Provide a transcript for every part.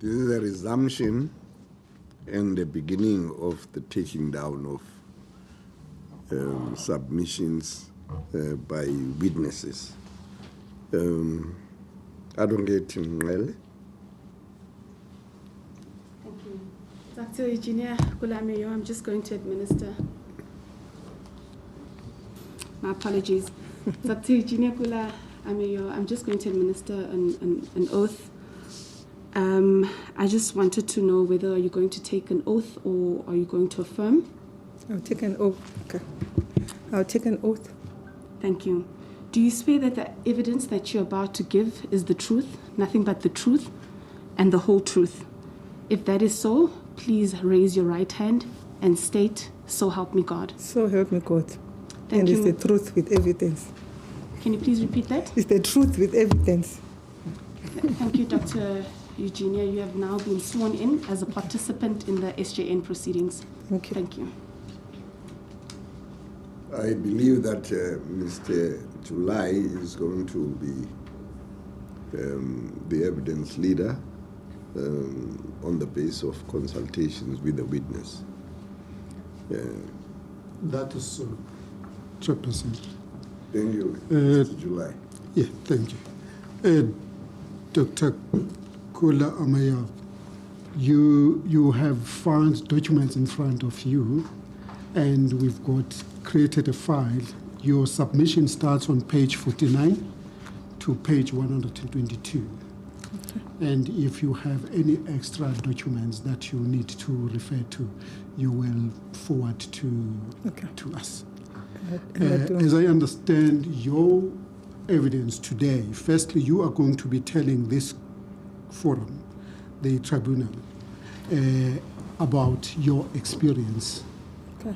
This is a resumption and the beginning of the taking down of submissions by witnesses. Advocate Ngqele. Thank you. Dr. Eugenia Kula-Ameyo, I'm just going to administer. My apologies. Dr. Eugenia Kula-Ameyo, I'm just going to administer an oath. I just wanted to know whether you're going to take an oath or are you going to affirm? I'll take an oath. Okay. I'll take an oath. Thank you. Do you swear that the evidence that you're about to give is the truth, nothing but the truth, and the whole truth? If that is so, please raise your right hand and state, "So help me God." So help me God. Thank you. And it's the truth with evidence. Can you please repeat that? It's the truth with evidence. Thank you, Dr. Eugenia. You have now been sworn in as a participant in the SJN proceedings. Thank you. Thank you. I believe that Mr. July is going to be the evidence leader on the basis of consultations with the witness. That is so, Chairperson. Thank you, Mr. July. Yeah, thank you. Dr. Kula-Ameyo, you have found documents in front of you, and we've created a file. Your submission starts on page 49 to page 122. Okay. And if you have any extra documents that you need to refer to, you will forward to us. As I understand your evidence today, firstly, you are going to be telling this forum, the tribunal, about your experience. Okay.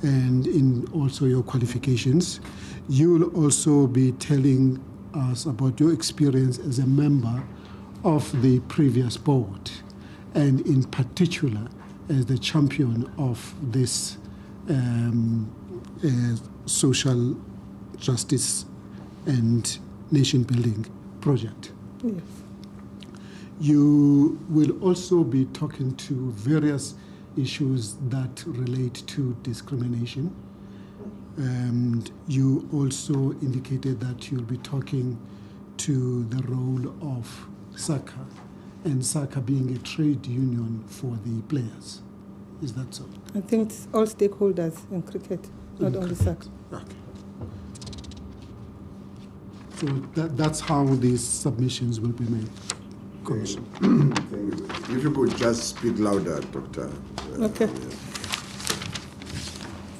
And in also your qualifications. You will also be telling us about your experience as a member of the previous board, and in particular as the champion of this social justice and nation-building project. Yes. You will also be talking to various issues that relate to discrimination. And you also indicated that you'll be talking to the role of SACA, and SACA being a trade union for the players. Is that so? I think it's all stakeholders in cricket, not only SACA. Okay. So that's how these submissions will be made. Thank you. If you could just speak louder, Doctor. Okay.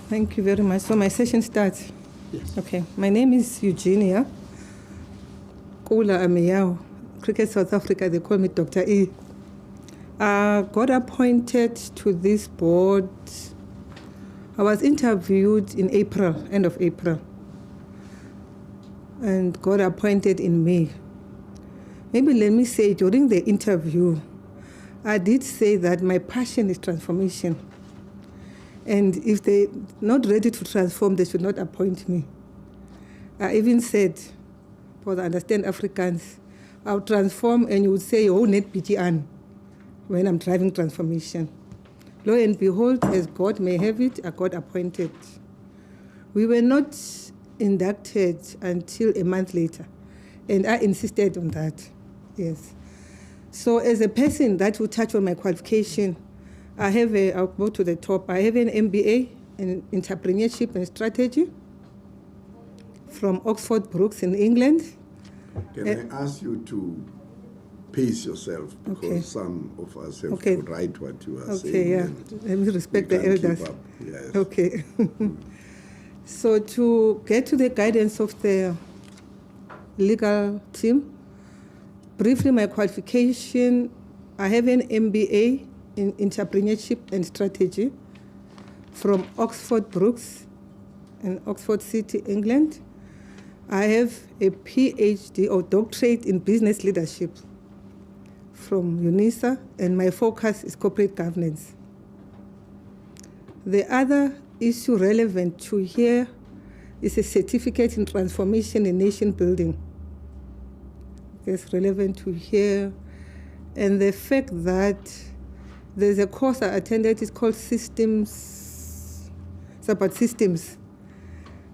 Thank you very much. So my session starts. Yes. Okay. My name is Eugenia Kula-Ameyo. Cricket South Africa, they call me Dr. E. Got appointed to this board. I was interviewed in April, end of April, and got appointed in May. Maybe let me say, during the interview, I did say that my passion is transformation. And if they're not ready to transform, they should not appoint me. I even said, because I understand Africans, I'll transform, and you would say, oh, net PGN, when I'm driving transformation. Lo and behold, as God may have it, I got appointed. We were not inducted until a month later, and I insisted on that. Yes. So as a person that will touch on my qualification, I'll go to the top. I have an MBA in entrepreneurship and strategy from Oxford Brookes in England. Can I ask you to pace yourself, because some of us have to write what you are saying. Okay, yeah. Let me respect the elders. Yes. Okay. So to get to the guidance of the legal team, briefly my qualification, I have an MBA in entrepreneurship and strategy from Oxford Brookes in Oxford City, England. I have a PhD or doctorate in business leadership from UNISA, and my focus is corporate governance. The other issue relevant to here is a certificate in transformation and nation building. It's relevant to here. and the fact that there's a course I attended, it's called Systems, it's about systems,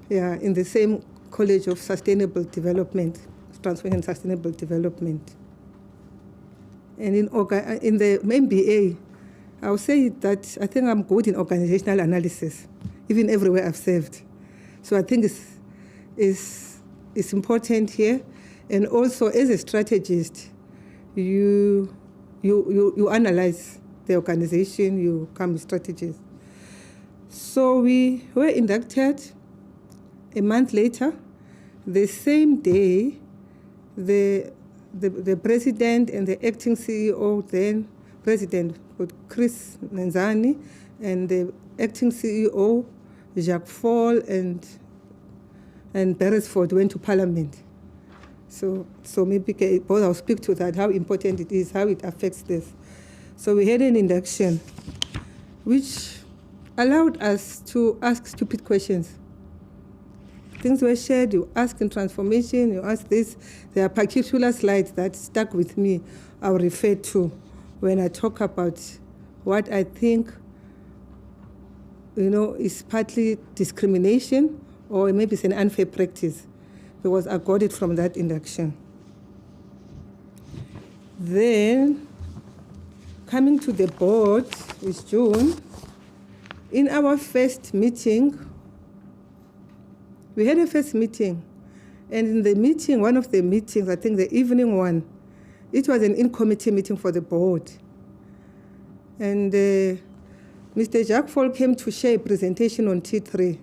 in the same College of Sustainable Development, Transformation and Sustainable Development. And in the MBA, I'll say that I think I'm good in organizational analysis, even everywhere I've served. So I think it's important here. And also, as a strategist, you analyze the organization, you come with strategies. So we were inducted. A month later, the same day, the president and the acting CEO, then President Chris Nenzani, and the acting CEO, Jacques Fall and Beresford went to Parliament. So maybe both I'll speak to that, how important it is, how it affects this. So we had an induction, which allowed us to ask stupid questions. Things were shared, you ask in transformation, you ask this. There are particular slides that stuck with me, I'll refer to when I talk about what I think, is partly discrimination, or maybe it's an unfair practice, because I got it from that induction. Then, coming to the board with June, in our first meeting, we had a first meeting, and in the meeting, one of the meetings, I think the evening one, it was an in-committee meeting for the board. And Mr. Jacques Fall came to share a presentation on T3,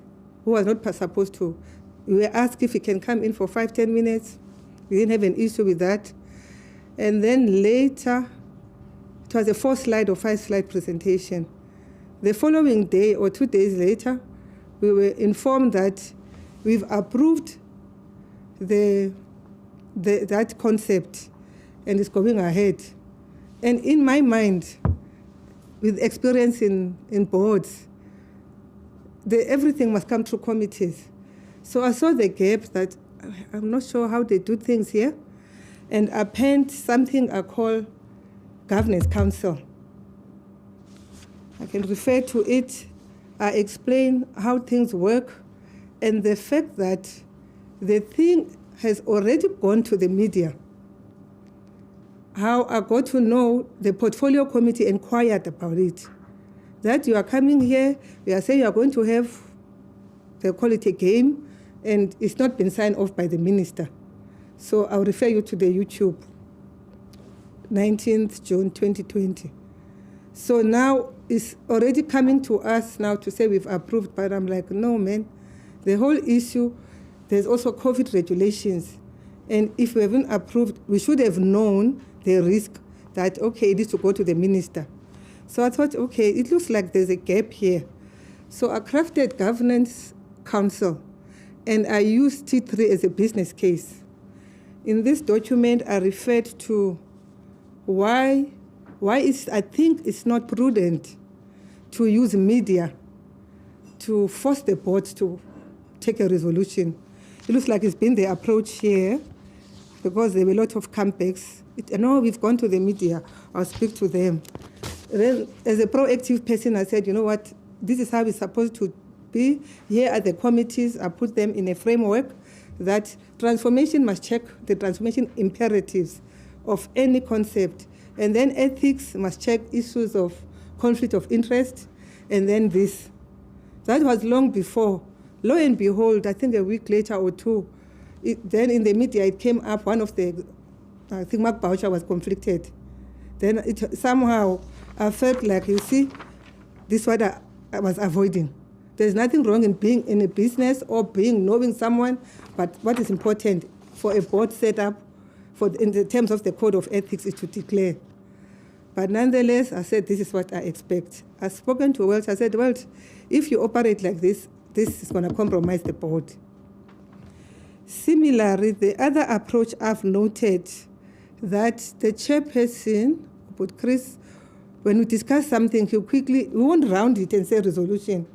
who was not supposed to. We were asked if he can come in for 5-10 minutes. We didn't have an issue with that. And then later, it was a 4-slide or 5-slide presentation. The following day or 2 days later, we were informed that we've approved that concept and it's going ahead. And in my mind, with experience in boards, everything must come through committees. So I saw the gap that I'm not sure how they do things here. And I penned something I call Governance Council. I can refer to it. I explain how things work and the fact that the thing has already gone to the media. How I got to know the portfolio committee inquired about it. That you are coming here, we are saying you are going to have, they call it a game, and it's not been signed off by the minister. So I'll refer you to the YouTube, 19th June 2020. So now it's already coming to us now to say we've approved, but I'm like, no, man. The whole issue, there's also COVID regulations. And if we haven't approved, we should have known the risk that, okay, it needs to go to the minister. So I thought, okay, it looks like there's a gap here. So I crafted Governance Council, and I used T3 as a business case. In this document, I referred to why I think it's not prudent to use media to force the board to take a resolution. It looks like it's been the approach here, because there were a lot of comebacks. I know we've gone to the media, I'll speak to them. Then, as a proactive person, I said, you know what, this is how it's supposed to be. Here are the committees, I put them in a framework that transformation must check the transformation imperatives of any concept. And then ethics must check issues of conflict of interest, and then this. That was long before. Lo and behold, I think a week later or two, then in the media it came up, one of the, I think Mark Boucher was conflicted. Then somehow I felt like, you see, this is what I was avoiding. There's nothing wrong in being in a business or knowing someone, but what is important for a board setup, in the terms of the code of ethics, is to declare. But nonetheless, I said, this is what I expect. I've spoken to Welch. I said, Welch, if you operate like this is going to compromise the board. Similarly, the other approach I've noted that the chairperson, but Chris, when we discuss something, we won't round it and say resolution.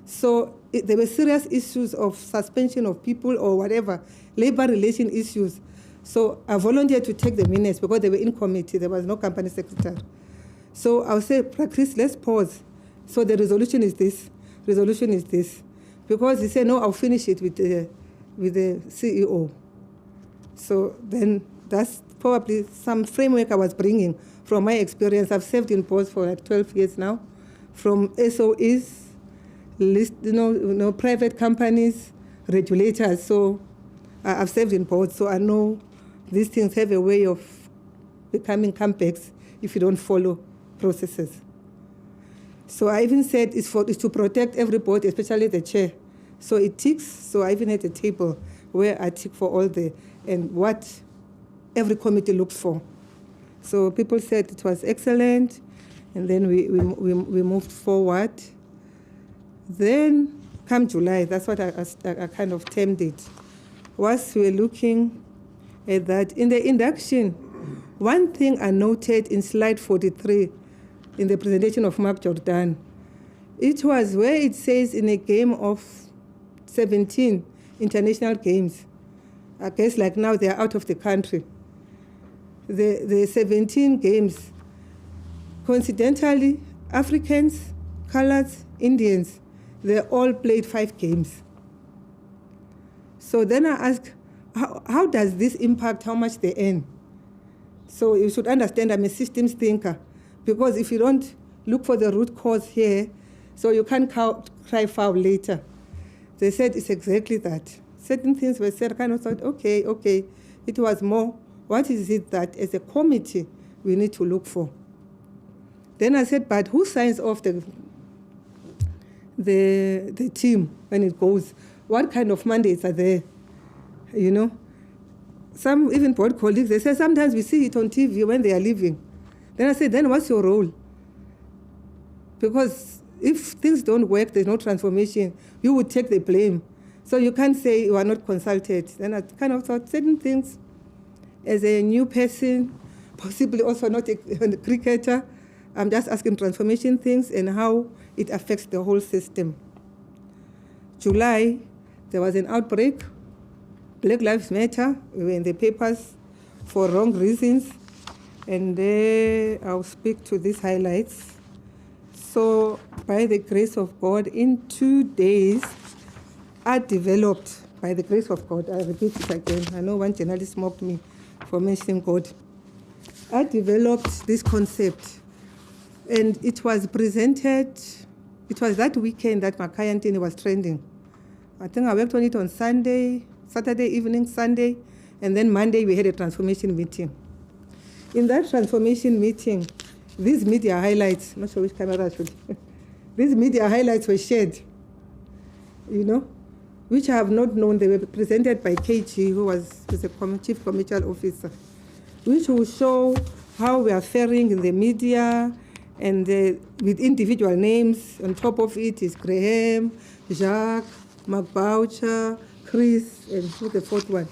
So there were serious issues of suspension of people or whatever, labor relation issues. So I volunteered to take the minutes because they were in committee. There was no company secretary. So I'll say, Chris, let's pause. So the resolution is this. Resolution is this. Because he said, no, I'll finish it with the CEO. So then that's probably some framework I was bringing from my experience. I've served in boards for like 12 years now, from SOEs, private companies, regulators. So I've served in boards, so I know these things have a way of becoming complex if you don't follow processes. So I even said it's to protect every board, especially the chair. So it ticks. So I even had a table where I tick for all and what every committee looks for. So people said it was excellent, and then we moved forward. Then come July, that's what I kind of termed it. Whilst we were looking at that, in the induction, one thing I noted in slide 43 in the presentation of Mark Jordan, it was where it says in a game of 17 international games, I guess like now they're out of the country, the 17 games, coincidentally, Africans, coloreds, Indians, they all played 5 games. So then I asked, how does this impact how much they earn? So you should understand I'm a systems thinker, because if you don't look for the root cause here, so you can't cry foul later. They said it's exactly that. Certain things were said, I kind of thought, okay. It was more, what is it that as a committee we need to look for? Then I said, but who signs off the team when it goes? What kind of mandates are there? Some even board colleagues, they say sometimes we see it on TV when they are leaving. Then I said, then what's your role? Because if things don't work, there's no transformation, you would take the blame. So you can't say you are not consulted. Then I kind of thought certain things, as a new person, possibly also not a cricketer, I'm just asking transformation things and how it affects the whole system. July, there was an outbreak. Black Lives Matter, we were in the papers for wrong reasons. And I'll speak to these highlights. So by the grace of God, in 2 days, I developed, by the grace of God, I repeat it again. I know one journalist mocked me for mentioning God. I developed this concept, and it was presented, it was that weekend that Makhaya Ntini was trending. I think I worked on it on Saturday evening, Sunday, and then Monday we had a transformation meeting. In that transformation meeting, these media highlights, I'm not sure which camera I should, these media highlights were shared, which I have not known. They were presented by KG, who was the chief commercial officer, which will show how we are faring in the media, and with individual names. On top of it is Graham, Jacques, Mark Boucher, Chris, and who's the fourth one?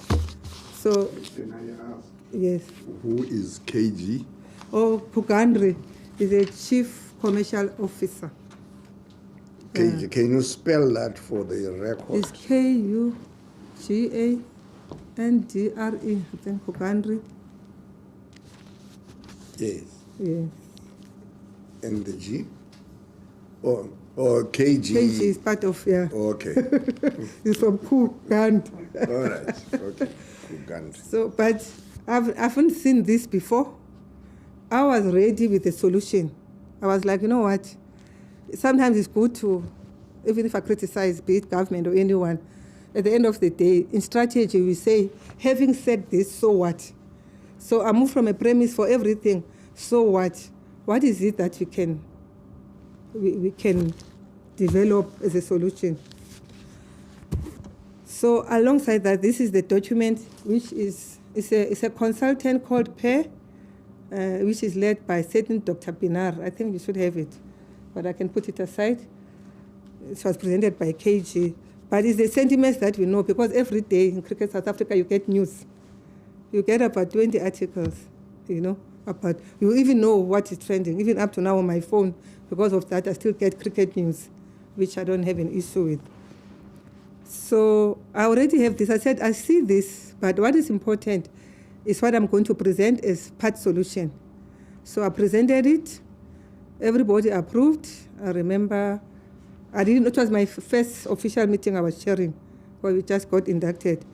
So, can I ask? Yes. Who is KG? Oh, Pugandri is a chief commercial officer. KG, can you spell that for the record? It's Kugandre, I think Pugandri. Yes. Yes. And the G? Or KG? KG is part of, yeah. Okay. It's from Kugand. All right. Okay. Kugand. So, but I haven't seen this before. I was ready with a solution. I was like, you know what? Sometimes it's good to, even if I criticize, be it government or anyone, at the end of the day, in strategy, we say, having said this, so what? So I moved from a premise for everything. So what? What is it that we can develop as a solution? So alongside that, this is the document, which is a consultant called PAIR, which is led by certain Dr. Pinar. I think you should have it, but I can put it aside. It was presented by KG. But it's the sentiments that we know, because every day in Cricket South Africa, you get news. You get about 20 articles, about, you even know what is trending. Even up to now on my phone, because of that, I still get cricket news, which I don't have an issue with. So I already have this. I said, I see this, but what is important is what I'm going to present as part solution. So I presented it. Everybody approved. I remember, it was my first official meeting I was chairing, where we just got inducted.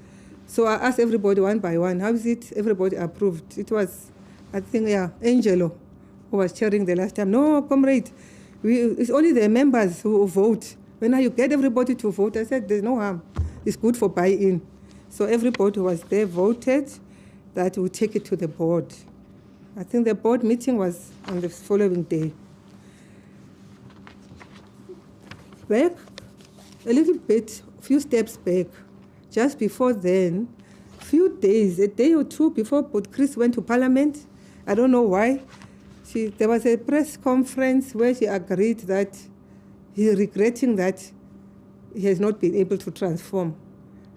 So I asked everybody one by one, how is it? Everybody approved. It was, I think, Angelo, who was chairing the last time. No, comrade, it's only the members who vote. When you get everybody to vote, I said, there's no harm. It's good for buy-in. So everybody who was there voted that we take it to the board. I think the board meeting was on the following day. Back, a little bit, few steps back, just before then, few days, a day or two before Chris went to Parliament, I don't know why, there was a press conference where she agreed that he's regretting that he has not been able to transform.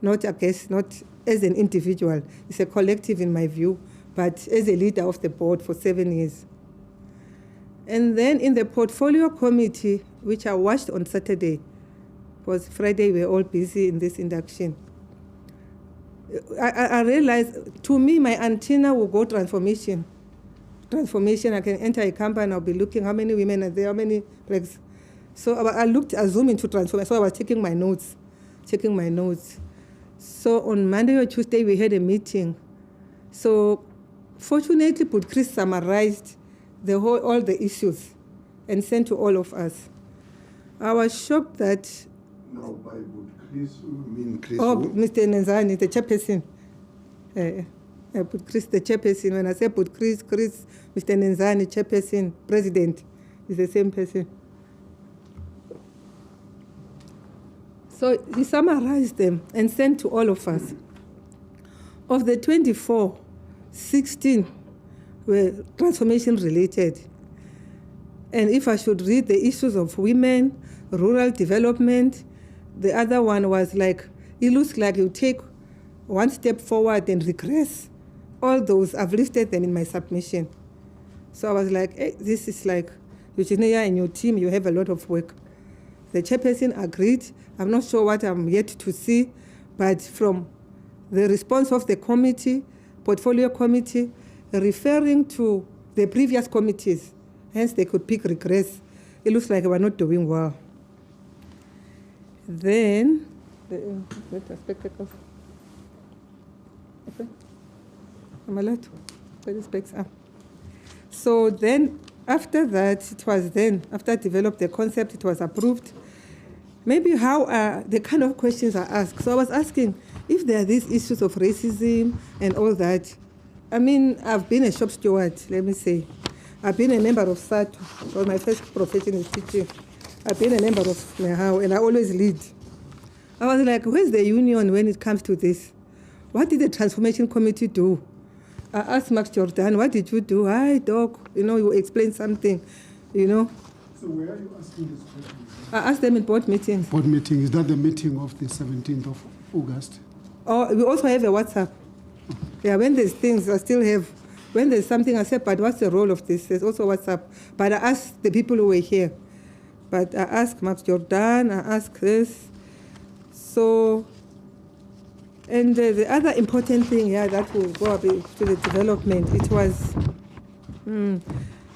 Not as an individual, it's a collective in my view, but as a leader of the board for 7 years. And then in the portfolio committee, which I watched on Saturday, because Friday we were all busy in this induction, I realized, to me, my antenna will go transformation. Transformation, I can enter a company, I'll be looking how many women are there, how many breaks. So I zoomed into transformation, so I was checking my notes. So on Monday or Tuesday, we had a meeting. So fortunately, Chris summarized all the issues and sent to all of us. I was shocked that... No, by Chris, you mean Chris? Oh, Mr. Nenzani, the chairperson. Chris, the chairperson. When I say Chris, Mr. Nenzani, chairperson, president, is the same person. So he summarized them and sent to all of us. Of the 24, 16 were transformation related. And if I should read the issues of women, rural development, the other one was like, it looks like you take one step forward and regress. All those, I've listed them in my submission. So I was like, hey, this is like, Eugenia and your team, you have a lot of work. The chairperson agreed. I'm not sure what I'm yet to see, but from the response of the committee, portfolio committee, referring to the previous committees, hence they could pick regress, it looks like we're not doing well. Then, spectacles. Okay. I'm allowed to put the specs up. So then, after that, after I developed the concept, it was approved. Maybe how the kind of questions I asked. So I was asking if there are these issues of racism and all that. I mean, I've been a shop steward, let me say. I've been a member of SATU, because my first profession is teaching. I've been a member of Nehao, and I always lead. I was like, where's the union when it comes to this? What did the transformation committee do? I asked Max Jordan, what did you do? Hi, Doc, you explain something, So where are you asking this question? I asked them in board meetings. Board meeting, is that the meeting of the 17th of August? Oh, we also have a WhatsApp. Yeah, when there's things, I still have. When there's something, I said, but what's the role of this? There's also WhatsApp. But I asked the people who were here. But I asked Max Jordan, I asked this. So, and the other important thing here that will go to the development, it was,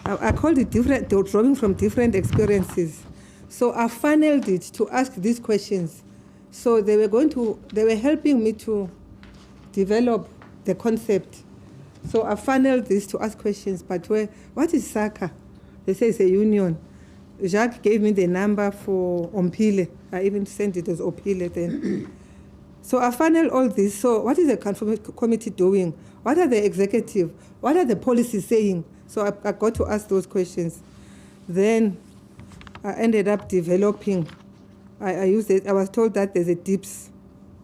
I called it drawing from different experiences. So I funneled it to ask these questions. So they were helping me to develop the concept. So I funneled this to ask questions, but what is SACA? They say it's a union. Jacques gave me the number for Ompile. I even sent it as Opile then. So I funneled all this. So what is the committee doing? What are the executive? What are the policies saying? So I got to ask those questions. Then I ended up developing. I used it. I was told that there's a DIPS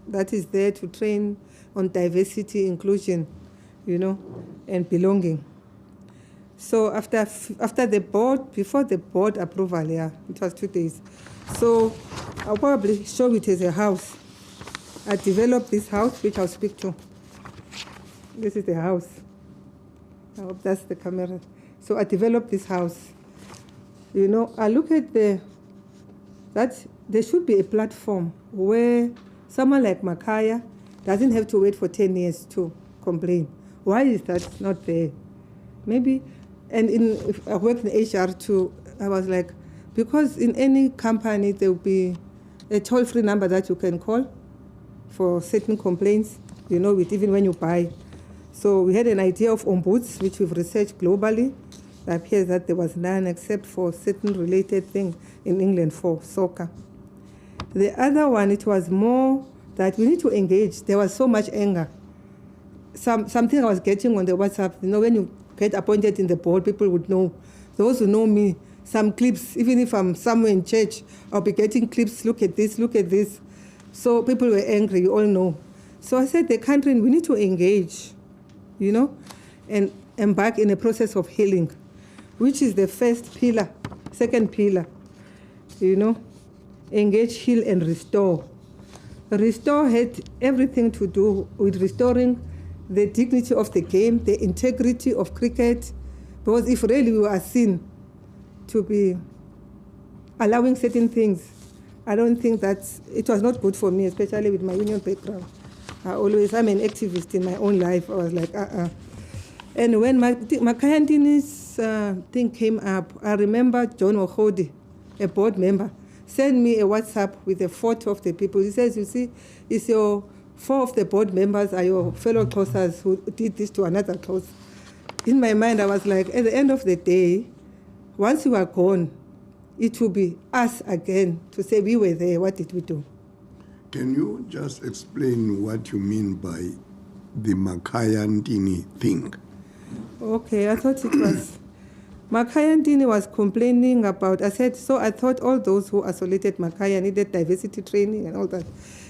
that is there to train on diversity, inclusion, and belonging. So after the board, before the board approval, it was 2 days. So I'll probably show it as a house. I developed this house, which I'll speak to. This is the house. I hope that's the camera. So I developed this house. I look at that there should be a platform where someone like Makaya doesn't have to wait for 10 years to complain, Why is that not there? Maybe, and if I worked in HR too, I was like, because in any company there will be a toll-free number that you can call for certain complaints, even when you buy. So we had an idea of ombuds, which we've researched globally. It appears that there was none except for certain related things in England for soccer. The other one, it was more that we need to engage. There was so much anger. Something I was getting on the WhatsApp, when you get appointed in the board, people would know. Those who know me, some clips, even if I'm somewhere in church, I'll be getting clips, look at this, look at this. So people were angry, you all know. So I said, the country, we need to engage, and embark in a process of healing, which is the first pillar, second pillar, engage, heal, and restore. Restore had everything to do with restoring the dignity of the game, the integrity of cricket, because if really we were seen to be allowing certain things, I don't think it was not good for me, especially with my union background. I'm an activist in my own life. I was like, And when Makayantini's thing came up, I remember John Okhodi, a board member, sent me a WhatsApp with a photo of the people. He says, you see, it's your 4 of the board members are your fellow Xhosas who did this to another Xhosa. In my mind, I was like, at the end of the day, once you are gone, it will be us again to say we were there, what did we do? Can you just explain what you mean by the Makayantini thing? Okay, I thought it was... Makayantini was complaining about, I thought all those who isolated Makaya needed diversity training and all that.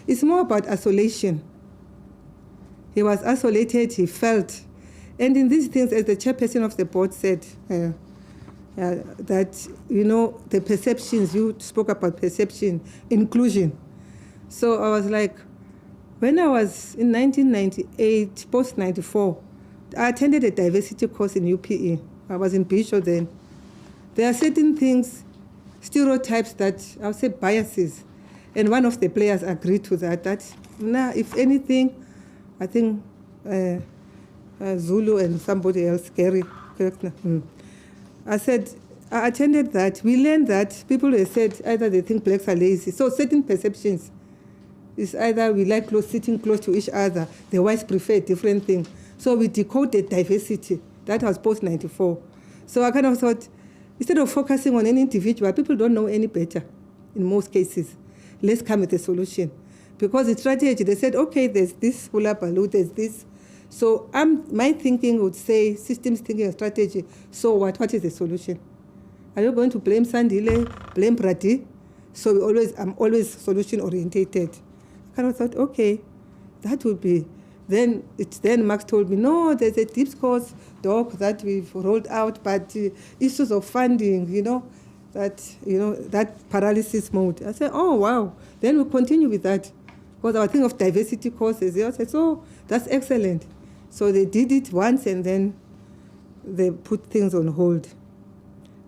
It's more about isolation. He was isolated, he felt. And in these things, as the chairperson of the board said, that, the perceptions, you spoke about perception, inclusion. So I was like, when I was in 1998, post-94, I attended a diversity course in UPE. I was in Bishop then. There are certain things, stereotypes that, I would say biases. And one of the players agreed to that if anything, I think Zulu and somebody else, Gary Kirchner. I said, I attended that. We learned that people have said either they think blacks are lazy. So certain perceptions is either we like sitting close to each other, the whites prefer a different thing. So we decoded diversity. That was post-94. So I kind of thought, instead of focusing on any individual, people don't know any better in most cases. Let's come with a solution. Because the strategy, they said, okay, there's this hula baloo, there's this. So my thinking would say, systems thinking and strategy, so what is the solution? Are you going to blame Sandile, blame Prati? So I'm always solution-orientated. I kind of thought, okay, that would be... Then Max told me, no, there's a deep course doc that we've rolled out, but issues of funding, that paralysis mode. I said, oh, wow. Then we'll continue with that. Because I think of diversity courses. I said, so that's excellent. So they did it once and then they put things on hold.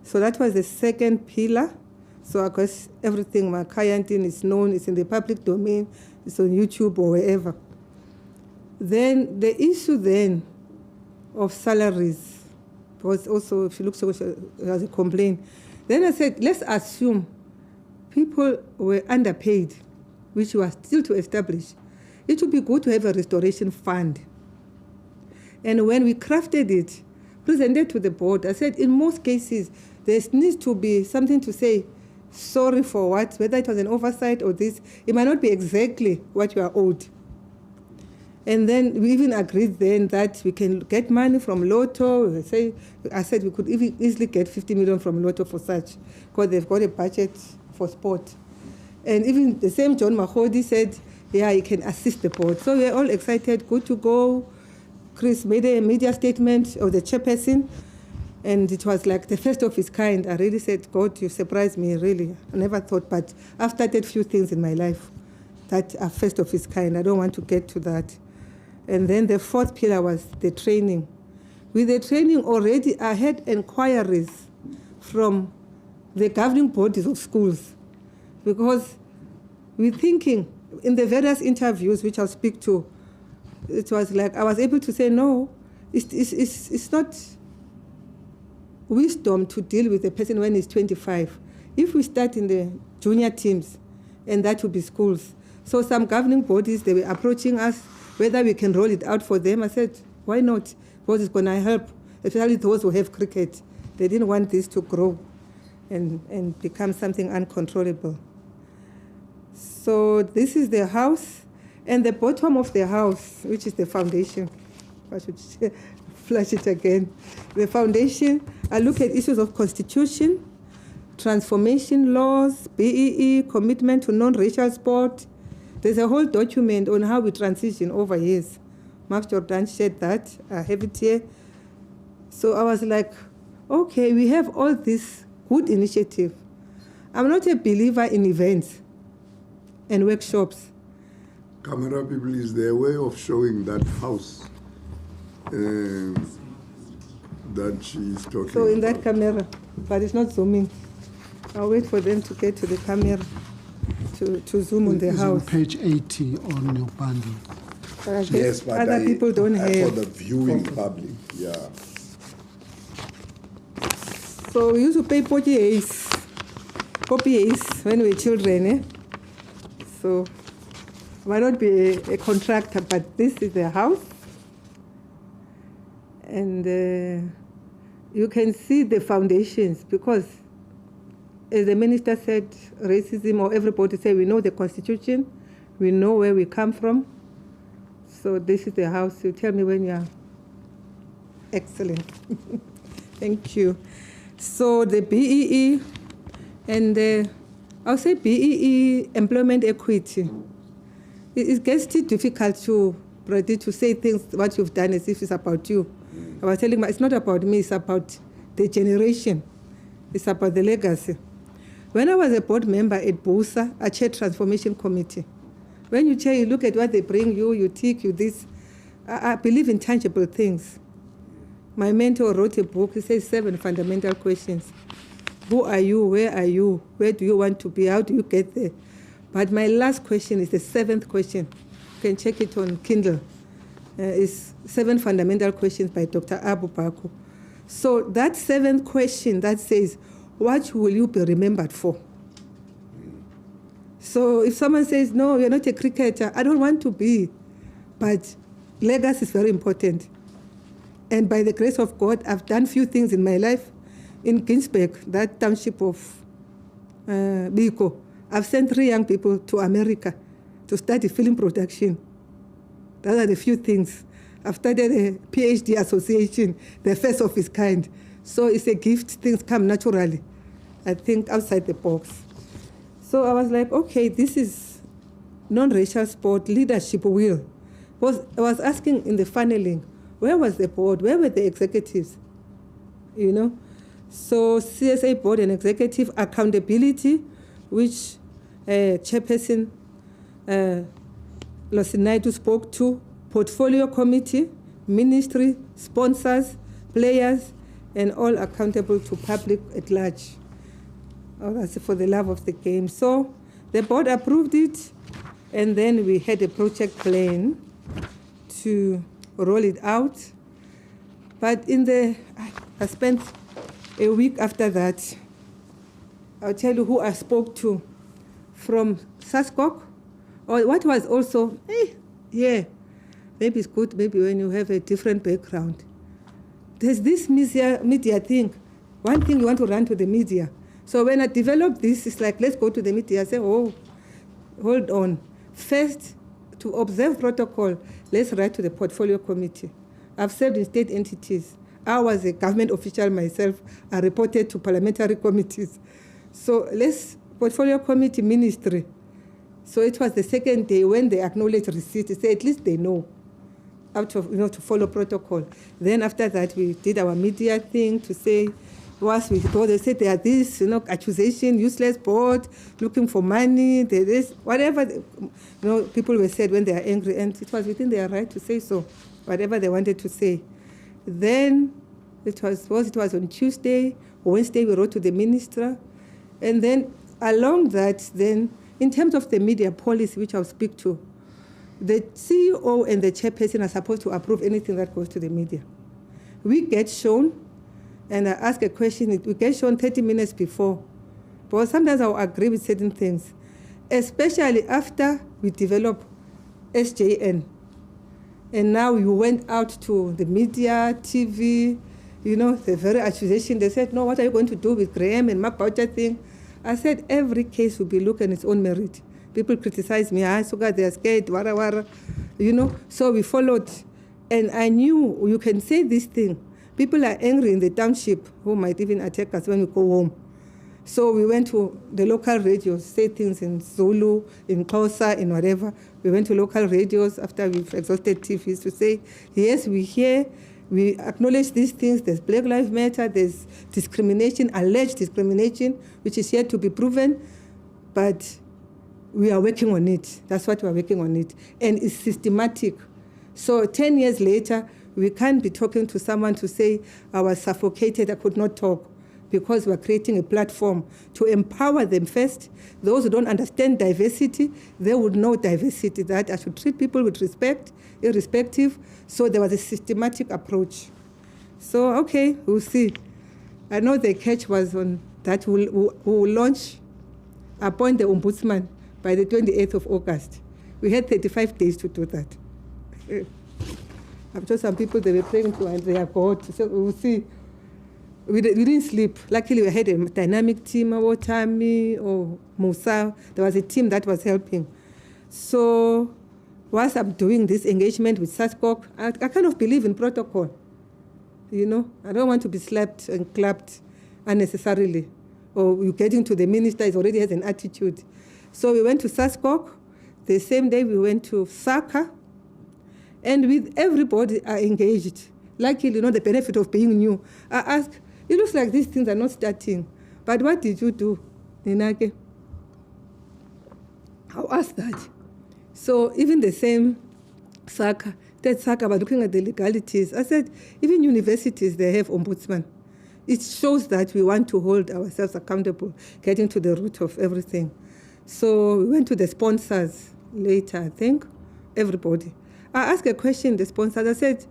So that was the second pillar. So of course, everything Makayantin is known, it's in the public domain, it's on YouTube or wherever. Then the issue then of salaries was also, if you look as a complaint. Then I said, let's assume people were underpaid, which was still to establish. It would be good to have a restoration fund. And when we crafted it, presented to the board, I said, in most cases, there needs to be something to say, sorry for what, whether it was an oversight or this, it might not be exactly what you are owed. And then we even agreed then that we can get money from Lotto. I said we could easily get 50 million from Lotto for such, because they've got a budget for sport. And even the same John Mahodi said, yeah, he can assist the board. So we're all excited, good to go. Chris made a media statement of the chairperson, and it was like the first of its kind. I really said, God, you surprised me, really. I never thought, but I've started a few things in my life that are first of its kind. I don't want to get to that. And then the fourth pillar was the training. With the training already, I had inquiries from the governing bodies of schools, because we're thinking, in the various interviews which I'll speak to, it was like I was able to say, no, It's not wisdom to deal with a person when he's 25. If we start in the junior teams, and that would be schools. So some governing bodies, they were approaching us whether we can roll it out for them. I said, why not? Because it's going to help, especially those who have cricket. They didn't want this to grow and become something uncontrollable. So this is the house, and the bottom of the house, which is the foundation. I should flash it again. The foundation, I look at issues of constitution, transformation laws, BEE, commitment to non-racial sport. There's a whole document on how we transition over years. Max Jordan shared that. I have it here. So I was like, okay, we have all this good initiative. I'm not a believer in events and workshops. Camera people, is there a way of showing that house that she's talking about? So in that camera, but it's not zooming. I'll wait for them to get to the camera to zoom on the it's house. On page 80 on your bundle. Yes, but other people don't have. For the viewing public, yeah. So we used to pay 40 ACE when we were children. So it might not be a contractor, but this is the house. And you can see the foundations because, as the minister said, racism, or everybody said, we know the Constitution, we know where we come from. So this is the house. You tell me when you are. Excellent. Thank you. So the BEE and I'll say BEE, employment equity. It gets too difficult to say things, what you've done as if it's about you. I was telling it's not about me, it's about the generation. It's about the legacy. When I was a board member at BUSA, I chaired Transformation Committee. When you chair, you look at what they bring you, you tick, you this. I believe in tangible things. My mentor wrote a book, it says 7 fundamental questions. Who are you? Where are you? Where do you want to be? How do you get there? But my last question is the 7th question. You can check it on Kindle. It's 7 fundamental questions by Dr. Abu Baku. So that 7th question that says, what will you be remembered for? So if someone says, no, you're not a cricketer, I don't want to be. But legacy is very important. And by the grace of God, I've done few things in my life. In Ginsberg, that township of Biko, I've sent 3 young people to America to study film production. Those are the few things. I've started a PhD association, the first of its kind. So it's a gift, things come naturally. I think outside the box. So I was like, okay, this is non-racial sport, leadership will. I was asking in the funneling, where was the board? Where were the executives? You know? So CSA board and executive accountability, which Chairperson Losinaidu spoke to, portfolio committee, ministry, sponsors, players, and all accountable to public at large. Oh, that's for the love of the game. So the board approved it, and then we had a project plan to roll it out. But I spent a week after that. I'll tell you who I spoke to from SASCOC, or what was also, maybe it's good, maybe when you have a different background. There's this media thing. One thing you want to run to the media. So when I developed this, it's like, let's go to the media. I say, oh, hold on. First, to observe protocol, let's write to the portfolio committee. I've served in state entities. I was a government official myself. I reported to parliamentary committees. So portfolio committee, ministry. So it was the second day when they acknowledged receipt. They said, at least they know how to, to follow protocol. Then after that, we did our media thing to say, they said there are this, accusation, useless board, looking for money, whatever, people were said when they are angry, and it was within their right to say so, whatever they wanted to say. Then it was on Tuesday, Wednesday we wrote to the minister, and then along that, then in terms of the media policy, which I'll speak to, the CEO and the chairperson are supposed to approve anything that goes to the media. we get shown, and I ask a question, we get shown 30 minutes before. But sometimes I'll agree with certain things, especially after we develop SJN. And now we went out to the media, TV, the very accusation. They said, no, what are you going to do with Graham and Mark Boucher thing? I said, every case will be looked at its own merit. People criticize me, they are scared, wara, So we followed. And I knew you can say this thing. People are angry in the township who might even attack us when we go home. So we went to the local radios, say things in Zulu, in Xhosa, in whatever. We went to local radios after we've exhausted TVs to say, yes, we hear, we acknowledge these things. There's Black Lives Matter, there's discrimination, alleged discrimination, which is yet to be proven, but we are working on it. That's what we're working on it. And it's systematic. So 10 years later, we can't be talking to someone to say, I was suffocated, I could not talk, because we're creating a platform to empower them first. Those who don't understand diversity, they would know diversity, that I should treat people with respect, irrespective. So there was a systematic approach. So, okay, we'll see. I know the catch was on that we'll launch, appoint the ombudsman by the 28th of August. We had 35 days to do that. I'm sure some people, they were praying to and they are God. So we'll see. We didn't sleep. Luckily, we had a dynamic team, or Tami or Musa. There was a team that was helping. So whilst I'm doing this engagement with SASCOC, I kind of believe in protocol. I don't want to be slapped and clapped unnecessarily. Or you getting to the minister, he already has an attitude. So we went to SASCOC. The same day we went to SACA. And with everybody are engaged. Luckily, the benefit of being new. I asked, it looks like these things are not starting. But what did you do, Ninake? I asked that. So even the same SACA, that SACA was looking at the legalities. I said, even universities, they have ombudsman. It shows that we want to hold ourselves accountable, getting to the root of everything. So we went to the sponsors later, I think, everybody. I asked a question, the sponsors, I said,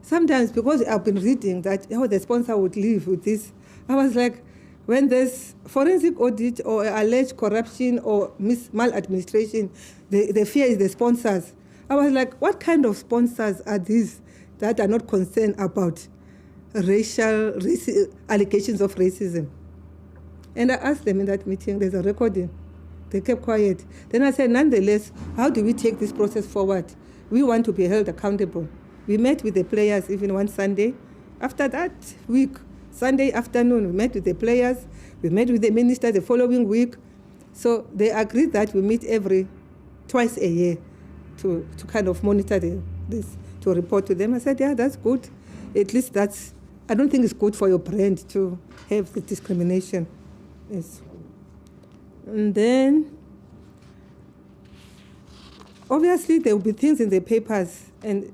sometimes, because I've been reading that the sponsor would leave with this, I was like, when there's forensic audit or alleged corruption or maladministration, the fear is the sponsors. I was like, what kind of sponsors are these that are not concerned about allegations of racism? And I asked them in that meeting, there's a recording. They kept quiet. Then I said, nonetheless, how do we take this process forward? We want to be held accountable. We met with the players even one Sunday. After that week, Sunday afternoon, we met with the players. We met with the minister the following week. So they agreed that we meet twice a year to kind of monitor this, to report to them. I said, yeah, that's good. At least I don't think it's good for your brand to have the discrimination. Yes. And then, obviously, there will be things in the papers. And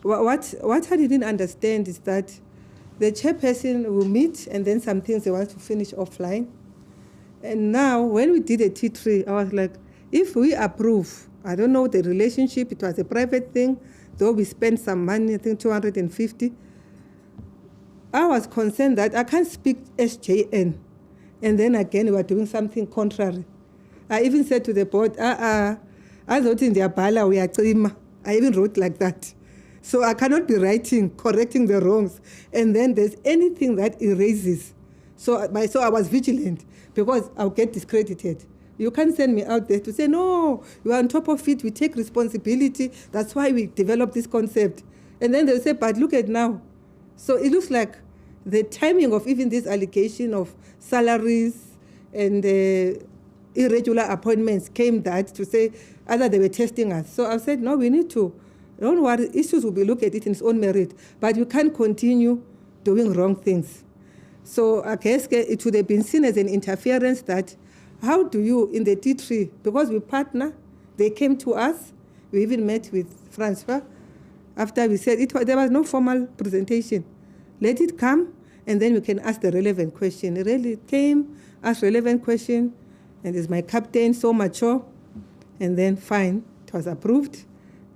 what I didn't understand is that the chairperson will meet, and then some things they want to finish offline. And now, when we did a T3, I was like, if we approve, I don't know the relationship, it was a private thing, though we spent some money, I think 250. I was concerned that I can't speak SJN. And then again, we were doing something contrary. I even said to the board, I wrote in their bala, we are trima. I even wrote like that. So I cannot be correcting the wrongs. And then there's anything that erases. So I was vigilant because I'll get discredited. You can't send me out there to say, no, you are on top of it, we take responsibility. That's why we developed this concept. And then they'll say, but look at now. So it looks like the timing of even this allegation of salaries and irregular appointments came that to say either they were testing us. So I said, no, we need to. Don't worry, issues will be looked at it in its own merit, but you can't continue doing wrong things. So I guess it would have been seen as an interference that, how do you, in the T3, because we partner, they came to us, we even met with Francois, after we said there was no formal presentation. Let it come, and then we can ask the relevant question. It really came, asked relevant question, and is my captain so mature? And then fine, it was approved.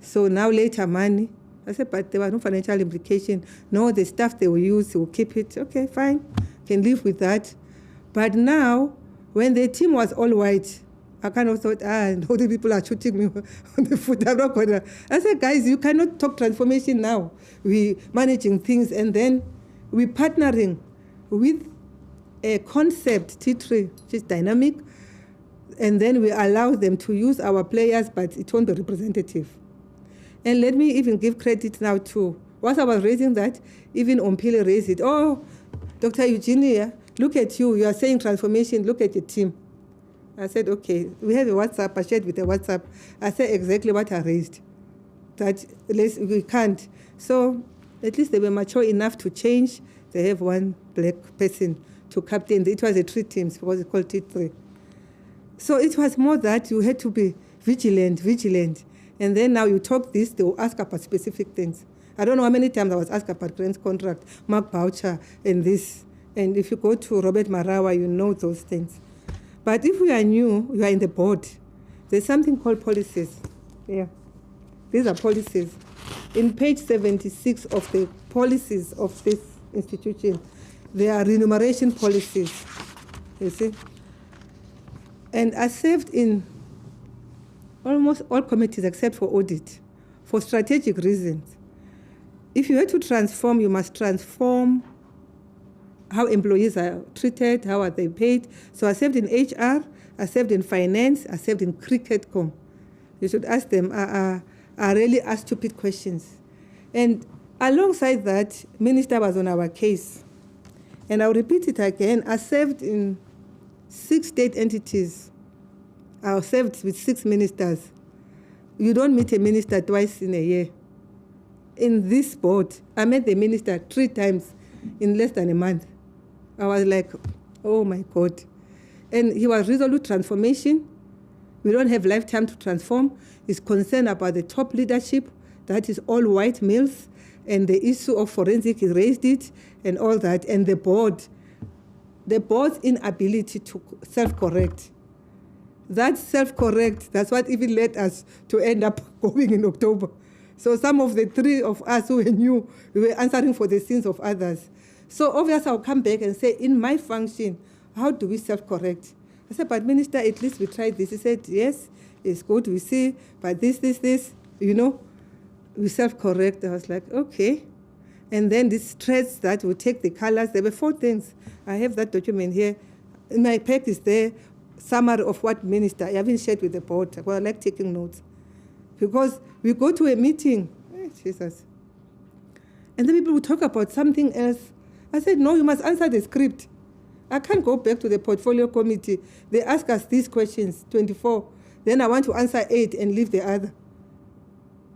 So now later money, I said, but there was no financial implication. No, the staff they will use, they will keep it. Okay, fine, can live with that. But now, when the team was all white, I kind of thought, no, the people are shooting me on the foot. I'm not gonna. I said, guys, you cannot talk transformation now. We managing things, and then we partnering with a concept, T3, which is dynamic, and then we allow them to use our players, but it won't be representative. And let me even give credit now to, once I was raising that, even Ompile raised it. Oh, Dr. Eugenia, look at you. You are saying transformation. Look at your team. I said, okay, we have a WhatsApp. I shared with the WhatsApp. I said exactly what I raised, that we can't. So at least they were mature enough to change. They have one black person to captain. It was a 3 teams because it's called T3. So it was more that you had to be vigilant. And then now you talk this, they will ask about specific things. I don't know how many times I was asked about grants contract, Mark Boucher, and this. And if you go to Robert Marawa, you know those things. But if we are new, you are in the board, there's something called policies. Yeah, these are policies. In page 76 of the policies of this institution, there are remuneration policies, you see. And I served in almost all committees except for audit, for strategic reasons. If you had to transform, you must transform how employees are treated, how are they paid. So I served in HR, I served in finance, I served in cricket.com. You should ask them, I really ask stupid questions. And alongside that, Minister was on our case. And I'll repeat it again, I served in 6 state entities. I served with 6 ministers. You don't meet a minister twice in a year. In this board, I met the minister 3 times in less than a month. I was like, oh my God. And he was resolute transformation. We don't have lifetime to transform. He's concerned about the top leadership, that is all white males, and the issue of forensic, he raised it, and all that, and the board's inability to self-correct. That self-correct, that's what even led us to end up going in October. So some of the 3 of us who were new, we were answering for the sins of others. So obviously I'll come back and say, in my function, how do we self-correct? I said, but Minister, at least we tried this. He said, yes, it's good, we see, but this, you know, we self-correct. I was like, okay. And then these threads that would take the colors, there were 4 things. I have that document here. In my pack is there, summary of what minister, I haven't shared with the board. Well, I like taking notes. Because we go to a meeting, Jesus, and then people will talk about something else. I said, no, you must answer the script. I can't go back to the portfolio committee. They ask us these questions, 24. Then I want to answer 8 and leave the other.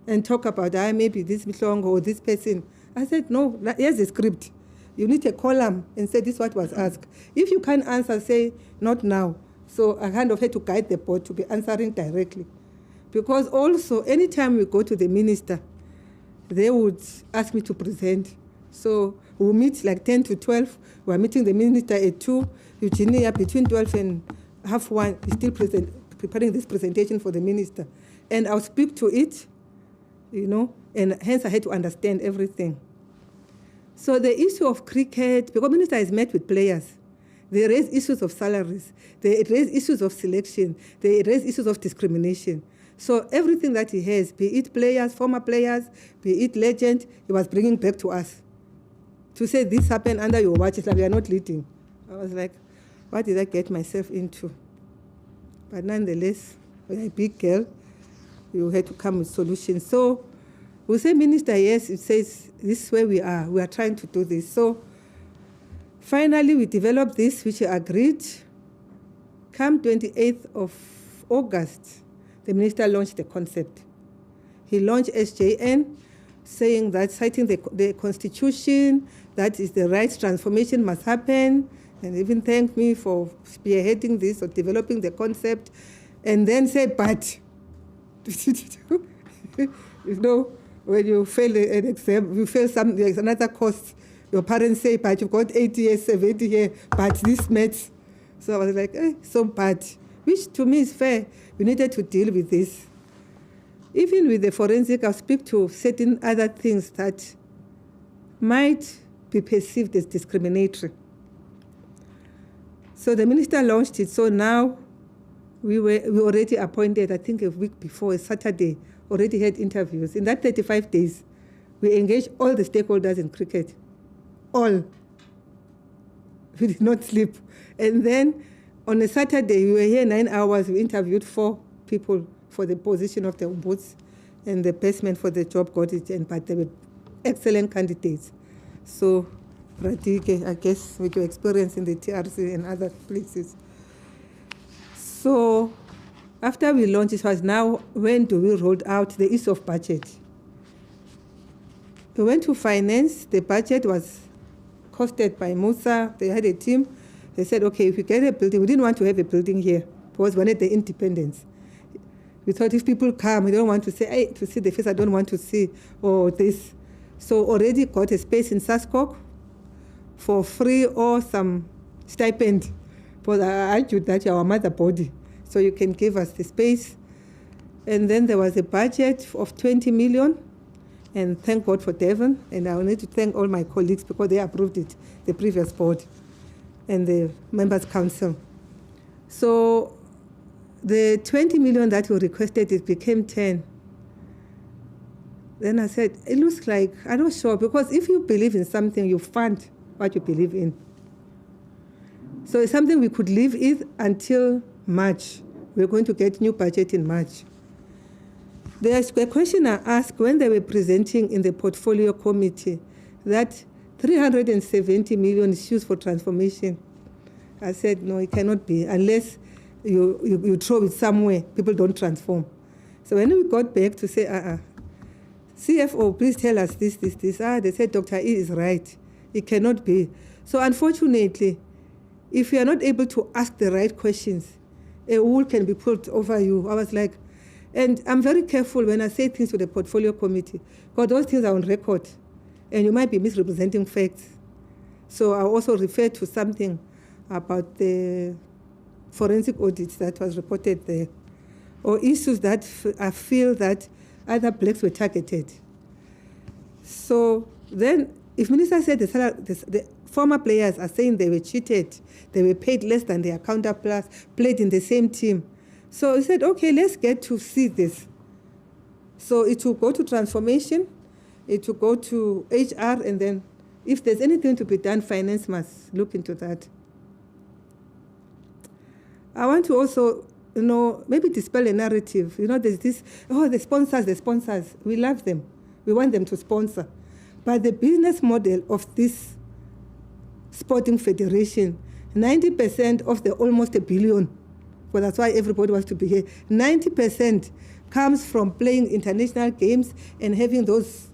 And talk about, maybe this Mhlongo or this person. I said, no, here's the script. You need a column and say this is what was asked. If you can't answer, say, not now. So I kind of had to guide the board to be answering directly. Because also, anytime we go to the minister, they would ask me to present. So we'll meet like 10 to 12. We're meeting the minister at 2. Eugenia, between 12 and 1:30, is still preparing this presentation for the minister. And I'll speak to it, you know, and hence I had to understand everything. So the issue of cricket, because minister has met with players, they raise issues of salaries, they raise issues of selection, they raise issues of discrimination. So everything that he has, be it players, former players, be it legend, he was bringing back to us. To say this happened under your watch, it's like we are not leading. I was like, what did I get myself into? But nonetheless, when you're a big girl, you had to come with solutions. So we say, Minister, yes, it says this is where we are trying to do this. So finally, we developed this, which we agreed. Come 28th of August, the minister launched the concept. He launched SJN, saying that, citing the Constitution, that is the right transformation must happen, and even thanked me for spearheading this or developing the concept, and then said, but, you know, when you fail an exam, you fail there's another course, your parents say, but you've got 80 years, 70 years, but this maths. So I was like, so bad, which to me is fair. We needed to deal with this. even with the forensic, I'll speak to certain other things that might be perceived as discriminatory. So the minister launched it. So now we already appointed, I think a week before, a Saturday, already had interviews. In that 35 days, we engaged all the stakeholders in cricket. All. We did not sleep. And then on a Saturday, we were here 9 hours. We interviewed 4 people for the position of the ombuds, and the placement for the job got it, but they were excellent candidates. So, Radike, I guess, with your experience in the TRC and other places. So, after we launched, it was now, when do we roll out the ease of budget? We went to finance. The budget was costed by Musa. They had a team. They said, okay, if we get a building, we didn't want to have a building here because we wanted the independence. We thought if people come, we don't want to say, hey, to see the face, I don't want to see, or this. So already got a space in Saskok for free or some stipend. But I argued that you're our mother body, so you can give us the space. And then there was a budget of 20 million, and thank God for Devon. And I need to thank all my colleagues because they approved it, the previous board and the members' council. So the 20 million that we requested, it became 10. Then I said, it looks like, I'm not sure, because if you believe in something, you fund what you believe in. So it's something we could live with until March. We're going to get new budget in March. There's a question I asked when they were presenting in the portfolio committee that 370 million is used for transformation. I said, no, it cannot be, unless you throw it somewhere, people don't transform. So when we got back to say, CFO, please tell us this. They said, Dr. E is right. It cannot be. So unfortunately, if you are not able to ask the right questions, a wool can be pulled over you. I was like, and I'm very careful when I say things to the portfolio committee, because those things are on record, and you might be misrepresenting facts. So I also refer to something about the forensic audits that was reported there, or issues that I feel that other blacks were targeted. So then, if Minister said the former players are saying they were cheated, they were paid less than their counterparts, played in the same team. So he said, okay, let's get to see this. So it will go to transformation, it will go to HR, and then if there's anything to be done, finance must look into that. I want to also, maybe dispel a narrative. There's this, the sponsors. We love them. We want them to sponsor. But the business model of this sporting federation, 90% of the almost $1 billion, well, that's why everybody wants to be here, 90% comes from playing international games and having those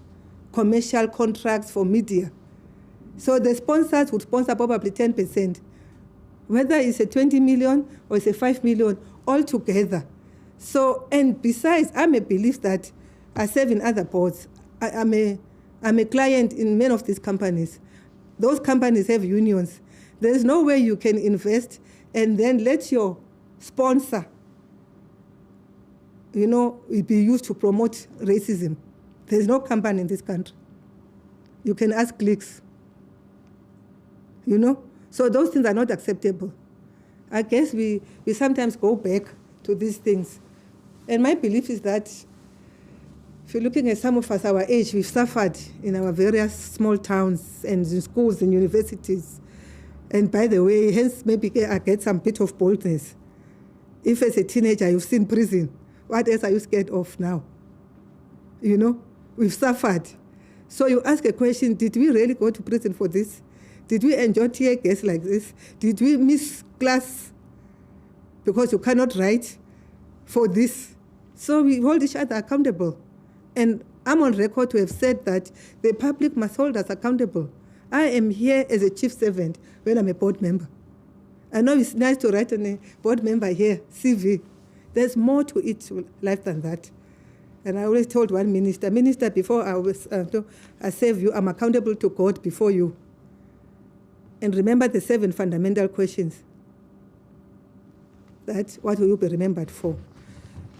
commercial contracts for media. So the sponsors would sponsor probably 10%. Whether it's a 20 million or it's a 5 million, all together. So, and besides, I'm a belief that I serve in other boards. I'm a client in many of these companies. Those companies have unions. There's no way you can invest and then let your sponsor, be used to promote racism. There's no company in this country. You can ask clicks. So those things are not acceptable. I guess we sometimes go back to these things. And my belief is that if you're looking at some of us our age, we've suffered in our various small towns and in schools and universities. And by the way, hence maybe I get some bit of boldness. If as a teenager you've seen prison, what else are you scared of now? We've suffered. So you ask a question, did we really go to prison for this? Did we enjoy tear gas like this? Did we miss class because you cannot write for this? So we hold each other accountable. And I'm on record to have said that the public must hold us accountable. I am here as a chief servant when I'm a board member. I know it's nice to write on a board member here, CV. There's more to it to life than that. And I always told one minister, before I serve you, I'm accountable to God before you. And remember the 7 fundamental questions. That's what will you be remembered for.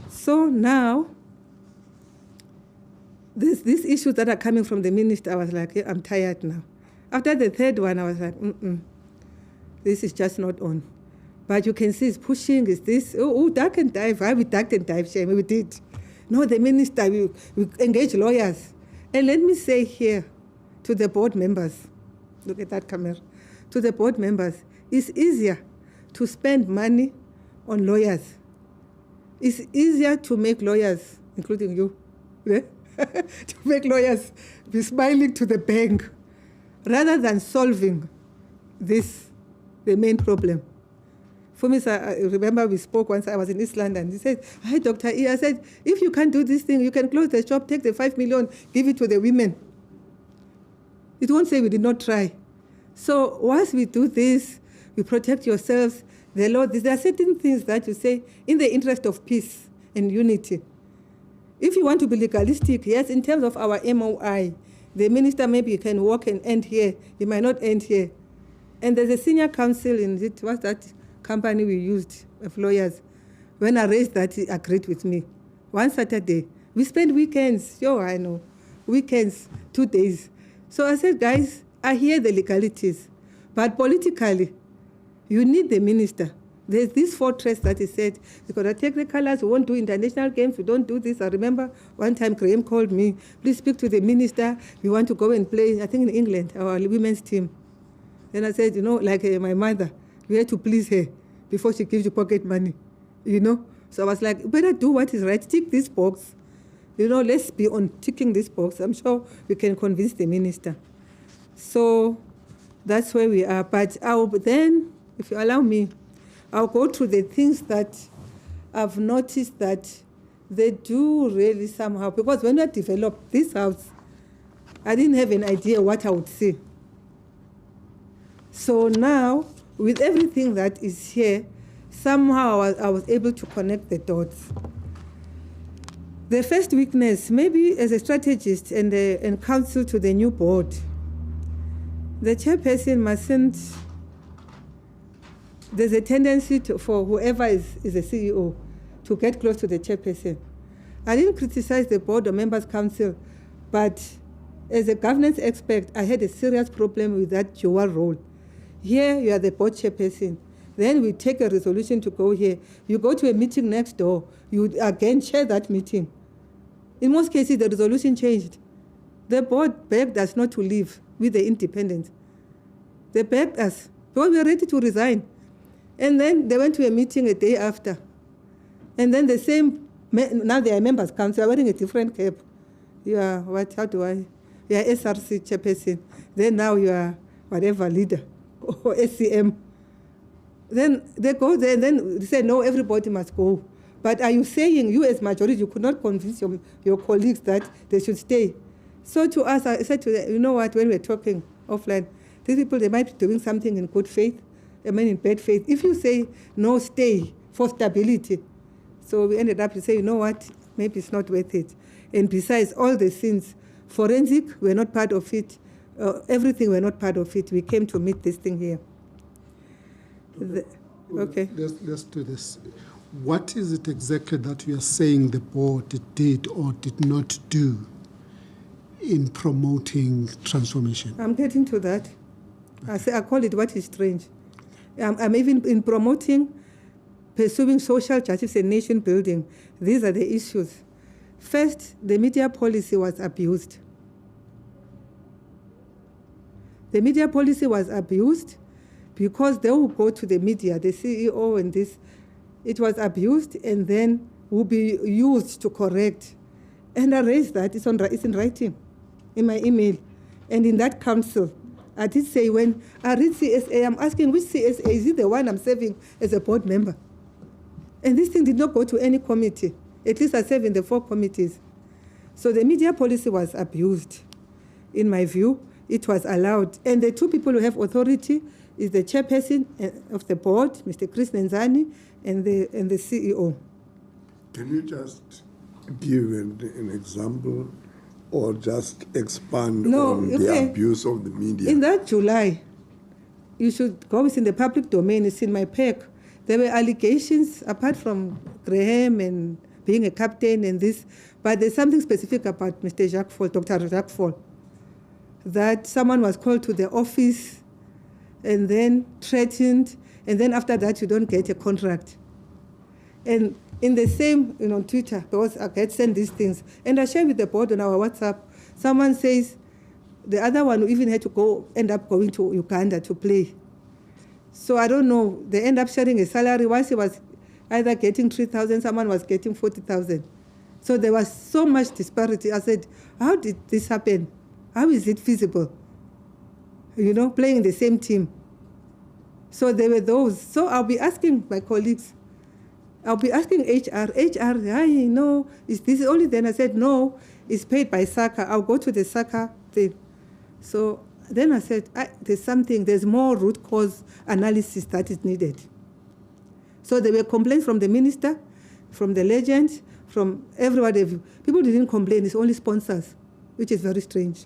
So now, these issues that are coming from the minister, I was like, I'm tired now. After the third one, I was like, this is just not on. But you can see it's pushing, is this, duck and dive. Why we ducked and dive, shame, we did. No, the minister, we engage lawyers. And let me say here to the board members, look at that camera, to the board members, it's easier to spend money on lawyers. It's easier to make lawyers, including you, to make lawyers be smiling to the bank rather than solving this, the main problem. For me, I remember we spoke once, I was in East London. He said, hi, Dr. E. I said, if you can't do this thing, you can close the shop, take the 5 million, give it to the women. It won't say we did not try. So once we do this, we protect yourselves. The law, there are certain things that you say in the interest of peace and unity. If you want to be legalistic, yes, in terms of our MOI, the minister maybe can walk and end here. He might not end here. And there's a senior counsel in it. What's that company we used of lawyers? When I raised that, he agreed with me. One Saturday, we spent weekends. I know. Weekends, 2 days. So I said, guys, I hear the legalities. But politically, you need the minister. There's this fortress that he said, you've got to take the colors, we won't do international games, we don't do this. I remember one time Graham called me, please speak to the minister, we want to go and play, I think in England, our women's team. Then I said, like my mother, you have to please her before she gives you pocket money, So I was like, better do what is right, tick this box. Let's be on ticking this box. I'm sure we can convince the minister. So that's where we are. But then, if you allow me, I'll go through the things that I've noticed that they do really somehow, because when I developed this house, I didn't have an idea what I would see. So now, with everything that is here, somehow I was able to connect the dots. The first weakness, maybe as a strategist and counsel to the new board, the chairperson mustn't. There's a tendency for whoever is a CEO to get close to the chairperson. I didn't criticize the board or members' council, but as a governance expert, I had a serious problem with that dual role. Here, you are the board chairperson. Then we take a resolution to go here. You go to a meeting next door. You again chair that meeting. In most cases, the resolution changed. The board begged us not to leave with the independents. They begged us, because we were ready to resign. And then they went to a meeting a day after. And then the same, now they are members' council, wearing a different cap. You are, you are SRC chairperson. Then now you are whatever leader, or SCM. Then they go there, and then they say, no, everybody must go. But are you saying, you as majority, you could not convince your colleagues that they should stay? So to us, I said to them, you know what, when we're talking offline, these people, they might be doing something in good faith, in bad faith. If you say, no, stay for stability. So we ended up to say, you know what, maybe it's not worth it. And besides, all the sins, forensic, we're not part of it. Everything, we're not part of it. We came to meet this thing here. Okay. Let's do this. What is it exactly that you are saying the board did or did not do in promoting transformation? I'm getting to that. I call it what is strange. I'm even in promoting, pursuing social justice and nation building. These are the issues. First, the media policy was abused. The media policy was abused because they will go to the media, the CEO and this. It was abused and then will be used to correct. And I raised that. It's in writing, in my email. And in that council, I did say when I read CSA, I'm asking which CSA, is it the one I'm serving as a board member? And this thing did not go to any committee. At least I serve in the 4 committees. So the media policy was abused. In my view, it was allowed. And the 2 people who have authority is the chairperson of the board, Mr. Chris Nenzani, and the CEO. Can you just give an example or just expand on the abuse of the media? In that July, you should go, it's in the public domain, it's in my pack. There were allegations, apart from Graham and being a captain and this. But there's something specific about Mr. Jacques Fall, Dr. Jacques Fall, that someone was called to the office and then threatened, and then after that you don't get a contract. And in the same, on Twitter, because I get sent these things, and I share with the board on our WhatsApp, someone says the other one even had to end up going to Uganda to play. So I don't know, they end up sharing a salary. Once he was either getting 3,000, someone was getting 40,000. So there was so much disparity. I said, how did this happen? How is it feasible? Playing in the same team. So there were those. So I'll be asking my colleagues, I'll be asking HR, is this only then? I said, no, it's paid by SACA. I'll go to the SACA thing. So then I said, there's more root cause analysis that is needed. So there were complaints from the minister, from the legends, from everybody. People didn't complain, it's only sponsors, which is very strange.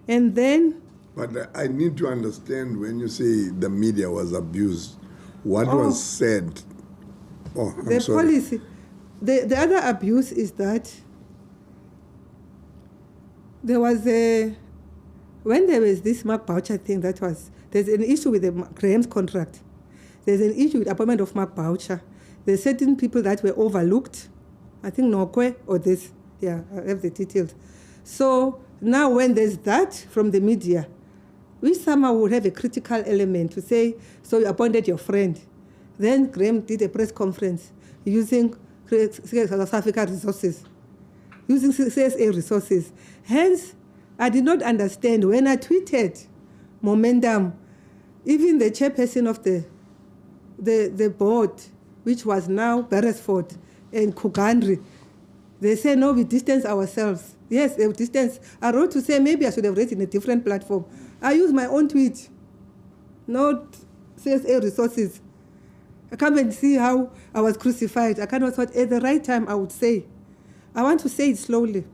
And then... But I need to understand, when you say the media was abused, what was said? The policy. The other abuse is that there was when there was this Mark Boucher thing, there's an issue with the Graham's contract. There's an issue with appointment of Mark Boucher. There's certain people that were overlooked. I think Nokwe or this. Yeah, I have the details. So now when there's that from the media, we somehow would have a critical element to say, so you appointed your friend. Then Graham did a press conference using South Africa resources, using CSA resources. Hence, I did not understand when I tweeted momentum, even the chairperson of the board, which was now Beresford and Kugandri, they say, no, we distance ourselves. Yes, they distance. I wrote to say maybe I should have written a different platform. I use my own tweet, not CSA resources. I come and see how I was crucified. I cannot thought at the right time I would say. I want to say it slowly.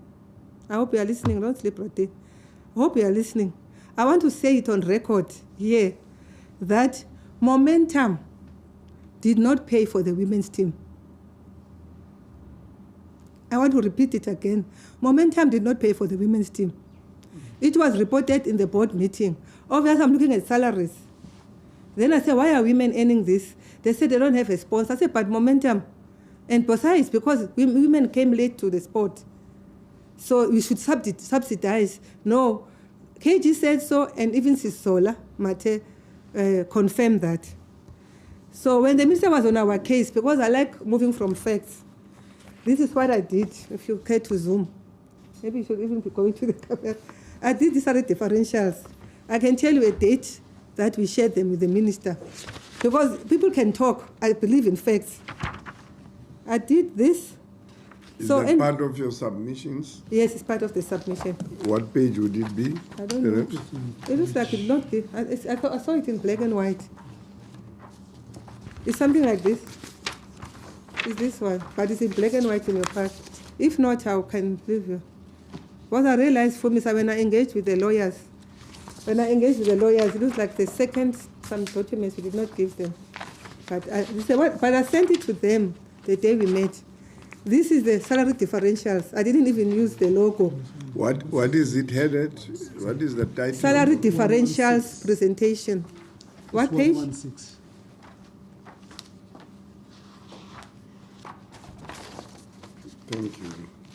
I hope you are listening. Don't sleep, Rote. I hope you are listening. I want to say it on record here that momentum did not pay for the women's team. I want to repeat it again. Momentum did not pay for the women's team. It was reported in the board meeting. Obviously, I'm looking at salaries. Then I said, why are women earning this? They said they don't have a sponsor. I said, but momentum. And besides, because women came late to the sport. So we should subsidize. No. KG said so, and even Sisola Mate confirmed that. So when the minister was on our case, because I like moving from facts, this is what I did, if you care to zoom. Maybe you should even be going to the camera. I did these salary differentials. I can tell you a date that we shared them with the minister. Because people can talk. I believe in facts. I did this. Is that part of your submissions? Yes, it's part of the submission. What page would it be? I don't know. It looks like it not be. I saw it in black and white. It's something like this. It's this one, but it's in black and white in your part. If not, I can leave you. What I realized for me is that when I engaged with the lawyers, it looks like the second some documents we did not give them. But I sent it to them the day we met. This is the salary differentials. I didn't even use the logo. What is it headed? What is the title? Salary differentials presentation. What page? 116. Thank you.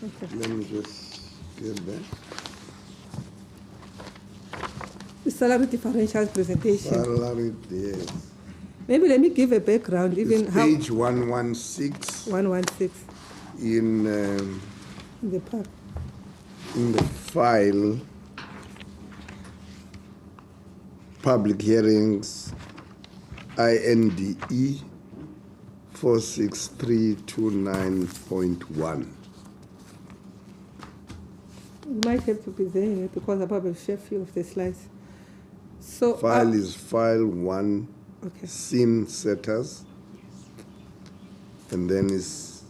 Okay. Let me just get that. The salary differentials presentation. Salary, yes. Maybe let me give a background. Even it's how page 116. 116. In the pack. In the file, public hearings, INDE 46329.1. You might have to be there because I probably share a few of the slides. So file is file 1, okay. Scene setters, and then is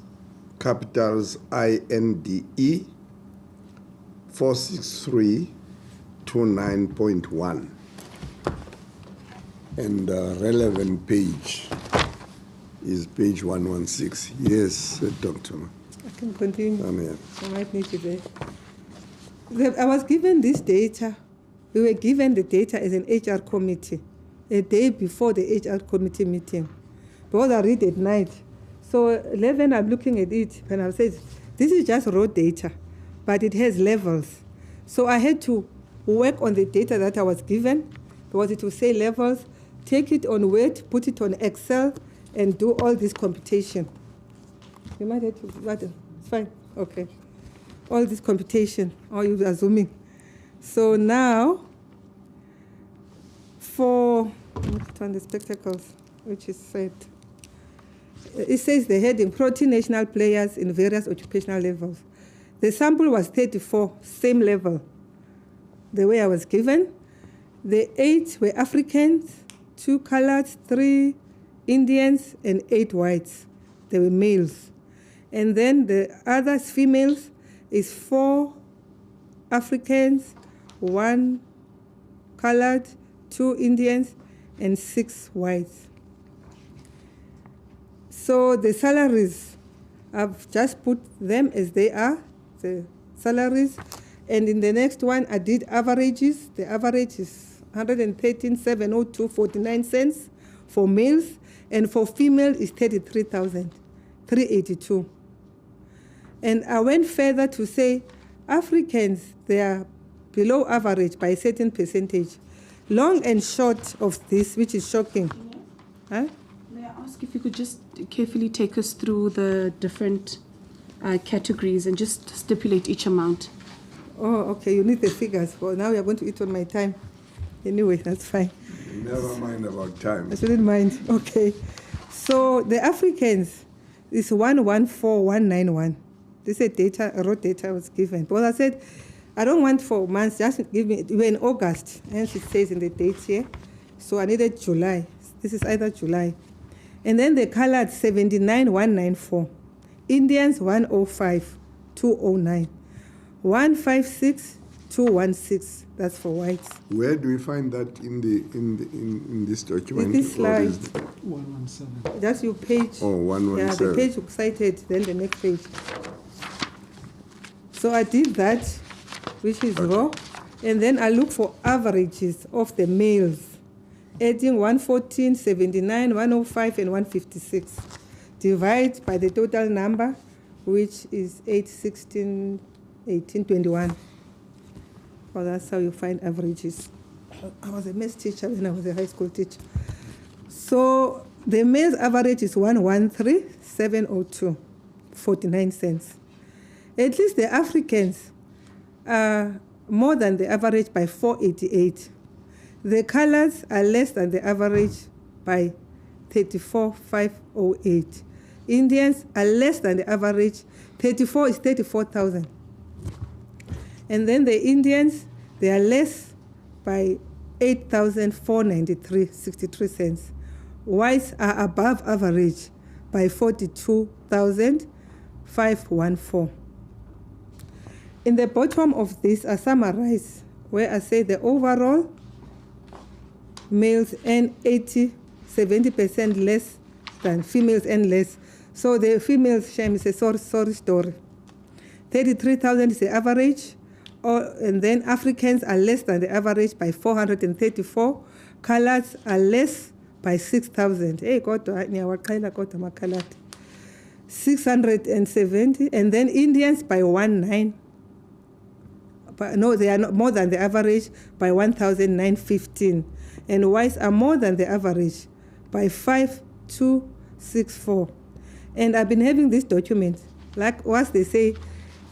capitals INDE 46329.1, and relevant page is page 116. Yes, Dr. I can continue. Amen. I might need it there. I was given this data. We were given the data as an HR committee a day before the HR committee meeting, because I read at night. So 11, I'm looking at it, and I said, this is just raw data, but it has levels. So I had to work on the data that I was given, because it will say levels, take it on Word, put it on Excel, and do all this computation. You might have to, what? It's fine, okay. All this computation, or you are zooming. So now, for, let's put on the spectacles, which is said. It says the heading, protein national players in various occupational levels. The sample was 34, same level, the way I was given. The 8 were Africans, 2 coloreds, 3 Indians, and 8 whites. They were males. And then the others, females, is 4 Africans, 1 colored, 2 Indians, and 6 whites. So the salaries, I've just put them as they are, the salaries. And in the next one, I did averages. The average is 113,702.49 cents for males, and for female is 33,382. And I went further to say Africans, they are below average by a certain percentage. Long and short of this, which is shocking. Huh? May I ask if you could just carefully take us through the different categories and just stipulate each amount? Oh, okay, you need the figures. Well, now we are going to eat on my time. Anyway, that's fine. Never mind about time. I shouldn't mind. Okay. So the Africans is 114,191. This is data, raw data I was given. Because I said, I don't want 4 months, just give me, we're in August, hence it says in the dates here. So I needed July. This is either July. And then the colored 79,194. Indians 105,209. 156,216. That's for whites. Where do we find that in this document? In this slide. 117. That's your page. Oh, 117. Yeah, the page you cited, then the next page. So I did that, which is raw, and then I look for averages of the males, adding 114, 79, 105, and 156. Divide by the total number, which is 8, 16, 18, 21. Well, that's how you find averages. I was a math teacher when I was a high school teacher. So the male's average is 113,702.49 cents. At least the Africans are more than the average by 488. The colors are less than the average by 34,508. Indians are less than the average. 34 is 34,000. And then the Indians, they are less by 8,493.63 cents. Whites are above average by 42,514. In the bottom of this, I summarize where I say the overall males earn 70% less than females earn less. So the females' shame is a sorry story. 33,000 is the average, and then Africans are less than the average by 434. Colors are less by 6,000. Hey, 670, and then Indians by 19. No, they are not more than the average by 1,915, and whites are more than the average by 5,264. And I've been having this document, like once they say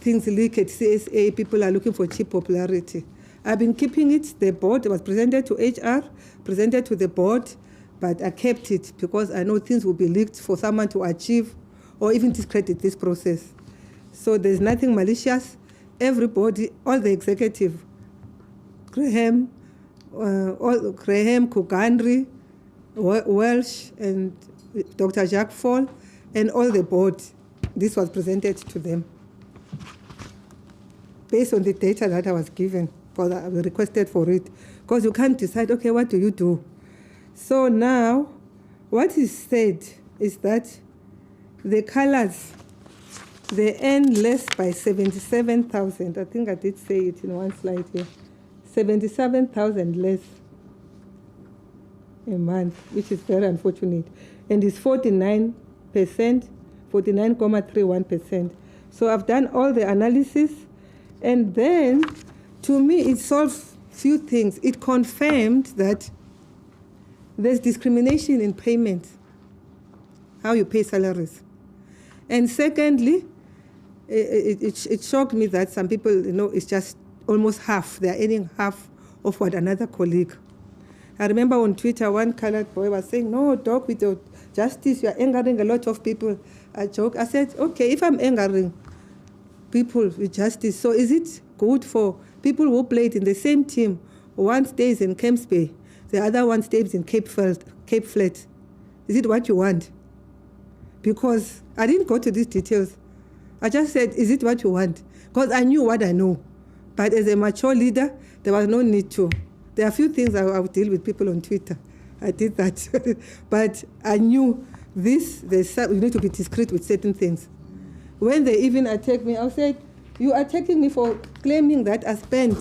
things leak at CSA, people are looking for cheap popularity. I've been keeping it. The board was presented to HR, presented to the board, but I kept it because I know things will be leaked for someone to achieve or even discredit this process. So there's nothing malicious. Everybody, all the executive, Graham, Kugandri, Welsh, and Dr. Jacques Fall, and all the board, this was presented to them based on the data that I was given, because I requested for it. Because you can't decide, okay, what do you do? So now, what is said is that the colors, they earn less by 77,000. I think I did say it in one slide here. 77,000 less a month, which is very unfortunate. And it's 49%, 49.31%. So I've done all the analysis, and then to me it solved few things. It confirmed that there's discrimination in payment, how you pay salaries. And secondly, it shocked me that some people, it's just almost half. They're earning half of what another colleague. I remember on Twitter, one colored boy was saying, no, Doc, with your justice, you're angering a lot of people. I joked. I said, okay, if I'm angering people with justice, so is it good for people who played in the same team? One stays in Camps Bay, the other one stays in Cape Flat. Is it what you want? Because I didn't go to these details. I just said, is it what you want? Because I knew what I know. But as a mature leader, there was no need to. There are a few things I would deal with people on Twitter. I did that. But I knew this, you need to be discreet with certain things. When they even attack me, I said, you are attacking me for claiming that I spent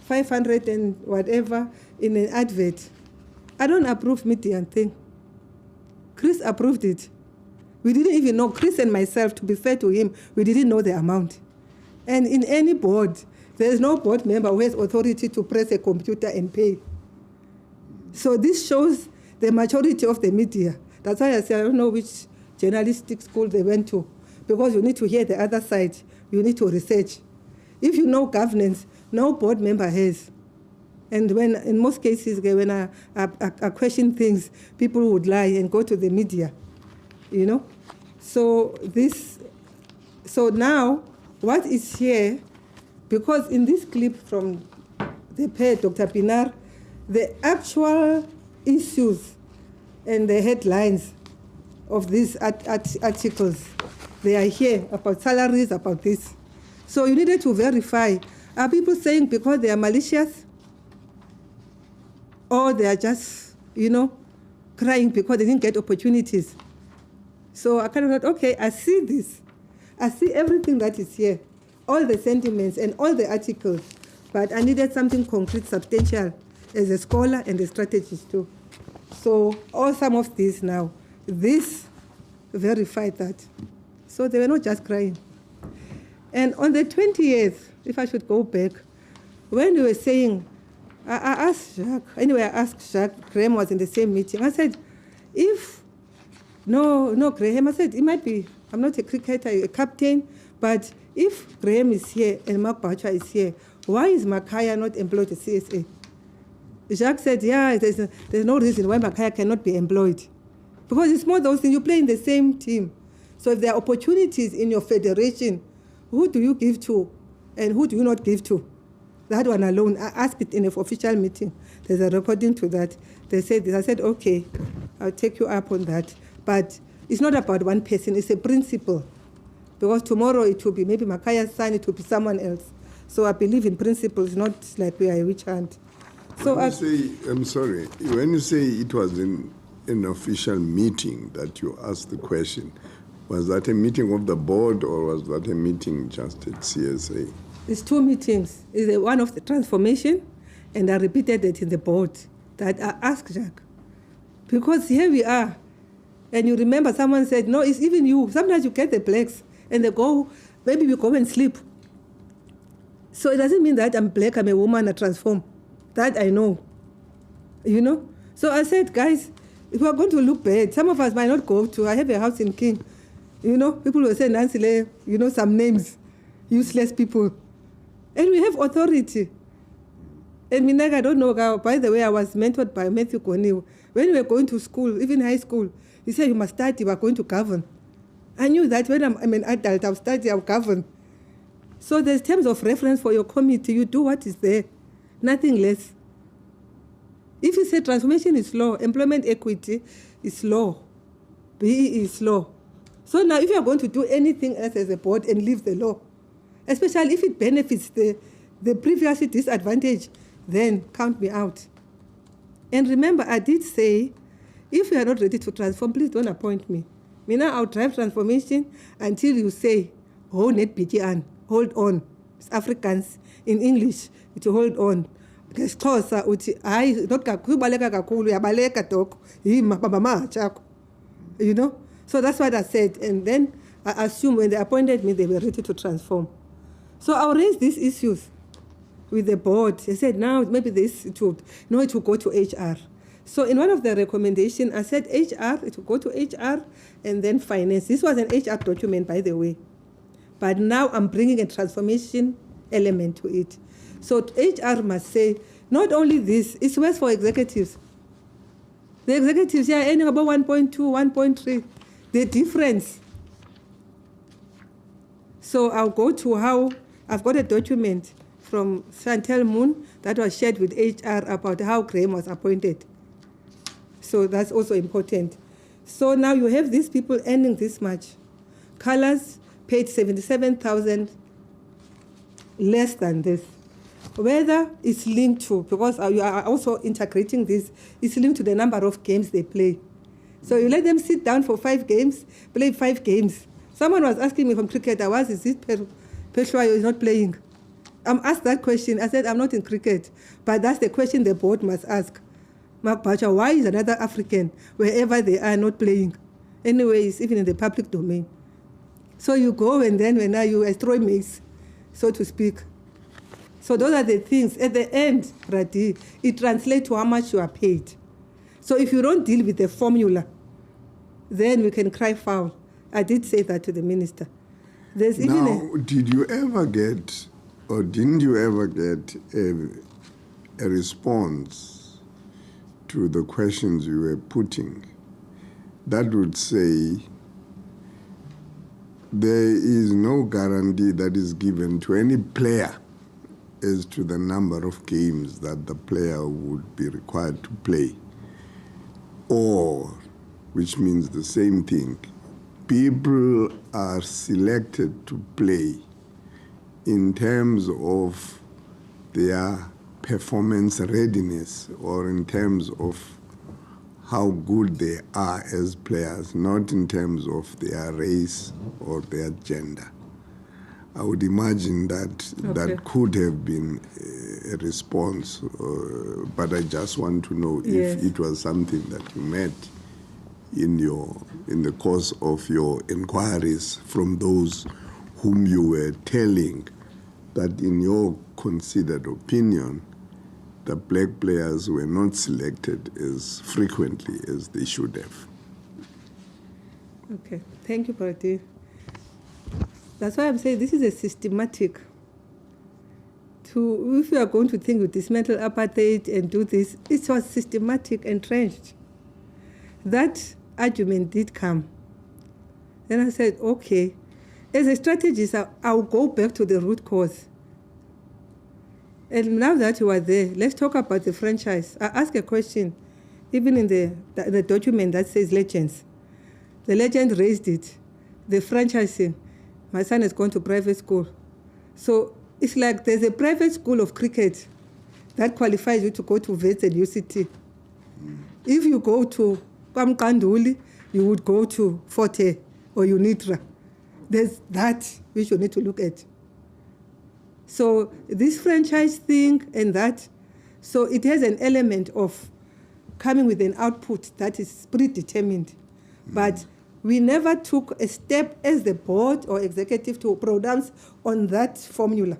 500 and whatever in an advert. I don't approve media thing. Chris approved it. We didn't even know, Chris and myself, to be fair to him, we didn't know the amount. And in any board, there is no board member who has authority to press a computer and pay. So this shows the maturity of the media. That's why I say I don't know which journalistic school they went to, because you need to hear the other side. You need to research. If you know governance, no board member has. And when, in most cases, when I question things, people would lie and go to the media, So now, what is here, because in this clip from the pair, Dr. Pinar, the actual issues and the headlines of these articles, they are here, about salaries, about this. So you needed to verify, are people saying because they are malicious? Or they are just, crying because they didn't get opportunities? So I kind of thought, okay, I see this. I see everything that is here, all the sentiments and all the articles, but I needed something concrete, substantial, as a scholar and a strategist too. So some of this now, this verified that. So they were not just crying. And on the 20th, if I should go back, when we were saying, I asked Jacques, Graham was in the same meeting. I said, no, Graham, I said, it might be, I'm not a cricketer, a captain, but if Graham is here and Mark Bacha is here, why is Makaya not employed at CSA? Jacques said, yeah, there's no reason why Makaya cannot be employed. Because it's more those things, you play in the same team. So if there are opportunities in your federation, who do you give to and who do you not give to? That one alone, I asked it in an official meeting. There's a recording to that. They said this. I said, okay, I'll take you up on that. But it's not about one person, it's a principle. Because tomorrow it will be maybe Makaya's son, it will be someone else. So I believe in principles, not like we are a witch hunt. So when you say it was in an official meeting that you asked the question, was that a meeting of the board or was that a meeting just at CSA? It's two meetings. It's one of the transformation, and I repeated it in the board, that I asked Jacques. Because here we are, and you remember someone said, no, it's even you. Sometimes you get the blacks, and they go, maybe we go and sleep. So it doesn't mean that I'm black, I'm a woman, I transform. That I know, So I said, guys, if we are going to look bad, some of us might not go to, I have a house in King. People will say, Nancy, some names, useless people. And we have authority. And Minag, I don't know, by the way, I was mentored by Matthew Koniu. When we were going to school, even high school, he said, you must study, we are going to govern. I knew that when I'm an adult, I'll study, I'll govern. So there's terms of reference for your committee. You do what is there, nothing less. If you say transformation is law, employment equity is law, BE is law. So now if you are going to do anything else as a board and leave the law, especially if it benefits the previously disadvantaged, then count me out. And remember, I did say if you are not ready to transform, please don't appoint me. Mina, I'll drive transformation until you say, oh, net BTN, hold on. It's Africans in English, it hold on. Ngesixhosa uthi hayi not kubaleka kakhulu yabaleka doko yima baba machako. You know? So that's what I said. And then I assume when they appointed me, they were ready to transform. So I'll raise these issues with the board. I said, now maybe it will go to HR. So in one of the recommendations, I said HR, it will go to HR and then finance. This was an HR document, by the way. But now I'm bringing a transformation element to it. So HR must say, not only this, it's worse for executives. The executives are earning about 1.2, 1.3. The difference. So I'll go to how, I've got a document from Chantel Moon that was shared with HR about how Graham was appointed. So that's also important. So now you have these people earning this much. Colors paid 77,000 less than this. Whether it's linked to, because you are also integrating this, it's linked to the number of games they play. So you let them sit down for 5 games, play 5 games. Someone was asking me from cricket, is it Peshwa is not playing? I'm asked that question. I said, I'm not in cricket. But that's the question the board must ask. Mark Bacha, why is another African, wherever they are, not playing? Anyways, even in the public domain. So you go and then when you throw mace, so to speak. So those are the things. At the end, Radi, it translates to how much you are paid. So if you don't deal with the formula, then we can cry foul. I did say that to the minister. There's even did you ever get, or didn't you ever get a response to the questions you were putting that would say there is no guarantee that is given to any player as to the number of games that the player would be required to play? Or, which means the same thing, people are selected to play in terms of their performance readiness or in terms of how good they are as players, not in terms of their race or their gender. I would imagine that that could have been a response, but I just want to know if it was something that you met in the course of your inquiries from those whom you were telling that in your considered opinion, the black players were not selected as frequently as they should have. Okay, thank you, Parati. That's why I'm saying this is a systematic. If you are going to think with dismantle apartheid and do this, it was systematic, entrenched. That argument did come. Then I said, okay, as a strategist, I'll go back to the root cause. And now that you are there, let's talk about the franchise. I asked a question, even in the document that says legends. The legend raised it. The franchising. My son has gone to private school. So it's like there's a private school of cricket that qualifies you to go to Wits and UCT. If you go to Kamkanduli, you would go to Forte or Unitra. There's that which you need to look at. So this franchise thing and that, so it has an element of coming with an output that is predetermined. But we never took a step as the board or executive to pronounce on that formula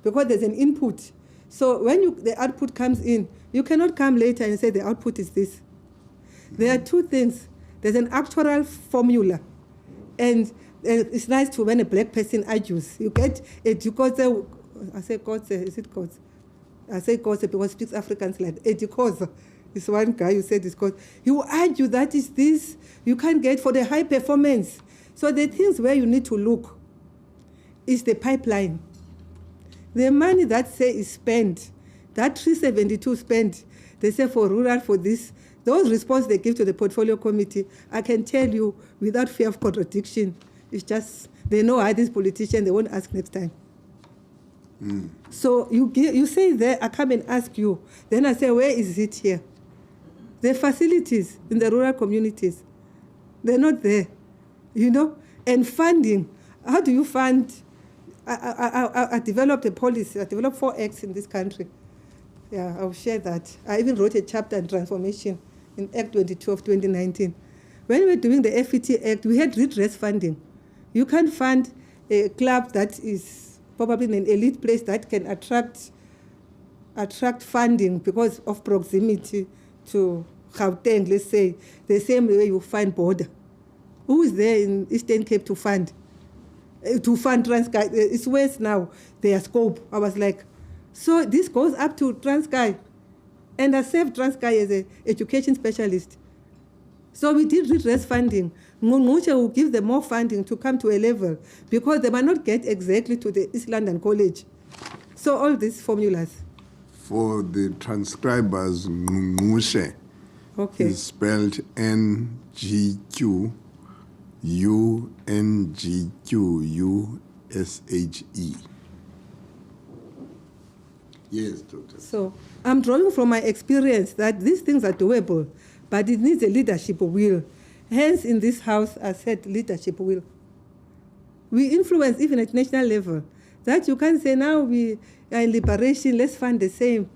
because there's an input. So when the output comes in, you cannot come later and say the output is this. There are two things. There's an actual formula. And it's nice to when a black person argues. You get Edukose, I say Kotse, is it Kotse? I say Kotse because speaks Afrikaans like Edukose. This one guy who said this cause. He will argue that is this, you can't get for the high performance. So the things where you need to look is the pipeline. The money that say is spent, that 372 spent, they say for rural, for this, those responses they give to the portfolio committee, I can tell you without fear of contradiction, it's just, they know how these politicians, they won't ask next time. So you say there, I come and ask you. Then I say, where is it here? The facilities in the rural communities, they're not there, you know? And funding, how do you fund? I developed a policy, I developed 4 acts in this country. Yeah, I'll share that. I even wrote a chapter on transformation in Act 22 of 2019. When we were doing the FET Act, we had redress funding. You can't fund a club that is probably in an elite place that can attract funding because of proximity to Gauteng, let's say, the same way you find border. Who is there in Eastern Cape to fund? Transkei? It's West now, their scope. I was like, so this goes up to Transkei. And I served Transkei as an education specialist. So we did redress funding. Ngqongqoshe will give them more funding to come to a level because they might not get exactly to the East London College. So all these formulas. For the transcribers, Ngqongqoshe is spelled NGQUNGQUSHE. Yes, Doctor. So I'm drawing from my experience that these things are doable, but it needs a leadership will. Hence, in this house, I said leadership will. We influence even at national level. That you can't say now we are in liberation, let's fund the same.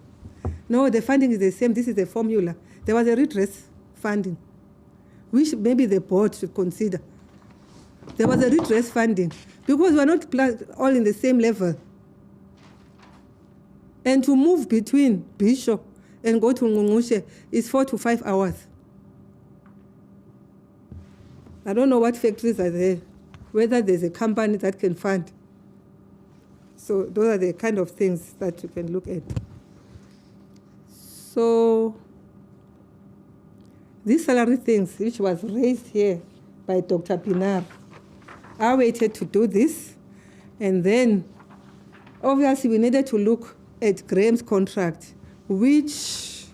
No, the funding is the same. This is the formula. There was a redress funding, which maybe the board should consider. There was a redress funding because we're not all in the same level. And to move between Bishop and go to Ngqongqoshe is 4 to 5 hours. I don't know what factories are there, whether there's a company that can fund. So those are the kind of things that you can look at. So these salary things, which was raised here by Dr. Pinar, I waited to do this. And then, obviously, we needed to look at Graham's contract, which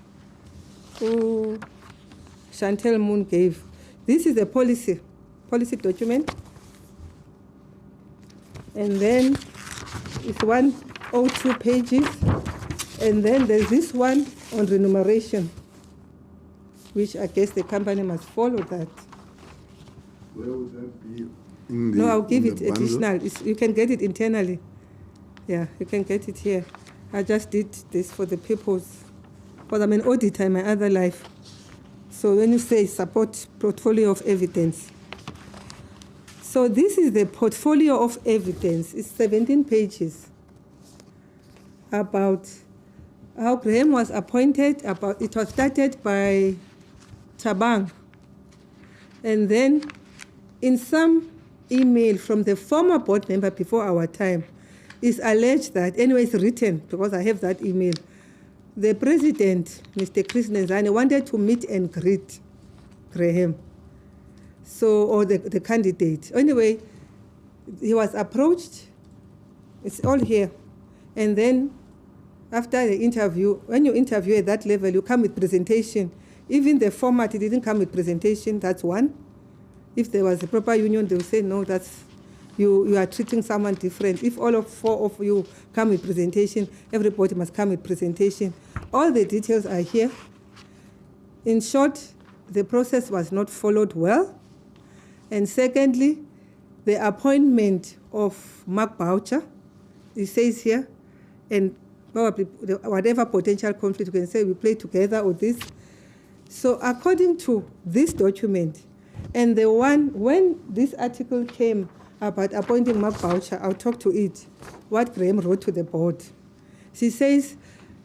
Chantel Moon gave. This is a policy document. And then it's 102 pages. And then there's this one on remuneration, which I guess the company must follow that. Where would that be? No, I'll give it additional. You can get it internally. Yeah, you can get it here. I just did this for the purpose, because I'm an auditor in my other life. So when you say support portfolio of evidence. So this is the portfolio of evidence. It's 17 pages about how Graham was appointed. It was started by Tabang. And then in some email from the former board member before our time, it's alleged that, anyway, it's written, because I have that email, the president, Mr. Chris Nenzani, wanted to meet and greet Graham, or the candidate. Anyway, he was approached. It's all here. And then after the interview, when you interview at that level, you come with presentation. Even the format, it didn't come with presentation, that's one. If there was a proper union, they will say, no, that's you are treating someone different. If all 4 of you come with presentation, everybody must come with presentation. All the details are here. In short, the process was not followed well. And secondly, the appointment of Mark Boucher, it says here, and probably whatever potential conflict you can say, we play together or this. So according to this document, and the one, when this article came about appointing Mark Boucher, I'll talk to it, what Graham wrote to the board. She says,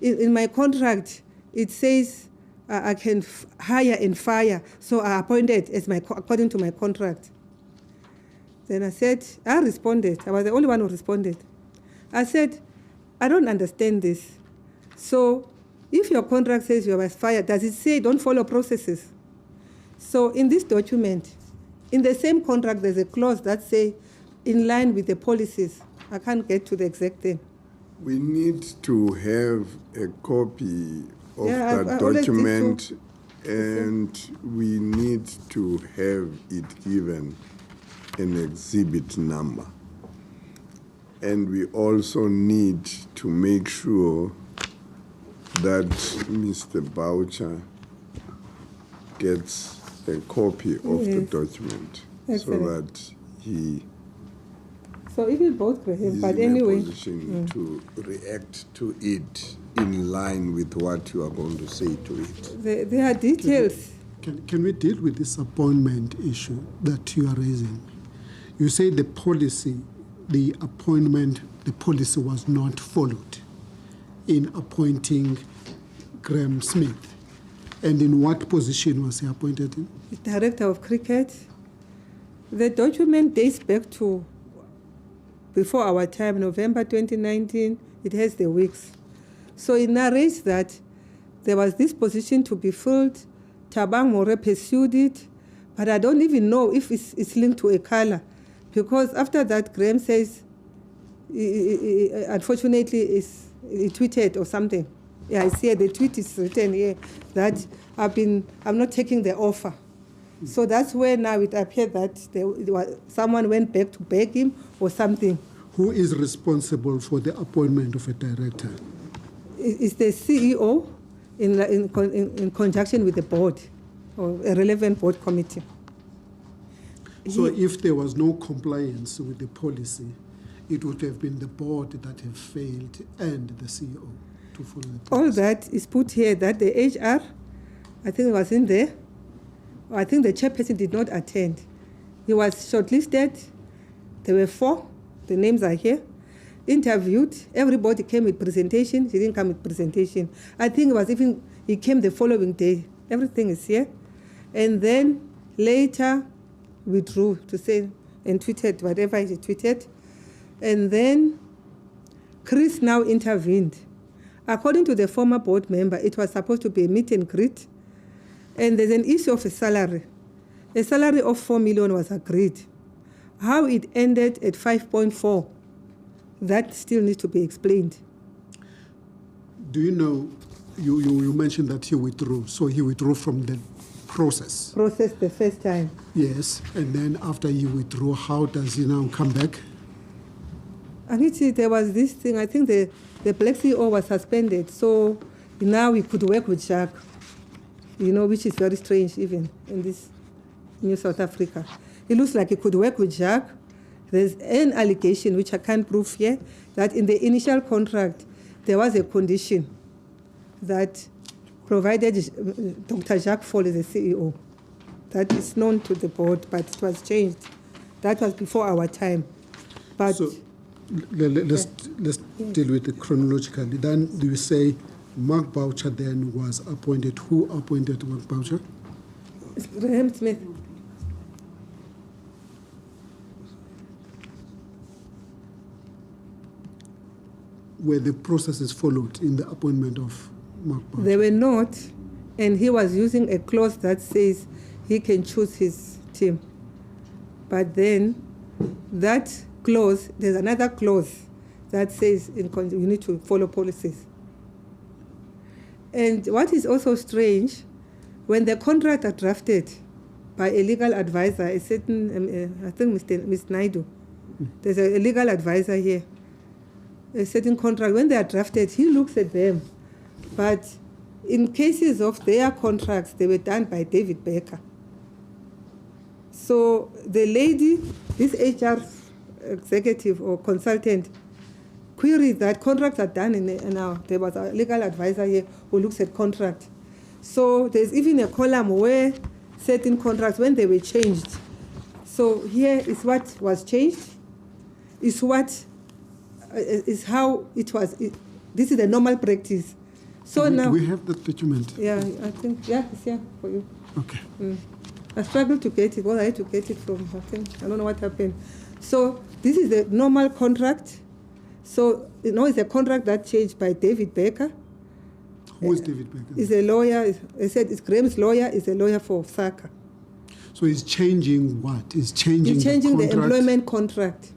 in my contract, it says I can hire and fire, so I appointed according to my contract. Then I responded. I was the only one who responded. I said, I don't understand this. So if your contract says you must fire, does it say don't follow processes? So in this document, in the same contract, there's a clause that says, in line with the policies. I can't get to the exact thing. We need to have a copy of that document, and we need to have it given an exhibit number. And we also need to make sure that Mr. Boucher gets a copy of the document so Excellent. that he So if you both Graham, is but in anyway, a position to react to it in line with what you are going to say to it. there are details. Can we deal with this appointment issue that you are raising? You say the policy, the appointment, the policy was not followed in appointing Graham Smith. And in what position was he appointed in? Director of Cricket. The document dates back to before our time, November 2019. It has the weeks. So it narrates that there was this position to be filled. Tabang More pursued it, but I don't even know if it's linked to a color, because after that, Graham says, unfortunately, he tweeted or something. Yeah, I see the tweet is written here that I'm not taking the offer. So that's where now it appeared that someone went back to beg him or something. Who is responsible for the appointment of a director? It's the CEO in conjunction with the board or a relevant board committee. So if there was no compliance with the policy, it would have been the board that have failed and the CEO to follow the policy. All that is put here that the HR, I think it was in there. I think the chairperson did not attend. He was shortlisted. There were 4. The names are here. Interviewed. Everybody came with presentation. He didn't come with presentation. I think it was even, he came the following day. Everything is here. And then later withdrew to say and tweeted whatever he tweeted. And then Chris now intervened. According to the former board member, it was supposed to be a meet and greet. And there's an issue of a salary. A salary of 4 million was agreed. How it ended at 5.4, that still needs to be explained. Do you know, you mentioned that he withdrew, so he withdrew from the process. Process the first time. Yes, and then after he withdrew, how does he now come back? And there was this thing, I think the Black CEO was suspended, so now we could work with Jacques, which is very strange even in this New South Africa. It looks like he could work with Jacques. There's an allegation, which I can't prove here, that in the initial contract, there was a condition that provided Dr. Jacques Fall as the CEO. That is known to the board, but it was changed. That was before our time. But so let's deal with it chronologically. Then do you say Mark Boucher then was appointed? Who appointed Mark Boucher? Graham Smith. Were the processes followed in the appointment of Mark Boucher? They were not, and he was using a clause that says he can choose his team. But then that clause, there's another clause that says you need to follow policies. And what is also strange, when the contracts are drafted by a legal advisor, a certain, I think Ms. Naidu, there's a legal advisor here, a certain contract, when they are drafted, he looks at them. But in cases of their contracts, they were done by David Becker. So the lady, this HR executive or consultant, queried that contracts are done now. There was a legal advisor here who looks at contract. So there's even a column where certain contracts, when they were changed. So here is what was changed, is how it was. This is the normal practice. So now we have the document. Yeah, I think it's here for you. Okay. I struggled to get it. Well, I had to get it from, I don't know what happened. So this is the normal contract. So, it's a contract that changed by David Becker. Who is David Becker? He's a lawyer. I said it's Graham's lawyer. He's a lawyer for SACA. So he's changing what? He's changing the employment contract,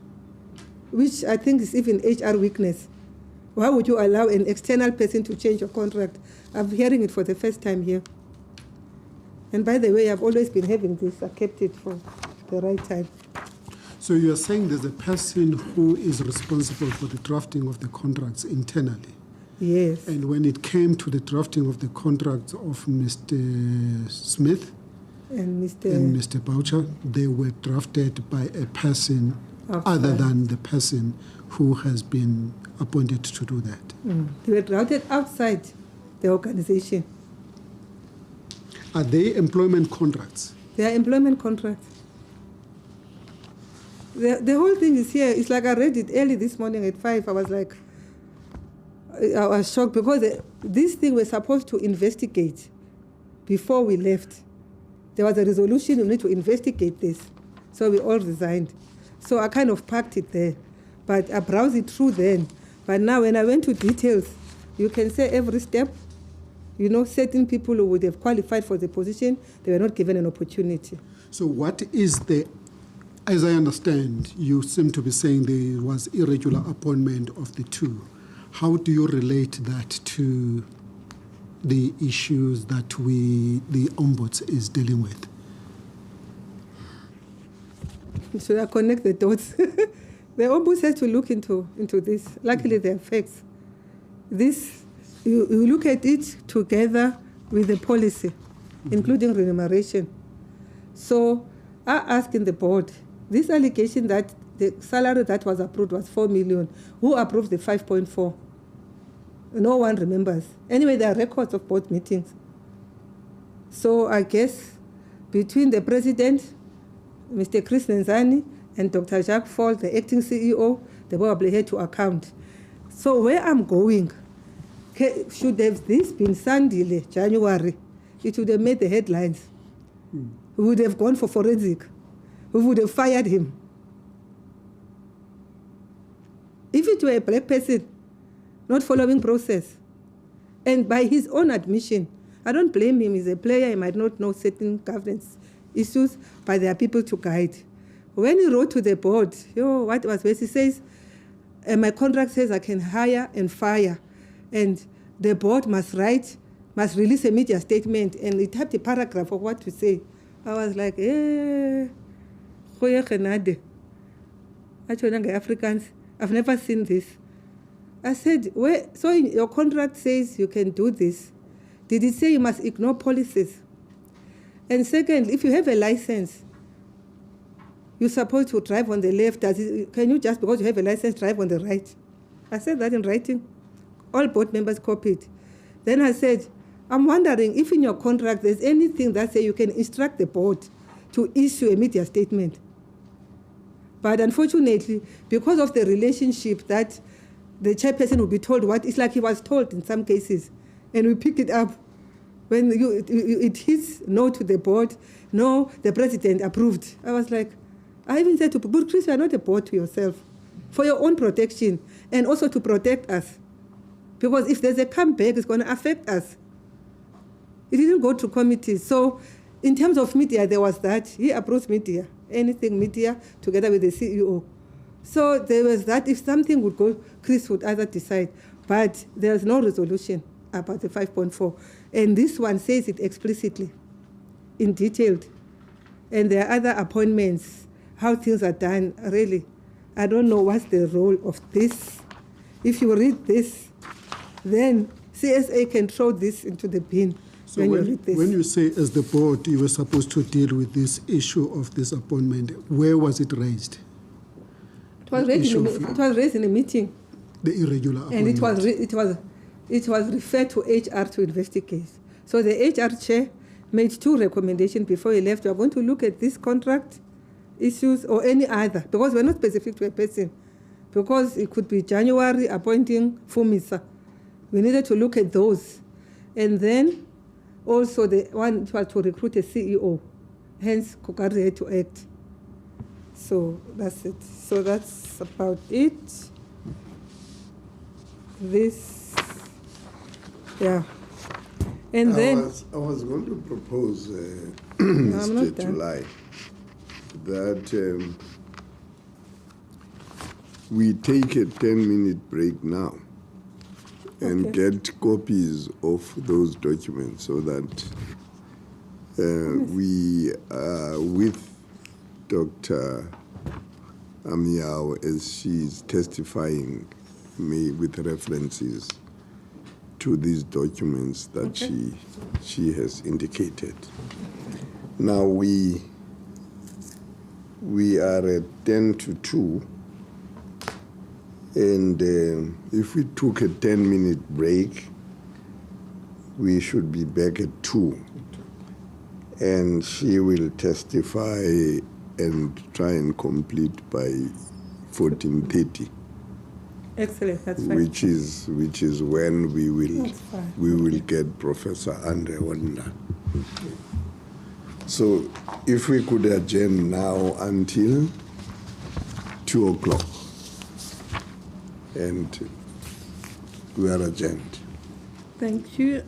which I think is even HR weakness. Why would you allow an external person to change your contract? I'm hearing it for the first time here. And by the way, I've always been having this. I kept it for the right time. So you're saying there's a person who is responsible for the drafting of the contracts internally? Yes. And when it came to the drafting of the contracts of Mr. Smith And Mr. Boucher, they were drafted by a person other than the person who has been appointed to do that. They were drafted outside the organization. Are they employment contracts? They are employment contracts. The whole thing is here. It's like I read it early this morning at 5. I was shocked because this thing we're supposed to investigate before we left. There was a resolution, we need to investigate this. So we all resigned. So I kind of parked it there. But I browsed it through then. But now when I went to details, you can say every step, certain people who would have qualified for the position, they were not given an opportunity. So what is as I understand, you seem to be saying there was irregular appointment of the two. How do you relate that to the issues that the Ombuds is dealing with? Should I connect the dots? The Ombuds has to look into this. Luckily, there are facts. This, you look at it together with the policy, including remuneration. So I asked in the board, this allegation that the salary that was approved was 4 million. Who approved the 5.4? No one remembers. Anyway, there are records of both meetings. So I guess between the president, Mr. Chris Nenzani, and Dr. Jacques Fall, the acting CEO, they probably had to account. So where I'm going, should have this been Sunday, January, it would have made the headlines. We would have gone for forensic. We would have fired him. If it were a black person, not following process, and by his own admission, I don't blame him. He's a player. He might not know certain governance issues, but there are people to guide. When he wrote to the board, what was where he says, my contract says I can hire and fire, and the board must release a media statement, and it had a paragraph of what to say. I was like, Africans, I've never seen this. I said, so your contract says you can do this. Did it say you must ignore policies? And second, if you have a license, you're supposed to drive on the left. Can you just, because you have a license, drive on the right? I said that in writing. All board members copied. Then I said, I'm wondering if in your contract there's anything that says you can instruct the board to issue a media statement. But unfortunately, because of the relationship that the chairperson will be told what, it's like he was told in some cases, and we pick it up. When it hits no to the board, no, the president approved. I was like, I even said to people, Chris, you are not a board to yourself, for your own protection, and also to protect us. Because if there's a comeback, it's going to affect us. It didn't go to committees. So in terms of media, there was that. He approached media, anything media, together with the CEO. So there was that. If something would go, Chris would either decide. But there's no resolution about the 5.4. And this one says it explicitly, in detail. And there are other appointments, how things are done. Really, I don't know what's the role of this. If you read this, then CSA can throw this into the bin. So when you say as the board you were supposed to deal with this issue of this appointment, where was it raised? It was raised in a meeting. The irregular appointment. And it was referred to HR to investigate. So the HR chair made 2 recommendations before he left. We are going to look at this contract issues or any other, because we're not specific to a person. Because it could be January appointing Fumisa. We needed to look at those. And then also the one was to recruit a CEO. Hence, Kokari had to act. So that's it. So that's about it. This, yeah. And then I was going to propose, Mr. July, that we take a 10-minute break now and get copies of those documents so that we, with Dr. Amiao, as she's testifying me with references, to these documents that she has indicated. Now we are at 10 to 2, and if we took a 10-minute break, we should be back at 2, and she will testify and try and complete by 14:30. Excellent, that's fine. Which is when we will get Professor Andre Wanda. So if we could adjourn now until 2 o'clock, and we are adjourned. Thank you.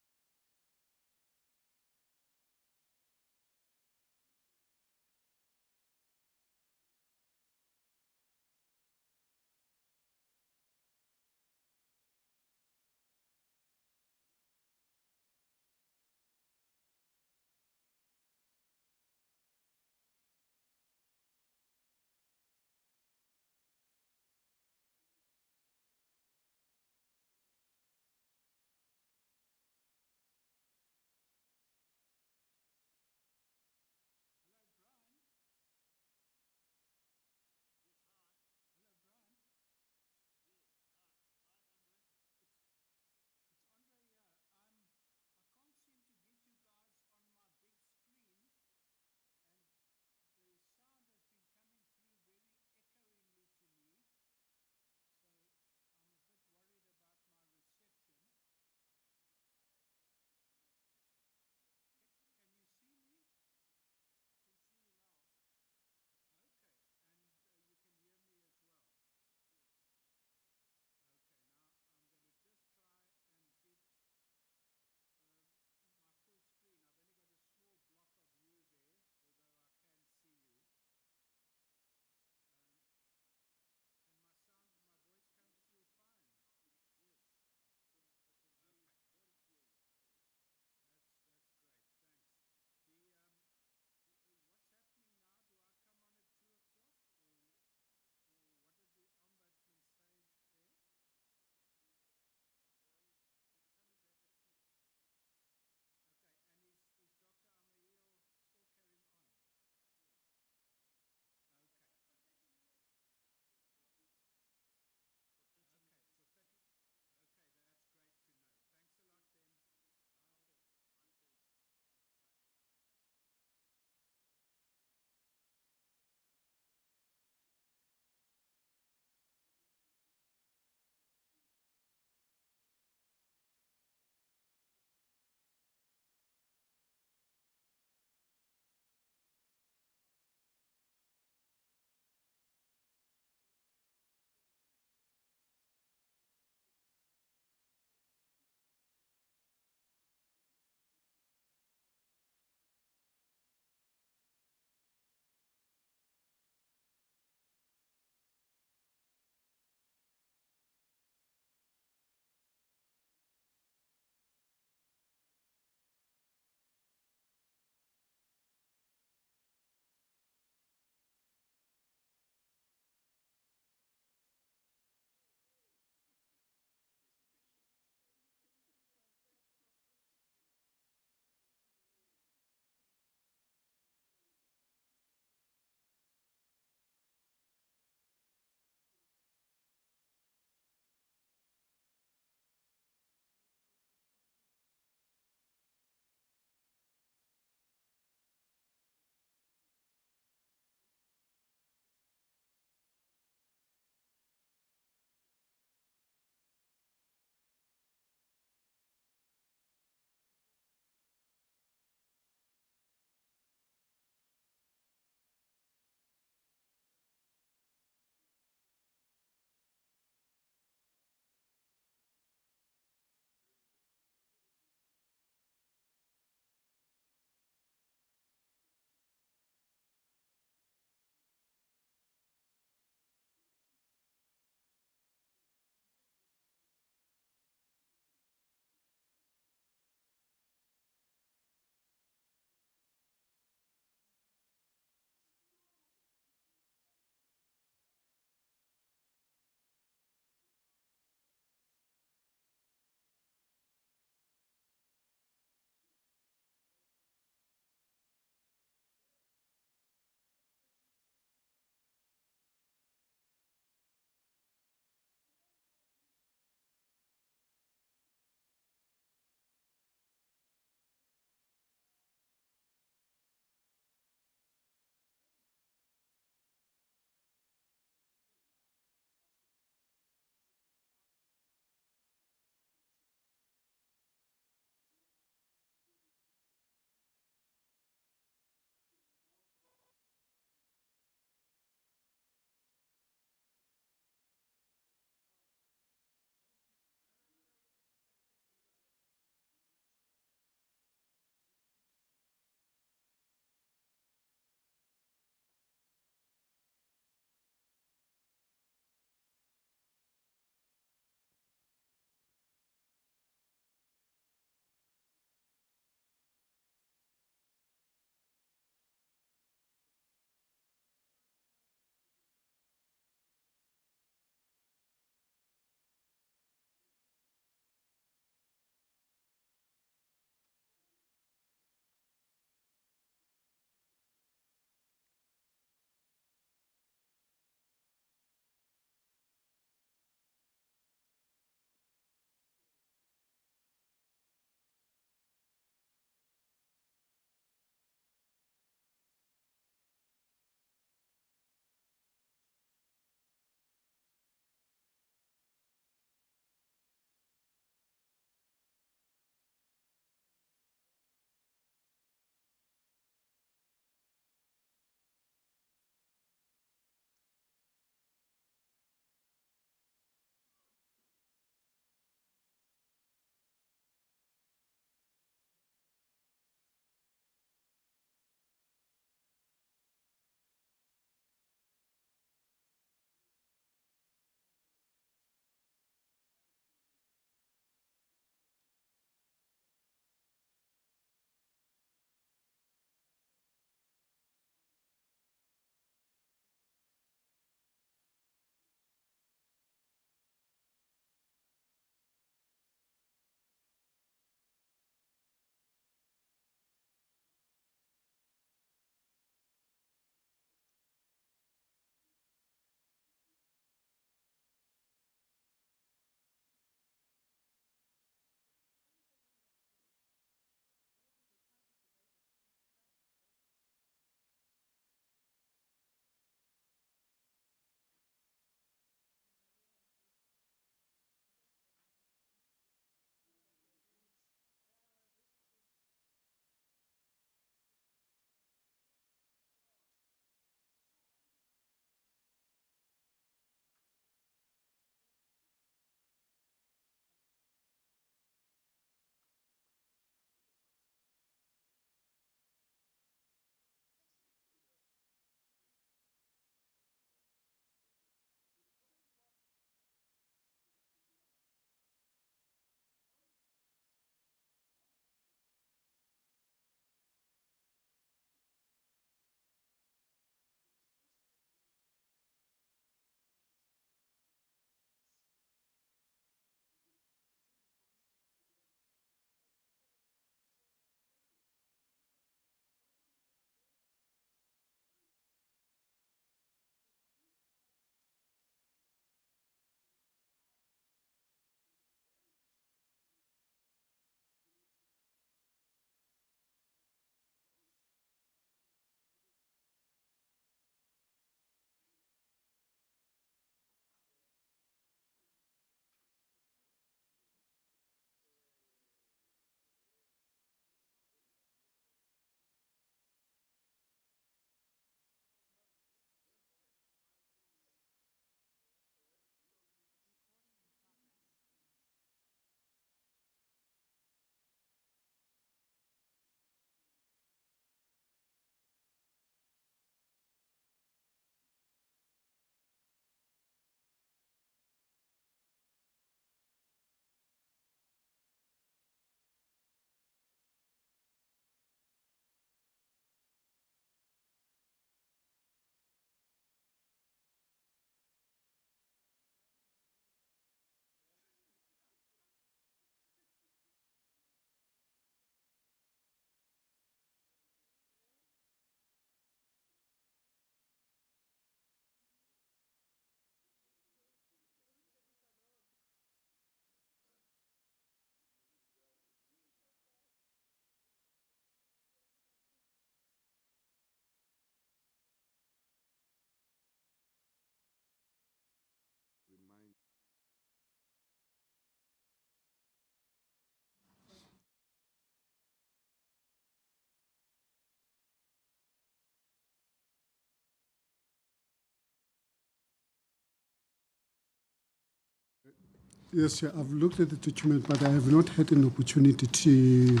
Yes, Chair, I've looked at the document, but I have not had an opportunity to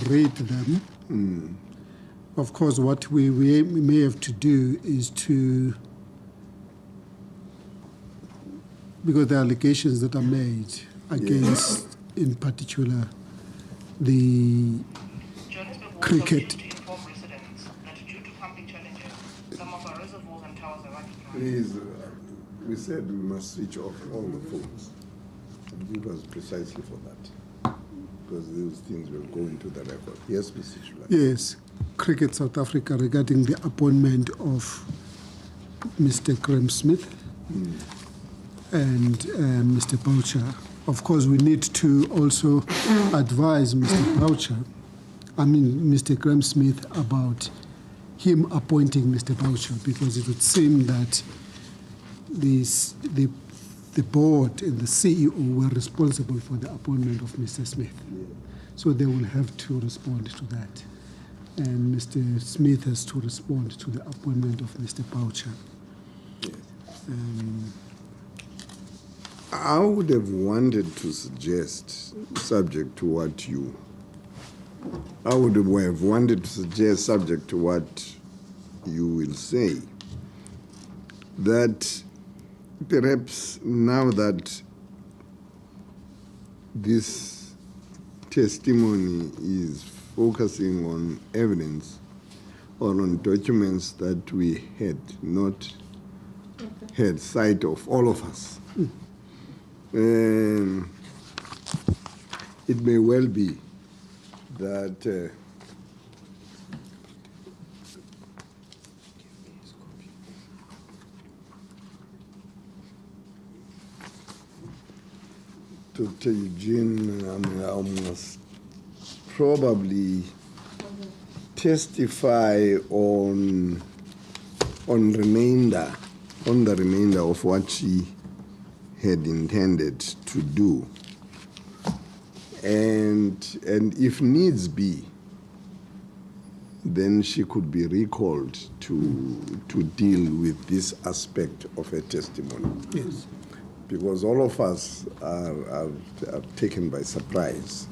read them. Of course, what we may have to do is to, because the allegations that are made against, in particular, the cricket. Please, we said we must switch off all the phones. Give us precisely for that, because those things will go into the record. Yes, Mr. Chula. Yes, Cricket South Africa regarding the appointment of Mr. Graham Smith and Mr. Boucher. Of course, we need to also advise Mr. Mr. Graham Smith about him appointing Mr. Boucher, because it would seem that the board and the CEO were responsible for the appointment of Mr. Smith. So they will have to respond to that. And Mr. Smith has to respond to the appointment of Mr. Boucher. I would have wanted to suggest, subject to what you, I would have wanted to suggest, subject to what you will say, that perhaps now that this testimony is focusing on evidence or on documents that we had not had sight of, all of us, it may well be that Dr. Eugene must probably testify on the remainder of what she had intended to do, and if needs be, then she could be recalled to deal with this aspect of her testimony. Yes. Because all of us are taken by surprise,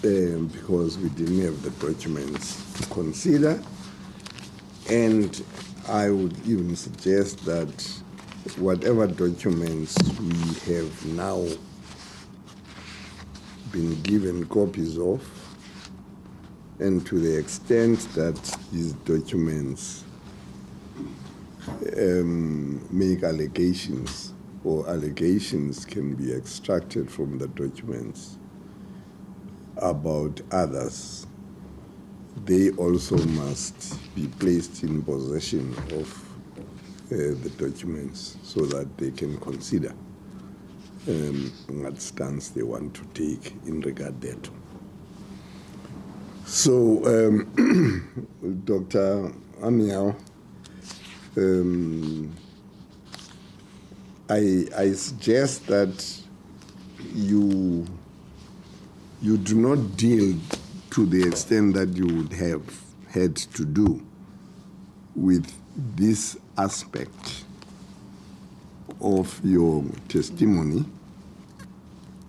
because we didn't have the documents to consider, and I would even suggest that whatever documents we have now been given copies of, and to the extent that these documents make allegations, or allegations can be extracted from the documents about others, they also must be placed in possession of the documents so that they can consider what stance they want to take in regard thereto. So, Dr. Amiao, I suggest that you do not deal to the extent that you would have had to do with this aspect of your testimony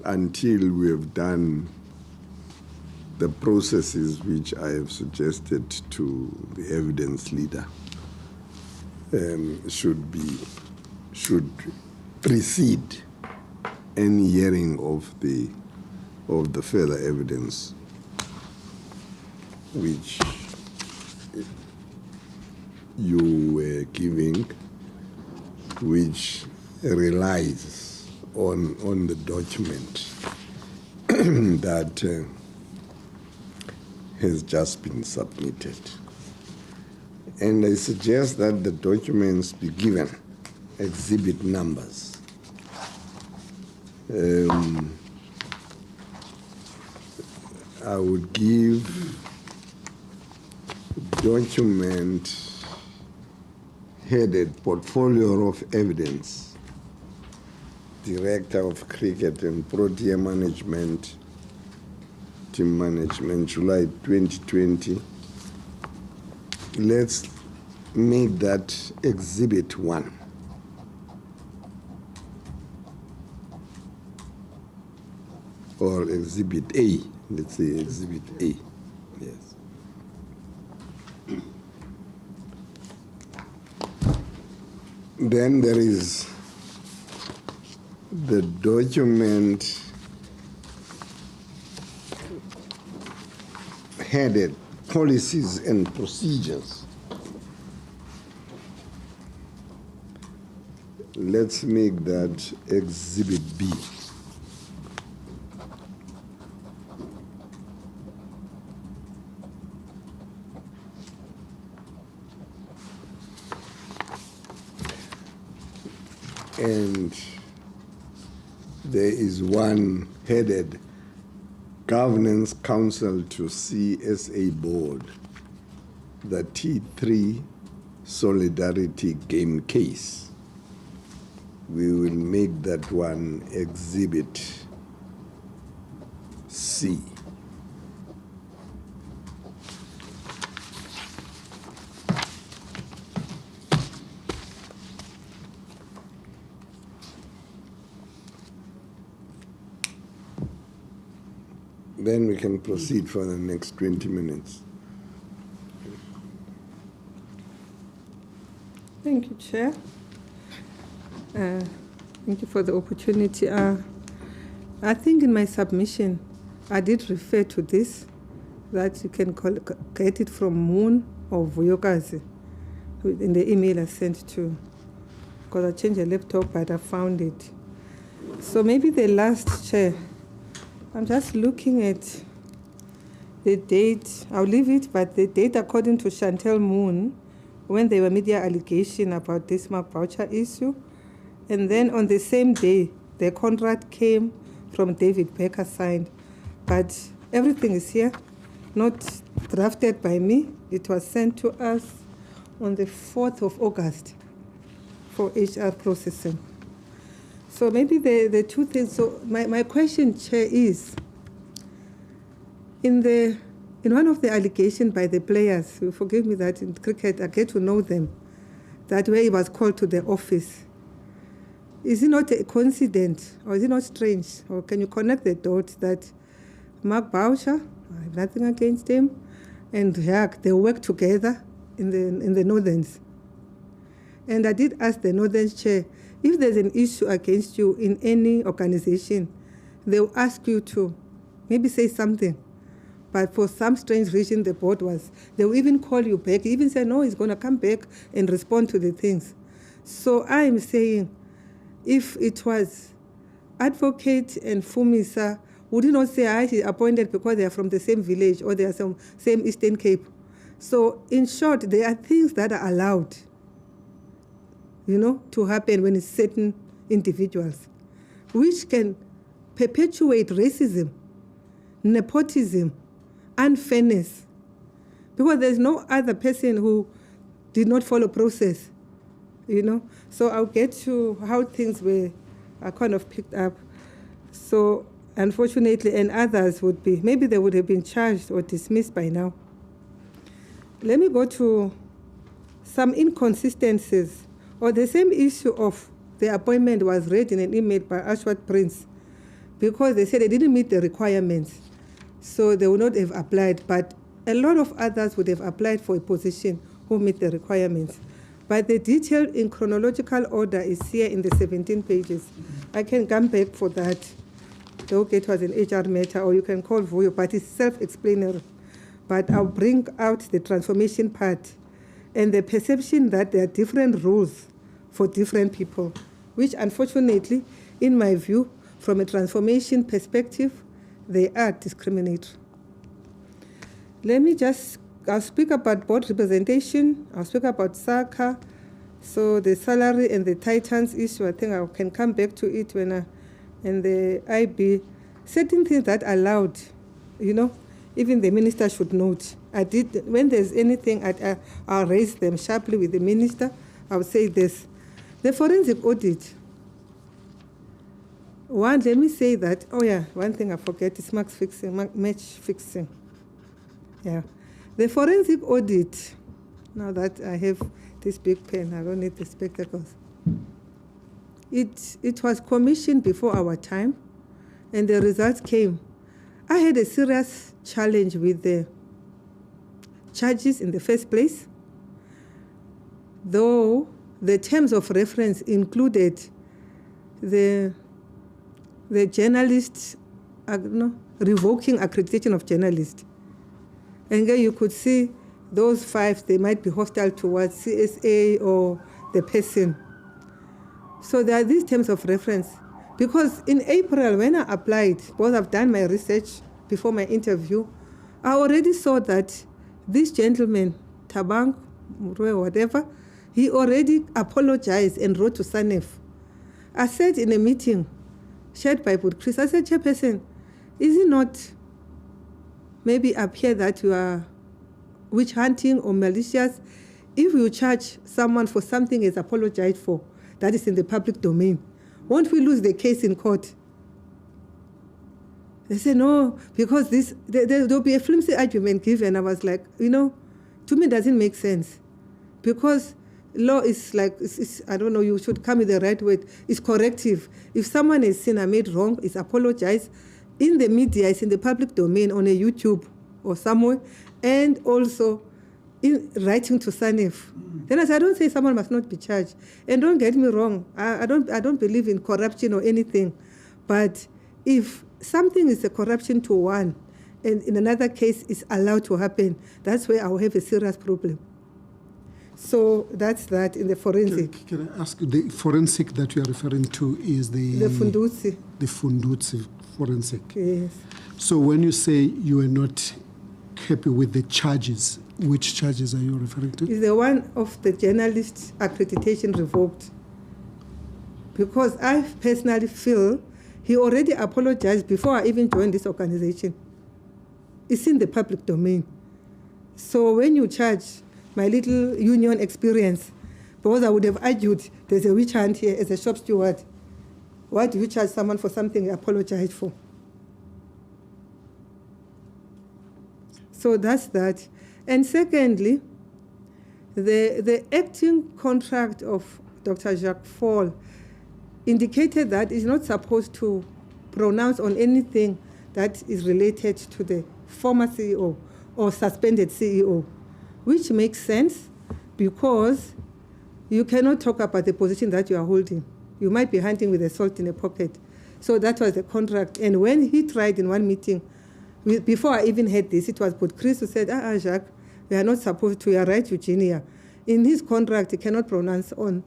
until we have done the processes which I have suggested to the evidence leader should precede any hearing of the further evidence which you were giving, which relies on the document that has just been submitted. And I suggest that the documents be given exhibit numbers. I would give document headed Portfolio of Evidence, Director of Cricket and Protea Management, Team Management, July 2020. Let's make that Exhibit 1. or Exhibit A. Let's say Exhibit A. Yes. Then there is the document headed Policies and Procedures. Let's make that Exhibit B. And there is one headed Governance Council to CSA Board, the T3 Solidarity Game Case. We will make that one Exhibit C. Then we can proceed for the next 20 minutes. Thank you, Chair. Thank you for the opportunity. I think in my submission, I did refer to this, that you can get it from Moon or Vuyokazi in the email I sent to, because I changed the laptop, but I found it. So maybe the last, Chair, I'm just looking at the date. I'll leave it, but the date according to Chantel Moon, when there were media allegation about this mark voucher issue, and then on the same day, the contract came from David Becker signed, but everything is here, not drafted by me. It was sent to us on the 4th of August for HR processing. So maybe the two things, so my question, Chair, is, in one of the allegations by the players, forgive me that in cricket I get to know them, that where he was called to the office, is it not a coincidence, or is it not strange, or can you connect the dots that Mark Boucher, I have nothing against him, and Jack, they work together in the Northerns. And I did ask the Northern Chair, if there's an issue against you in any organization, they'll ask you to maybe say something. But for some strange reason, the board they'll even call you back, even say, no, he's going to come back and respond to the things. So I'm saying, if it was Advocate and Fumisa, would you not say, he's appointed because they are from the same village or they are from same Eastern Cape? So in short, there are things that are allowed, to happen when it's certain individuals, which can perpetuate racism, nepotism, unfairness, because there's no other person who did not follow process, So I'll get to how things are kind of picked up. So unfortunately, and others maybe they would have been charged or dismissed by now. Let me go to some inconsistencies, or the same issue of the appointment was read in an email by Ashwath Prince, because they said they didn't meet the requirements, so they would not have applied, but a lot of others would have applied for a position who meet the requirements. But the detail in chronological order is here in the 17 pages. I can come back for that. Okay, it was an HR matter, or you can call Vuyo, but it's self-explanatory. But I'll bring out the transformation part and the perception that there are different rules for different people, which unfortunately, in my view, from a transformation perspective, they are discriminatory. I'll speak about board representation, I'll speak about SACA, so the salary and the Titans issue, I think I can come back to it and the IB, certain things that are allowed, even the minister should note. When there's anything, I'll raise them sharply with the minister. I'll say this. The forensic audit. Let me say that, one thing I forget is match fixing. Yeah. The forensic audit, now that I have this big pen, I don't need the spectacles. It was commissioned before our time, and the results came, I had a serious challenge with the charges in the first place, though the terms of reference included the journalists, revoking accreditation of journalists. And then you could see those 5, they might be hostile towards CSA or the person. So there are these terms of reference. Because in April, when I applied, because I've done my research before my interview, I already saw that this gentleman, Thabang, whatever, he already apologized and wrote to SANEF. I said in a meeting, shared by Board Chris, I said, Chairperson, is it not maybe appear that you are witch hunting or malicious if you charge someone for something is apologized for, that is in the public domain? Won't we lose the case in court? They say, no, because there'll be a flimsy argument given. I was like, to me it doesn't make sense. Because law is like, I don't know, you should come with the right word. It's corrective. If someone has sinned or made wrong, it's apologized. In the media, it's in the public domain, on a YouTube or somewhere, and also in writing to SANEF. Then I said, I don't say someone must not be charged. And don't get me wrong, I don't believe in corruption or anything. But if something is a corruption to one, and in another case is allowed to happen, that's where I will have a serious problem. So that's that in the forensic. Can I ask you, the forensic that you are referring to is the Fundutsi. The Fundutsi forensic. Yes. So when you say you are not happy with the charges, which charges are you referring to? Is the one of the journalist accreditation revoked. Because I personally feel he already apologized before I even joined this organization. It's in the public domain. So when you charge my little union experience, because I would have argued there's a witch hunt here as a shop steward, why do you charge someone for something you apologized for? So that's that. And secondly, the acting contract of Dr. Jacques Fall indicated that he's not supposed to pronounce on anything that is related to the former CEO or suspended CEO, which makes sense because you cannot talk about the position that you are holding. You might be hunting with a salt in a pocket. So that was the contract. And when he tried in one meeting, before I even had this, it was Board Chris who said, Jacques, we are not supposed to, you are right, Eugenia. In his contract, he cannot pronounce on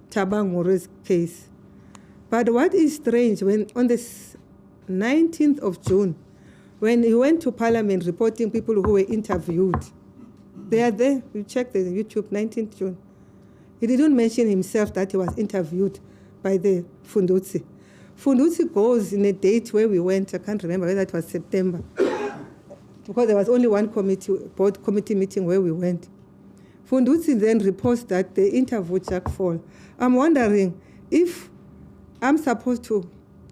Thabang More's case. But what is strange, when on the 19th of June, when he went to Parliament reporting people who were interviewed, they are there, you check the YouTube, 19th June. He didn't mention himself that he was interviewed by the Fundutsi. Fundutsi goes in a date where we went, I can't remember whether it was September, because there was only one board committee meeting where we went. Fundutsi then reports that they interviewed Jacques Fall. I'm wondering if I'm supposed to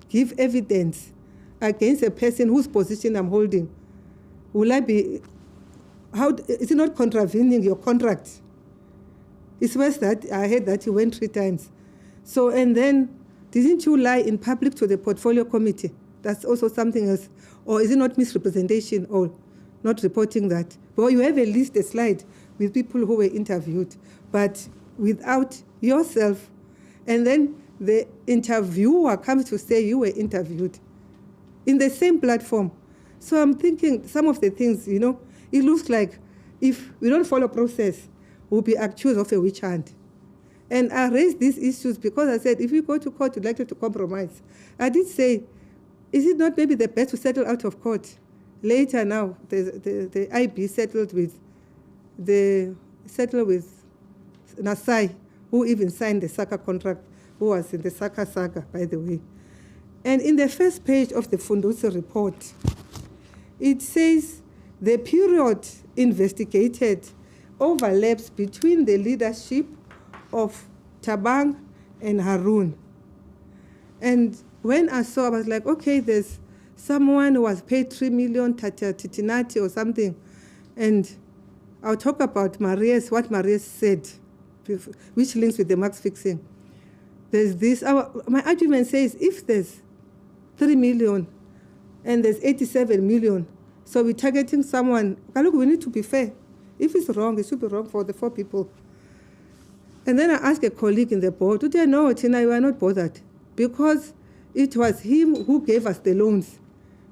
give evidence against a person whose position I'm holding. Will I be, is it not contravening your contract? It's worse that I heard that you went 3 times. So, and then, didn't you lie in public to the portfolio committee? That's also something else. Or is it not misrepresentation or not reporting that? Well, you have at least a slide with people who were interviewed, but without yourself. And then the interviewer comes to say you were interviewed in the same platform. So I'm thinking some of the things, it looks like if we don't follow process, we'll be accused of a witch hunt. And I raised these issues because I said, if you go to court, you'd like to compromise. I did say, is it not maybe the best to settle out of court? Later now, the IB settled with Nasai, who even signed the SACA contract, who was in the SACA saga, by the way. And in the first page of the Fundutsi report, it says the period investigated overlaps between the leadership of Thabang and Harun. And when I saw, I was like, okay, there's someone who was paid 3 million, Titinati or something. And I'll talk about what Marius said, which links with the max fixing. There's this, my argument says, if there's 3 million and there's 87 million. So we're targeting someone. Look, we need to be fair. If it's wrong, it should be wrong for the 4 people. And then I asked a colleague in the board, no, Tina, you are not bothered. Because it was him who gave us the loans.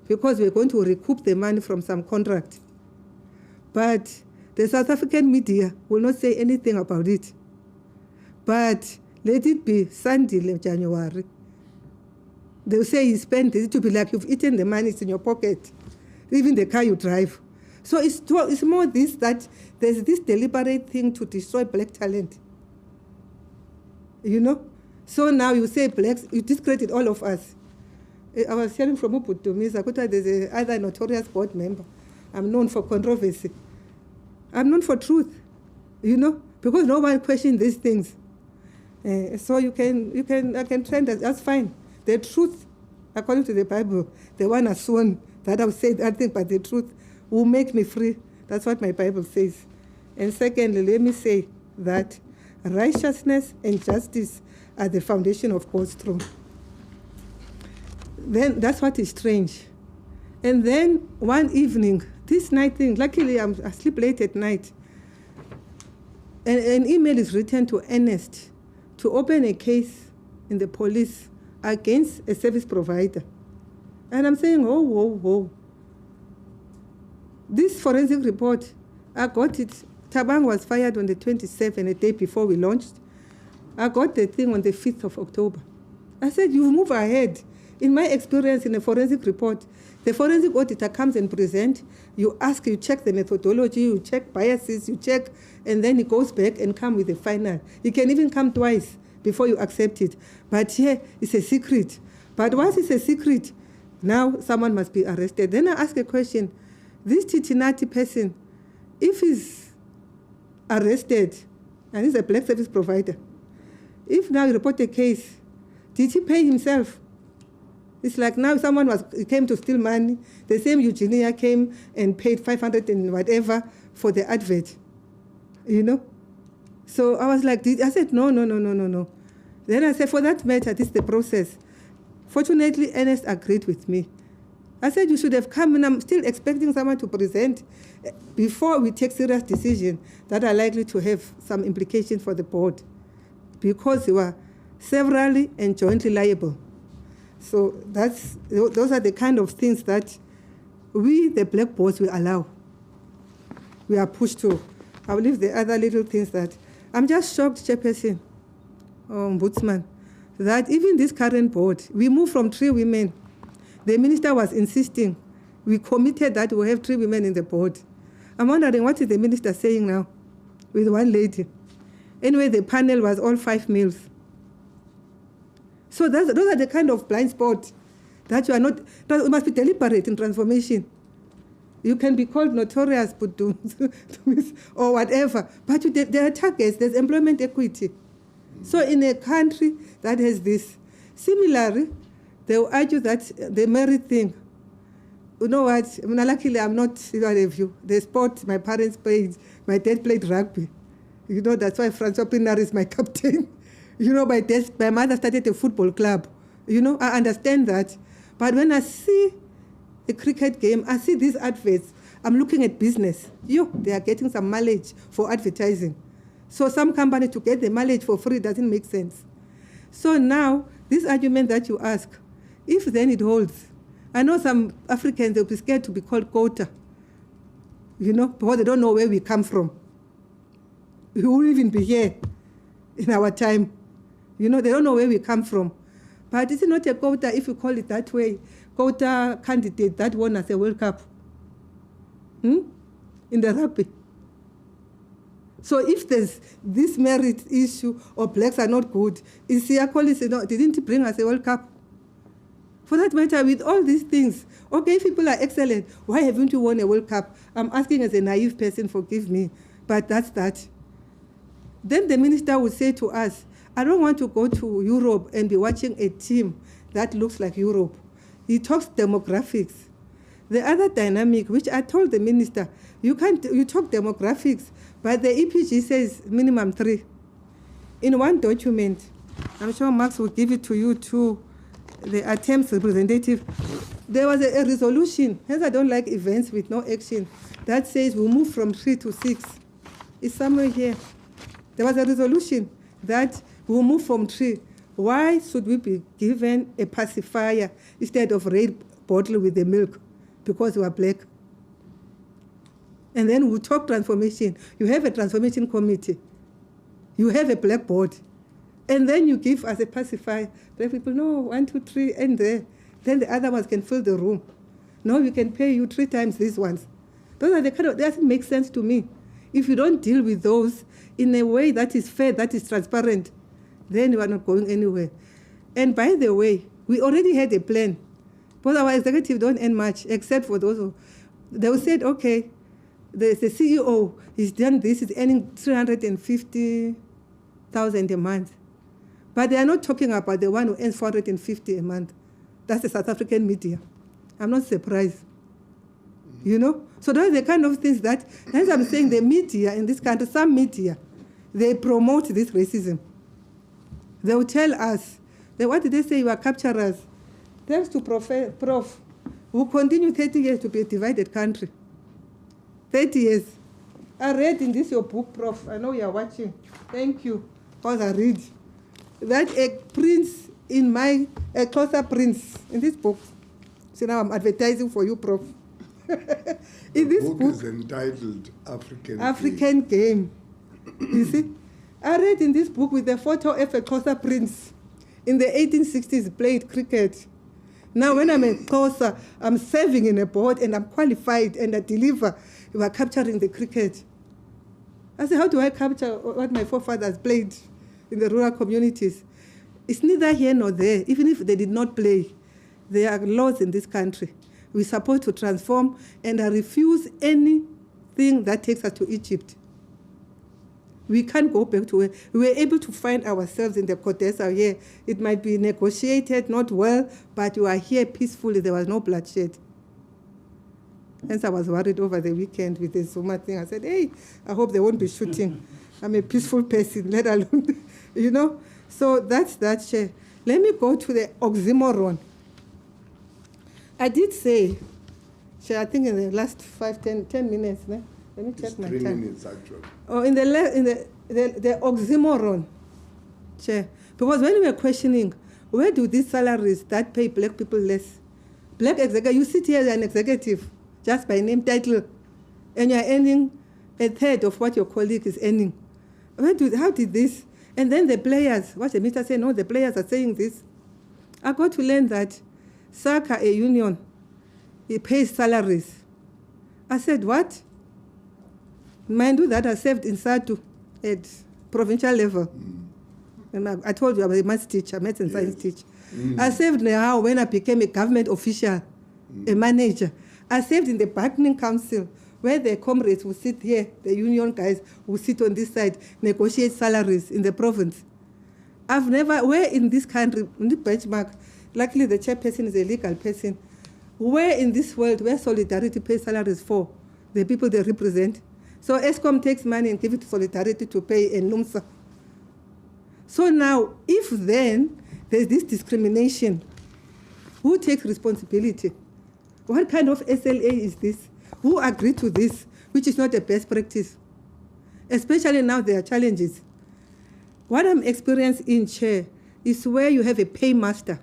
Because we're going to recoup the money from some contract. But the South African media will not say anything about it. But let it be Sunday, January. They'll say he spent it to be like you've eaten the money, it's in your pocket, even the car you drive. So it's more this, that there's this deliberate thing to destroy black talent. You know? So now you say blacks, you discredit all of us. I was hearing from Adv Dumisa, there's another notorious board member. I'm known for controversy. I'm known for truth, you know, because no one questions these things. So I can trend that, that's fine. The truth, according to the Bible, the one has sworn that I've said that thing, but the truth will make me free. That's what my Bible says. And secondly, let me say that righteousness and justice are the foundation of God's throne. Then that's what is strange. And then one evening, this night thing, luckily I sleep late at night, and an email is written to Ernest to open a case in the police against a service provider. And I'm saying, whoa. This forensic report, I got it. Tabang was fired on the 27th, a day before we launched. I got the thing on the 5th of October. I said, you move ahead. In my experience in a forensic report, the forensic auditor comes and presents, you ask, you check the methodology, you check biases, you check, and then he goes back and comes with the final. He can even come twice before you accept it. But here, it's a secret. But once it's a secret, now someone must be arrested. Then I ask a question, this Titinati person, if he's arrested, and he's a black service provider, if now you report a case, did he pay himself? It's like now someone came to steal money. The same Eugenia came and paid 500 and whatever for the advert, you know? So I was like, I said, no. Then I said, for that matter, this is the process. Fortunately, Ernest agreed with me. I said, you should have come, and I'm still expecting someone to present before we take serious decisions that are likely to have some implications for the board, because they were severally and jointly liable. So those are the kind of things that we, the black boards, will allow. We are pushed to. I'll leave the other little things that I'm just shocked, Chairperson, Ombudsman, that even this current board, we moved from 3 women. The minister was insisting. We committed that we'll have 3 women in the board. I'm wondering, what is the minister saying now with 1 lady? Anyway, the panel was all 5 males. So those are the kind of blind spots that you are not, that you must be deliberate in transformation. You can be called notorious or whatever, but there are targets, there's employment equity. So in a country that has this, similarly, they will argue that the merit thing, you know what, luckily I'm not, the sport my parents played, my dad played rugby. You know, that's why Francois Pinar is my captain. You know, my mother started a football club. You know, I understand that. But when I see a cricket game, I see these adverts, I'm looking at business. They are getting some mileage for advertising. So some company to get the mileage for free doesn't make sense. So now, this argument that you ask, if then it holds, I know some Africans, they'll be scared to be called quota, you know, because they don't know where we come from. We won't even be here in our time. You know, they don't know where we come from. But it's not a quota, if you call it that way, quota candidate that won us a World Cup in the rugby. So if there's this merit issue or blacks are not good, Isia Collins didn't bring us a World Cup. For that matter, with all these things, okay, people are excellent. Why haven't you won a World Cup? I'm asking as a naive person, forgive me, but that's that. Then the minister would say to us, I don't want to go to Europe and be watching a team that looks like Europe. He talks demographics. The other dynamic, which I told the minister, you talk demographics, but the EPG says minimum 3. In one document, I'm sure Max will give it to you too, attempts representative, there was a resolution, hence I don't like events with no action, that says we'll move from 3 to 6. It's somewhere here. There was a resolution that we'll move from 3. Why should we be given a pacifier instead of red bottle with the milk? Because we are black. And then we'll talk transformation. You have a transformation committee. You have a black board. And then you give us a pacifier. Black people, no, 1, 2, 3, and there. Then the other ones can fill the room. No, we can pay you 3 times these ones. Those are the kind of, that doesn't make sense to me. If you don't deal with those in a way that is fair, that is transparent, then you are not going anywhere. And by the way, we already had a plan. But our executive don't earn much, except for those who, they said, okay, the CEO, he's done this, he's earning 350,000 a month. But they are not talking about the one who earns 450 a month. That's the South African media. I'm not surprised. You know? So those are the kind of things that, as I'm saying, the media in this country, some media, they promote this racism. They will tell us, what did they say, you are capturers? Thanks to Prof, who continue 30 years to be a divided country. 30 years. I read in this your book, Prof. I know you are watching. Thank you. Because I read. That a prince in my, a closer prince in this book. So now I'm advertising for you, Prof. In this book is entitled African Game. You see? I read in this book with the photo of a closer prince. In the 1860s, played cricket. Now when I'm a closer, I'm serving in a board and I'm qualified and I deliver. You are capturing the cricket. I said, how do I capture what my forefathers played in the rural communities? It's neither here nor there, even if they did not play. There are laws in this country. We're supposed to transform, and I refuse anything that takes us to Egypt. We can't go back to where we were able to find ourselves in the Codesa here. It might be negotiated, not well, but you are here peacefully. There was no bloodshed. Hence, I was worried over the weekend with the Zuma thing. I said, hey, I hope they won't be shooting. I'm a peaceful person, let alone, you know. So that's that, Chair. Let me go to the oxymoron. I did say, Chair, I think in the last 10 minutes, let me check my time. 3 minutes, actually. Oh, in the oxymoron, Chair. Because when we were questioning, where do these salaries that pay black people less? Black executive, you sit here as an executive, just by name, title, and you're earning a third of what your colleague is earning. How did this? And then the players, what the minister said, no, the players are saying this. I got to learn that SACA, a union, it pays salaries. I said, what? Mind you that I served in SATU at provincial level. And I told you I was a maths teacher, maths and science teacher. I served now when I became a government official, a manager. I served in the bargaining council, where the comrades would sit here, the union guys would sit on this side, negotiate salaries in the province. I've never, where in this country, in the benchmark, luckily the chairperson is a legal person, where in this world, where Solidarity pays salaries for the people they represent? So ESCOM takes money and gives it to Solidarity to pay a NUMSA. So now, if then there's this discrimination, who takes responsibility? What kind of SLA is this? Who agreed to this, which is not a best practice? Especially now there are challenges. What I'm experiencing in Chair is where you have a paymaster.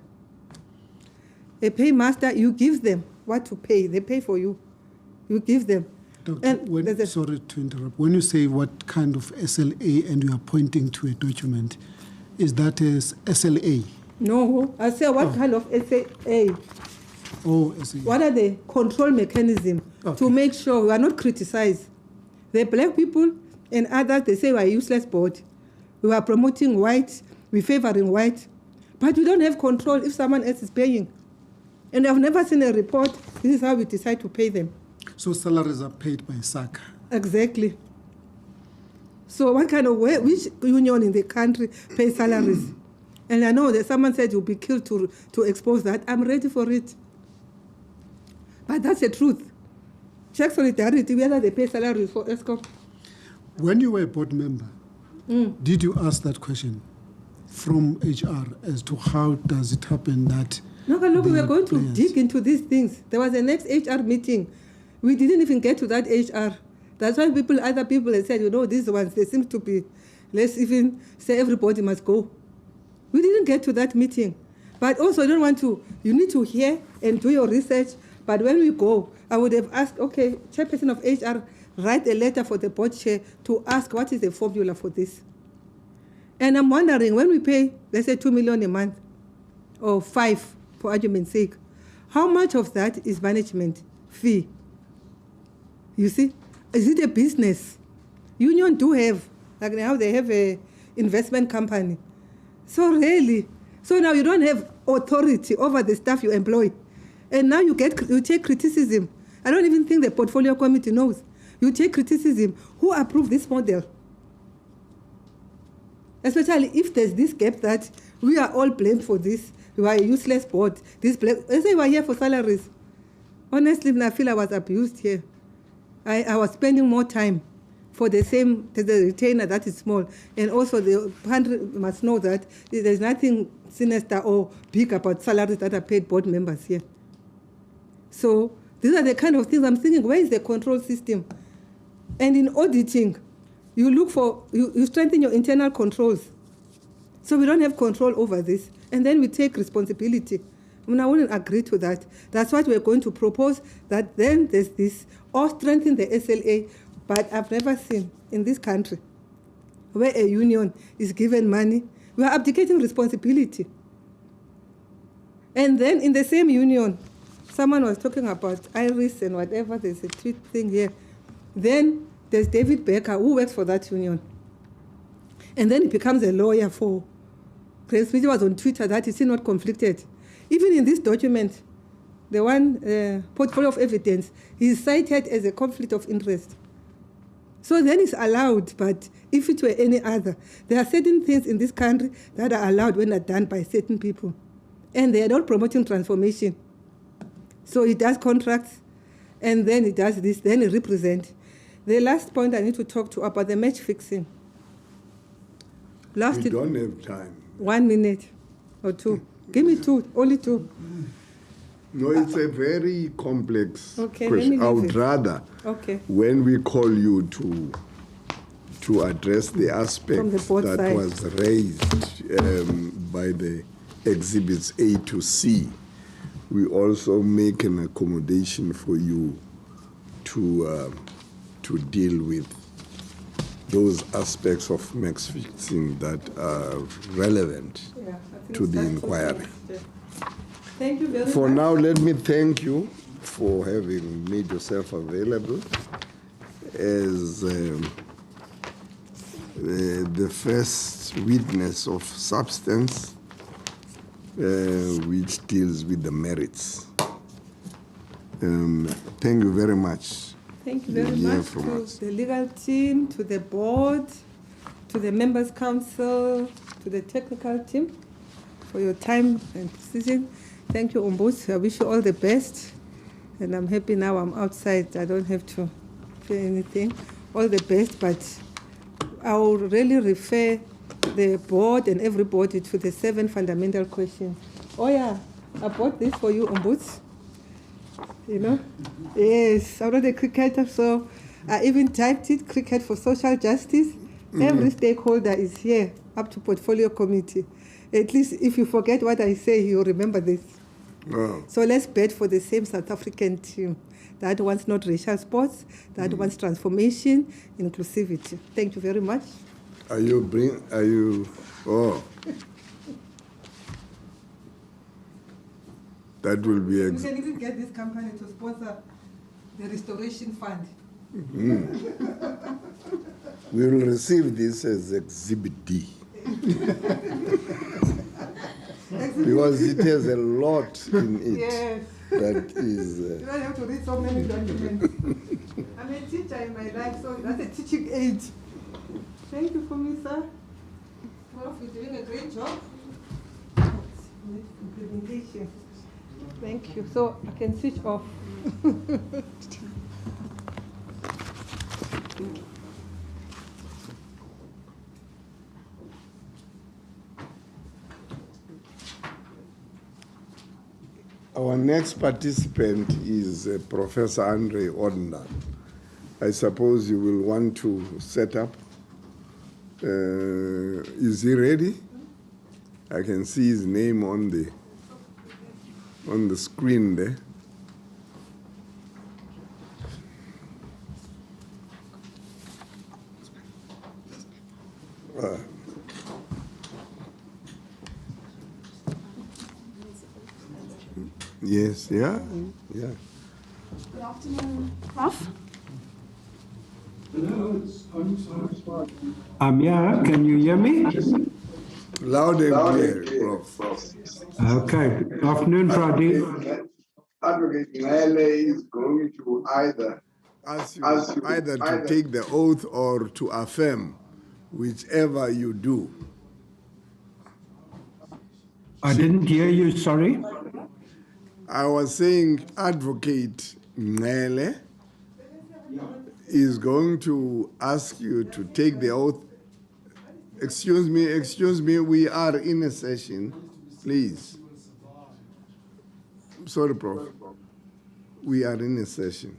A paymaster, you give them what to pay. They pay for you. You give them. Doctor, sorry to interrupt. When you say what kind of SLA and you are pointing to a document, is that as SLA? No, I say what kind of SLA? Oh, SLA. What are the control mechanisms to make sure we are not criticized? The black people and others, they say we are a useless board. We are promoting white, we're favoring white. But we don't have control if someone else is paying. And I've never seen a report. This is how we decide to pay them. So salaries are paid by SACA? Exactly. So what kind of way, which union in the country pays salaries? And I know that someone said you'll be killed to expose that. I'm ready for it. But that's the truth. Check Solidarity, whether they pay salaries for ESCOM. When you were a board member, did you ask that question from HR as to how does it happen that No, but look, we were going to players. dig into these things. There was a next HR meeting. We didn't even get to that HR. That's why other people had said, these ones, they seem to be, let's even say everybody must go. We didn't get to that meeting. But also, you need to hear and do your research. But when we go, I would have asked, okay, chairperson of HR, write a letter for the board chair to ask what is the formula for this. And I'm wondering, when we pay, let's say 2 million a month, or 5, for argument's sake, how much of that is management fee? You see? Is it a business? Union do have, like now they have a investment company. So really, so now you don't have authority over the staff you employ. And now you take criticism. I don't even think the portfolio committee knows. You take criticism. Who approved this model? Especially if there's this gap that we are all blamed for this. We are a useless board. They say we are here for salaries. Honestly, I feel I was abused here. I was spending more time for the retainer that is small. And also the country must know that there's nothing sinister or big about salaries that are paid board members here. So these are the kind of things I'm thinking, where is the control system? And in auditing, you strengthen your internal controls. So we don't have control over this. And then we take responsibility. I wouldn't agree to that. That's what we're going to propose, that then there's this, or strengthen the SLA. But I've never seen in this country where a union is given money. We are abdicating responsibility. And then in the same union, someone was talking about Iris and whatever, there's a tweet thing here. Then there's David Becker, who works for that union. And then he becomes a lawyer for Grace, which was on Twitter, that is he not conflicted. Even in this document, the one portfolio of evidence, he's cited as a conflict of interest. So then it's allowed, but if it were any other, there are certain things in this country that are allowed when they're done by certain people. And they are not promoting transformation. So he does contracts, and then he does this, then he represents. The last point I need to talk to about the match fixing. We don't have time. 1 minute or 2. Give me 2, only 2. No, it's a very complex Okay, question. I let me would leave it. rather, Okay. when we call you to address the From aspect the board that side. was raised by the exhibits A to C, we also make an accommodation for you to deal with those aspects of max fixing that are relevant Yeah, I think to the that's inquiry. okay. Thank you very For much. now, let me thank you for having made yourself available as the first witness of substance which deals with the merits. Thank you very much. Thank you very You'll hear much from to us. the legal team, to the board, to the members' council, to the technical team for your time and precision. Thank you, Ombuds. I wish you all the best. And I'm happy now I'm outside. I don't have to feel anything. All the best, but I will really refer the board and everybody to the 7 fundamental questions. Oh yeah, I bought this for you, Ombuds. You know? Yes, I'm not a cricketer, so I even typed it, Cricket for Social Justice. Every stakeholder is here, up to portfolio committee. At least if you forget what I say, you'll remember this. Wow. So let's bet for the same South African team that wants not racial sports, that wants transformation, inclusivity. Thank you very much. That will be You can even get this company to sponsor the Restoration Fund. we will receive this as Exhibit D. Because it has a lot in it. Yes. That is. You don't have to read so many documents. I'm a teacher in my life, so that's a teaching aid. Thank you for me, sir. Prof, you're doing a great job. Implementation. Thank you. So I can switch off. Our next participant is Professor Andre Ordendal. I suppose you will want to set up. Is he ready? I can see his name on the screen there. Yes, yeah. Good afternoon, Prof. Yeah, can you hear me? Loud and clear, Prof. Okay. Afternoon, Friday. Advocate Mele is going to either ask you either to take the oath or to affirm, whichever you do. I didn't hear you, sorry. I was saying Advocate Mele is going to ask you to take the oath. Excuse me, we are in a session, please. Sorry, Prof. We are in a session,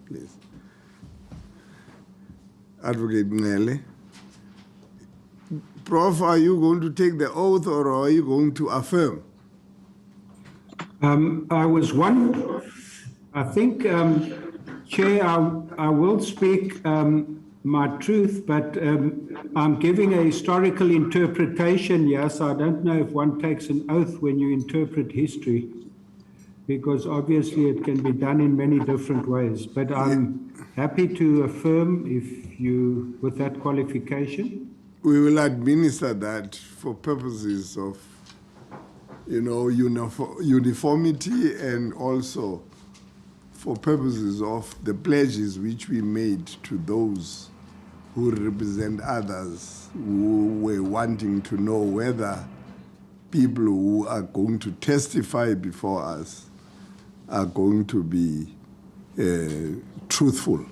please. Advocate Mele. Prof, are you going to take the oath or are you going to affirm? I think, Chair, I will speak my truth, but I'm giving a historical interpretation, yes. I don't know if one takes an oath when you interpret history, because obviously it can be done in many different ways. But I'm happy to affirm if you, with that qualification. We will administer that for purposes of, uniformity and also for purposes of the pledges which we made to those who represent others who were wanting to know whether people who are going to testify before us are going to be truthful.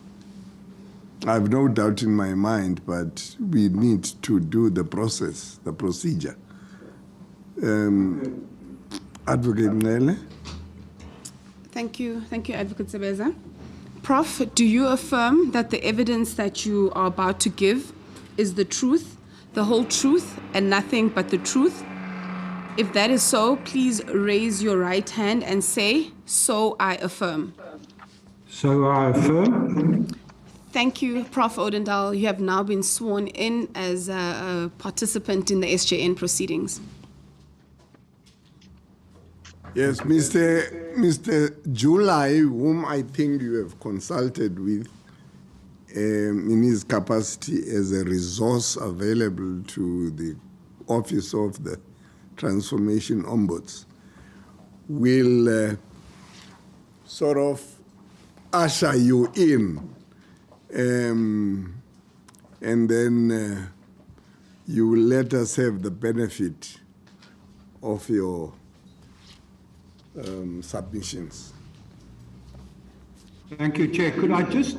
I have no doubt in my mind, but we need to do the process, the procedure. Advocate Nele? Thank you, Advocate Ntsebeza. Prof, do you affirm that the evidence that you are about to give is the truth, the whole truth, and nothing but the truth? If that is so, please raise your right hand and say, "So I affirm." So I affirm. Thank you, Prof. Ordendal. You have now been sworn in as a participant in the SJN proceedings. Yes, Mr. July, whom I think you have consulted with in his capacity as a resource available to the Office of the Transformation Ombuds, will sort of usher you in, and then you will let us have the benefit of your submissions. Thank you, Chair. Could I just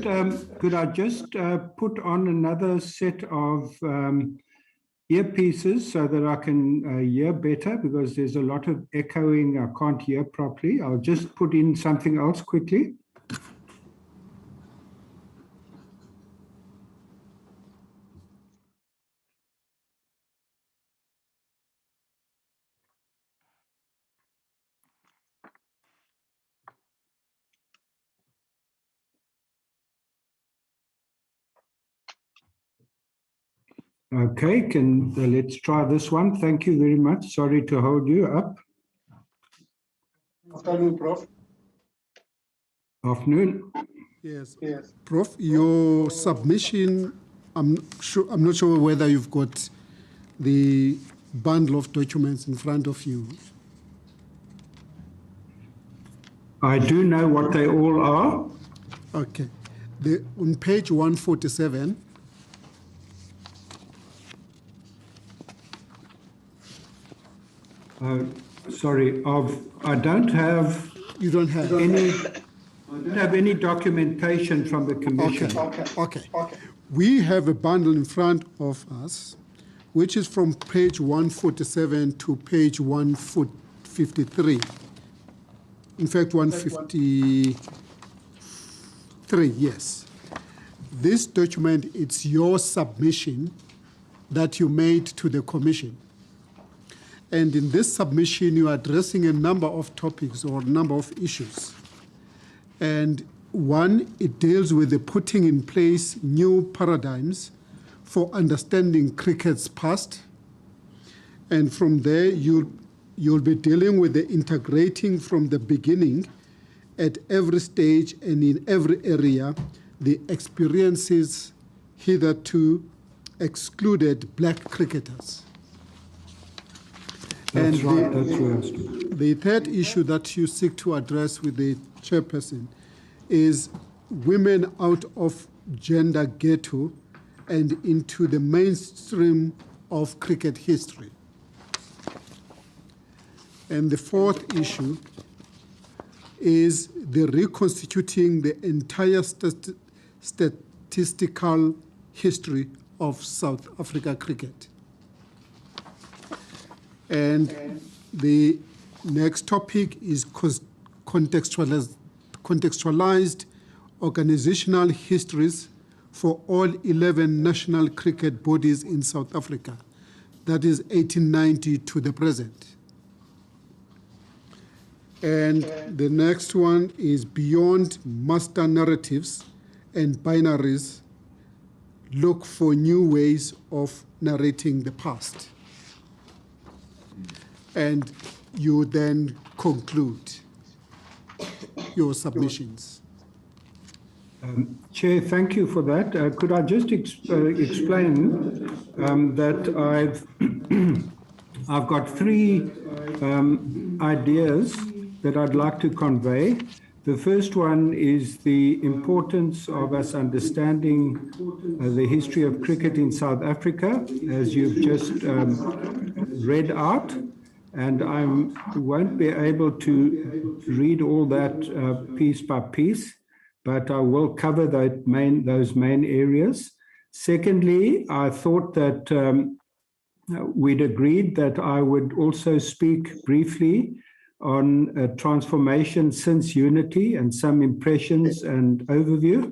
put on another set of earpieces so that I can hear better, because there's a lot of echoing. I can't hear properly. I'll just put in something else quickly. Okay, let's try this one. Thank you very much. Sorry to hold you up. Afternoon, Prof. Afternoon. Yes. Prof, your submission, I'm not sure whether you've got the bundle of documents in front of you. I do know what they all are. Okay. On page 147, sorry, I don't have. You don't have any. I don't have any documentation from the Commission. Okay. We have a bundle in front of us, which is from page 147 to page 153. in fact 153, yes. This document, it's your submission that you made to the Commission. And in this submission, you are addressing a number of topics or a number of issues. And one, it deals with the putting in place new paradigms for understanding cricket's past. And from there, you'll be dealing with the integrating from the beginning at every stage and in every area the experiences hitherto excluded black cricketers. That's and right, that's right. The third issue that you seek to address with the chairperson is women out of gender ghetto and into the mainstream of cricket history. And the fourth issue is the reconstituting the entire statistical history of South Africa cricket. And the next topic is contextualized organizational histories for all 11 national cricket bodies in South Africa. That is 1890 to the present. And the next one is beyond master narratives and binaries, look for new ways of narrating the past. And you then conclude your submissions. Chair, thank you for that. Could I just explain that I've got three ideas that I'd like to convey. The first one is the importance of us understanding the history of cricket in South Africa, as you've just read out. And I won't be able to read all that piece by piece, but I will cover those main areas. Secondly, I thought that we'd agreed that I would also speak briefly on transformation since unity and some impressions and overview.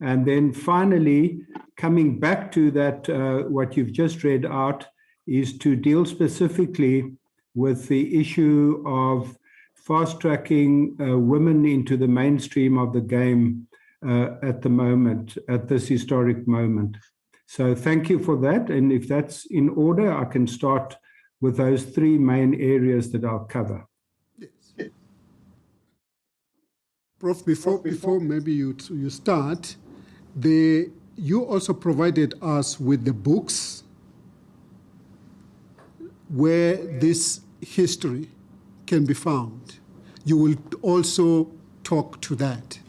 And then finally, coming back to that, what you've just read out is to deal specifically with the issue of fast-tracking women into the mainstream of the game at the moment, at this historic moment. So thank you for that. And if that's in order, I can start with those three main areas that I'll cover. Yes. Prof, before maybe you start, you also provided us with the books where this history can be found. You will also talk to that.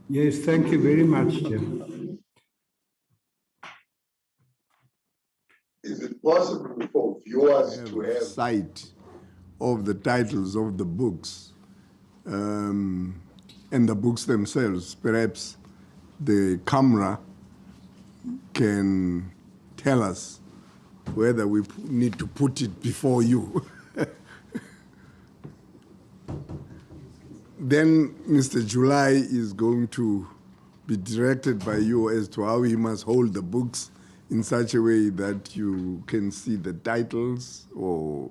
Yes, thank you very much, Jim. Is it possible for viewers to have sight of the titles of the books and the books themselves? Perhaps the camera can tell us whether we need to put it before you. Then Mr. July is going to be directed by you as to how he must hold the books in such a way that you can see the titles or...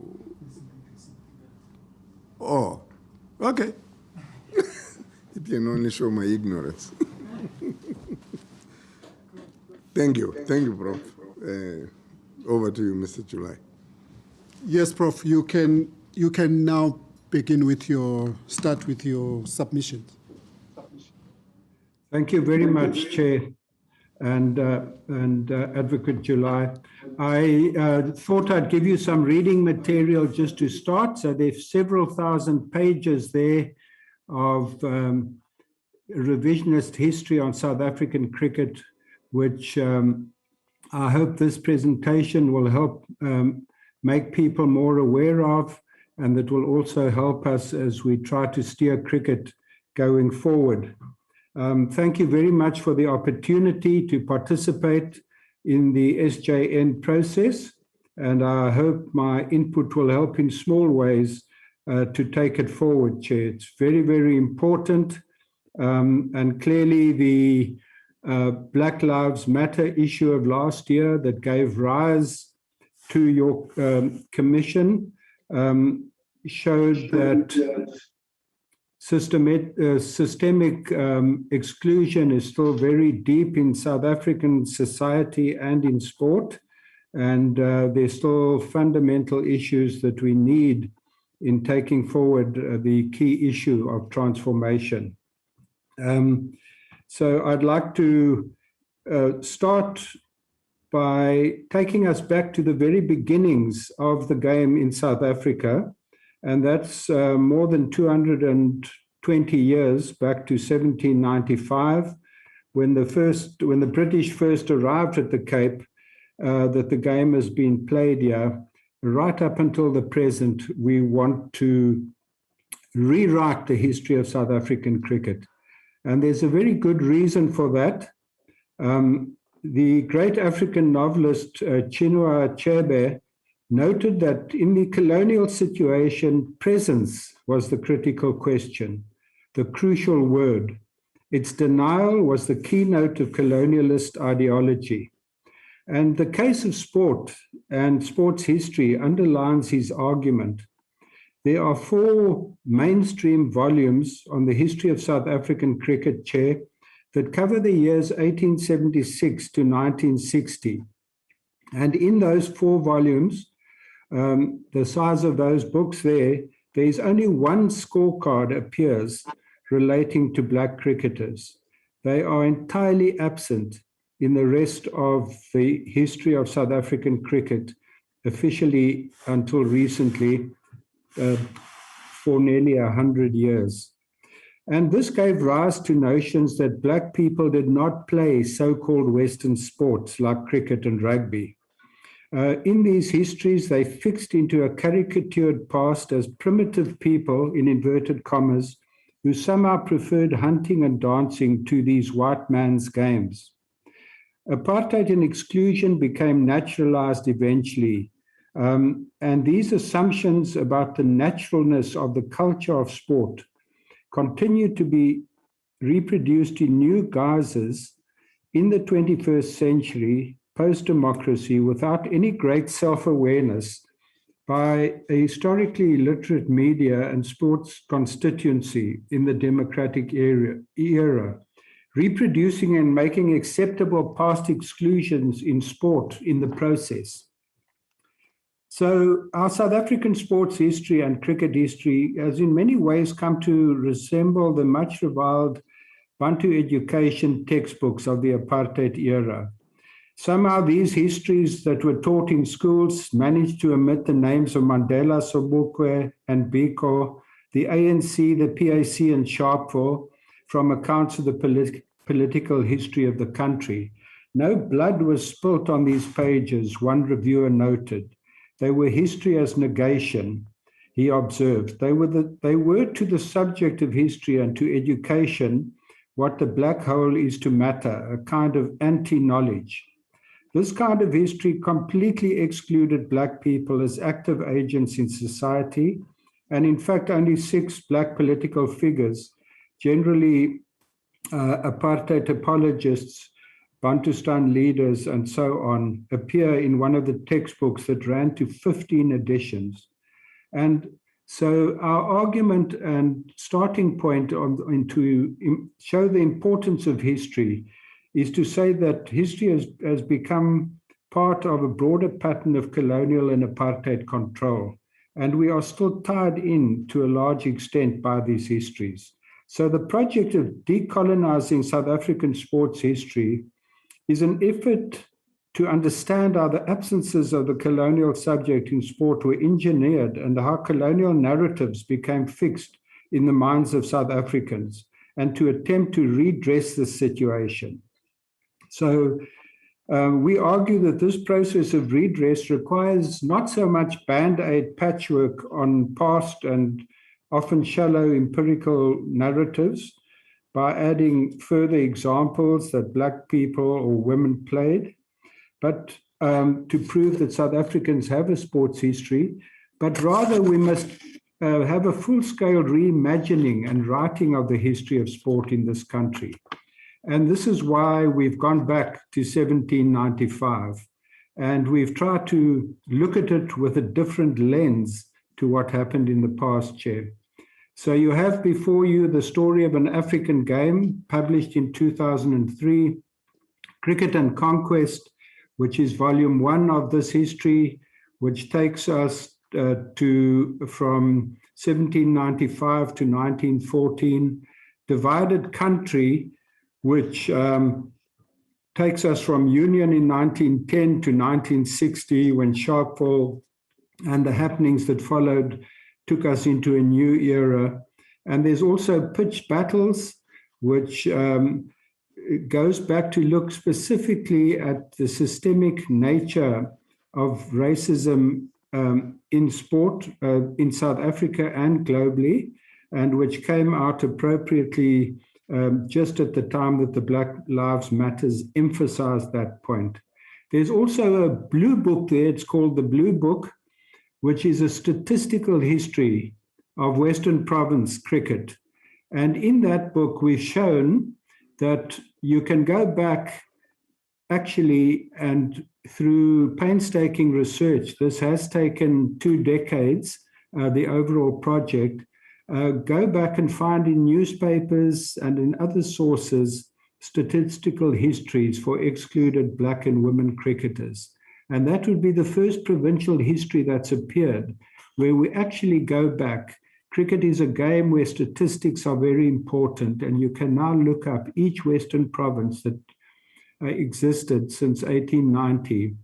Oh, okay. It can only show my ignorance. Thank you, Prof. Over to you, Mr. July. Yes, Prof. You can now begin with start with your submissions. Thank you very much, Chair and Advocate July. I thought I'd give you some reading material just to start. So there's several thousand pages there of revisionist history on South African cricket, which I hope this presentation will help make people more aware of, and that will also help us as we try to steer cricket going forward. Thank you very much for the opportunity to participate in the SJN process, and I hope my input will help in small ways to take it forward, Chair. It's very, very important. And clearly the Black Lives Matter issue of last year that gave rise to your commission showed that systemic exclusion is still very deep in South African society and in sport. And there's still fundamental issues that we need in taking forward the key issue of transformation. So I'd like to start by taking us back to the very beginnings of the game in South Africa, and that's more than 220 years back to 1795, when the British first arrived at the Cape, that the game has been played here. Right up until the present, we want to rewrite the history of South African cricket. And there's a very good reason for that. The great African novelist Chinua Achebe noted that in the colonial situation, presence was the critical question, the crucial word. Its denial was the keynote of colonialist ideology. And the case of sport and sports history underlines his argument. There are 4 mainstream volumes on the history of South African cricket, Chair, that cover the years 1876 to 1960. And in those 4 volumes, the size of those books there's only one scorecard appears relating to black cricketers. They are entirely absent in the rest of the history of South African cricket, officially until recently, for nearly 100 years. And this gave rise to notions that black people did not play so-called Western sports like cricket and rugby. In these histories, they fixed into a caricatured past as primitive people, in inverted commas, who somehow preferred hunting and dancing to these white man's games. Apartheid and exclusion became naturalized eventually. And these assumptions about the naturalness of the culture of sport continue to be reproduced in new guises in the 21st century, post-democracy, without any great self-awareness by a historically literate media and sports constituency in the democratic era, reproducing and making acceptable past exclusions in sport in the process. So our South African sports history and cricket history has in many ways come to resemble the much reviled Bantu education textbooks of the apartheid era. Somehow these histories that were taught in schools managed to omit the names of Mandela, Sobukwe, and Biko, the ANC, the PAC, and Sharpeville from accounts of the political history of the country. No blood was spilt on these pages, one reviewer noted. They were history as negation, he observed. They were to the subject of history and to education what the black hole is to matter, a kind of anti-knowledge. This kind of history completely excluded black people as active agents in society, and in fact only 6 black political figures, generally apartheid apologists, Bantustan leaders, and so on, appear in one of the textbooks that ran to 15 editions. And so our argument and starting point to show the importance of history is to say that history has become part of a broader pattern of colonial and apartheid control. And we are still tied in to a large extent by these histories. So the project of decolonizing South African sports history is an effort to understand how the absences of the colonial subject in sport were engineered and how colonial narratives became fixed in the minds of South Africans, and to attempt to redress this situation. So we argue that this process of redress requires not so much band-aid patchwork on past and often shallow empirical narratives, by adding further examples that black people or women played, but to prove that South Africans have a sports history, but rather we must have a full-scale reimagining and writing of the history of sport in this country. And this is why we've gone back to 1795. And we've tried to look at it with a different lens to what happened in the past, Chair. So you have before you the story of an African game published in 2003, Cricket and Conquest, which is volume 1 of this history, which takes us from 1795 to 1914, Divided Country, which takes us from Union in 1910 to 1960, when Sharpeville and the happenings that followed took us into a new era. And there's also Pitched Battles, which goes back to look specifically at the systemic nature of racism in sport in South Africa and globally, and which came out appropriately just at the time that the Black Lives Matters emphasized that point. There's also a blue book there, it's called the Blue Book, which is a statistical history of Western Province cricket. And in that book, we've shown that you can go back actually, and through painstaking research, this has taken 2 decades, the overall project, go back and find in newspapers and in other sources statistical histories for excluded black and women cricketers. And that would be the first provincial history that's appeared, where we actually go back. Cricket is a game where statistics are very important, and you can now look up each Western province that existed since 1890,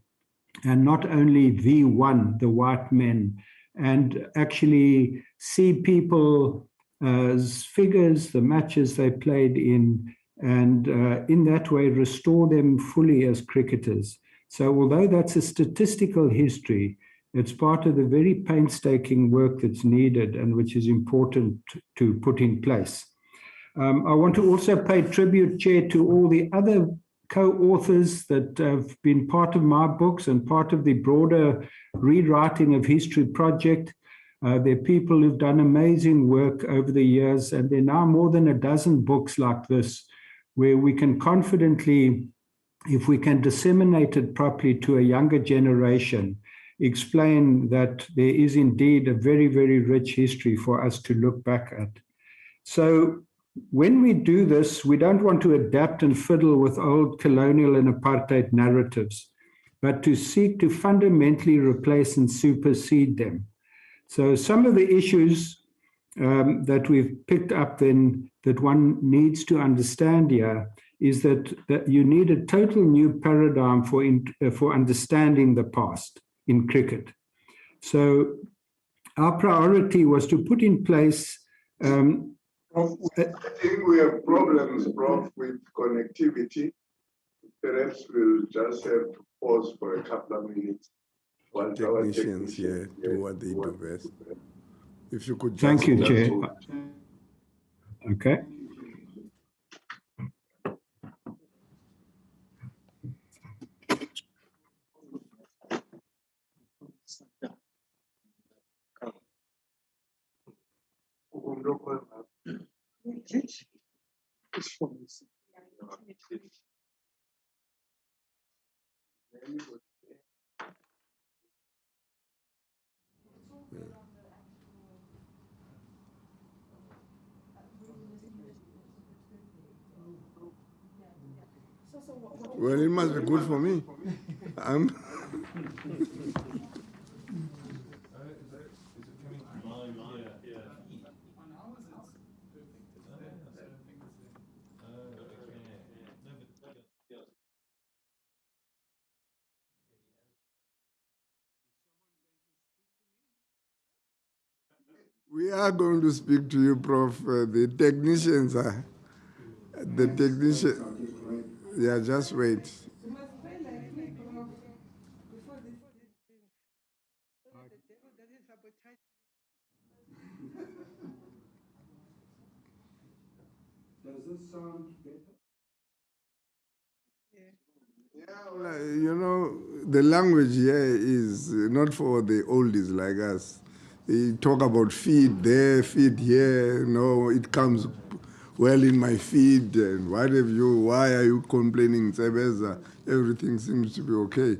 and not only the one, the white men, and actually see people's figures, the matches they played in, and in that way restore them fully as cricketers. So although that's a statistical history, it's part of the very painstaking work that's needed and which is important to put in place. I want to also pay tribute, Chair, to all the other co-authors that have been part of my books and part of the broader rewriting of history project. There are people who've done amazing work over the years, and there are now more than a dozen books like this, where we can confidently, if we can disseminate it properly to a younger generation, explain that there is indeed a very, very rich history for us to look back at. So when we do this, we don't want to adapt and fiddle with old colonial and apartheid narratives, but to seek to fundamentally replace and supersede them. So some of the issues that we've picked up then that one needs to understand here is that you need a total new paradigm for understanding the past in cricket. So our priority was to put in place I think we have problems, Prof, with connectivity. Perhaps we'll just have to pause for a couple of minutes. While technicians here do what they do best. If you could just... Thank you, Chair. Okay. Well, it must be good for me. We are going to speak to you, Prof. The technicians are... The technician... Yeah, just wait. Does this sound better? Yeah, you know, the language here is not for the oldies like us. They talk about feed there, feed here. No, it comes well in my feed. And why are you complaining, Ntsebeza? Everything seems to be okay.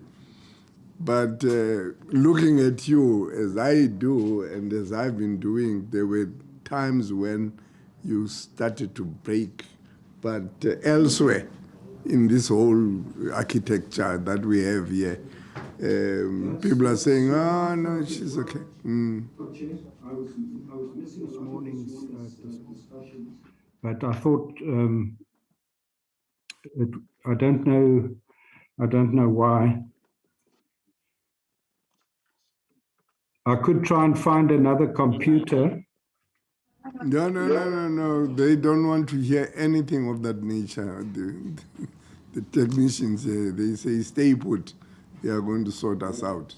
But looking at you as I do and as I've been doing, there were times when you started to break. But elsewhere in this whole architecture that we have here, people are saying, oh, no, she's okay. I was missing this morning's discussions, but I thought I don't know why. I could try and find another computer. No. They don't want to hear anything of that nature. The technicians, they say, stay put. They are going to sort us out.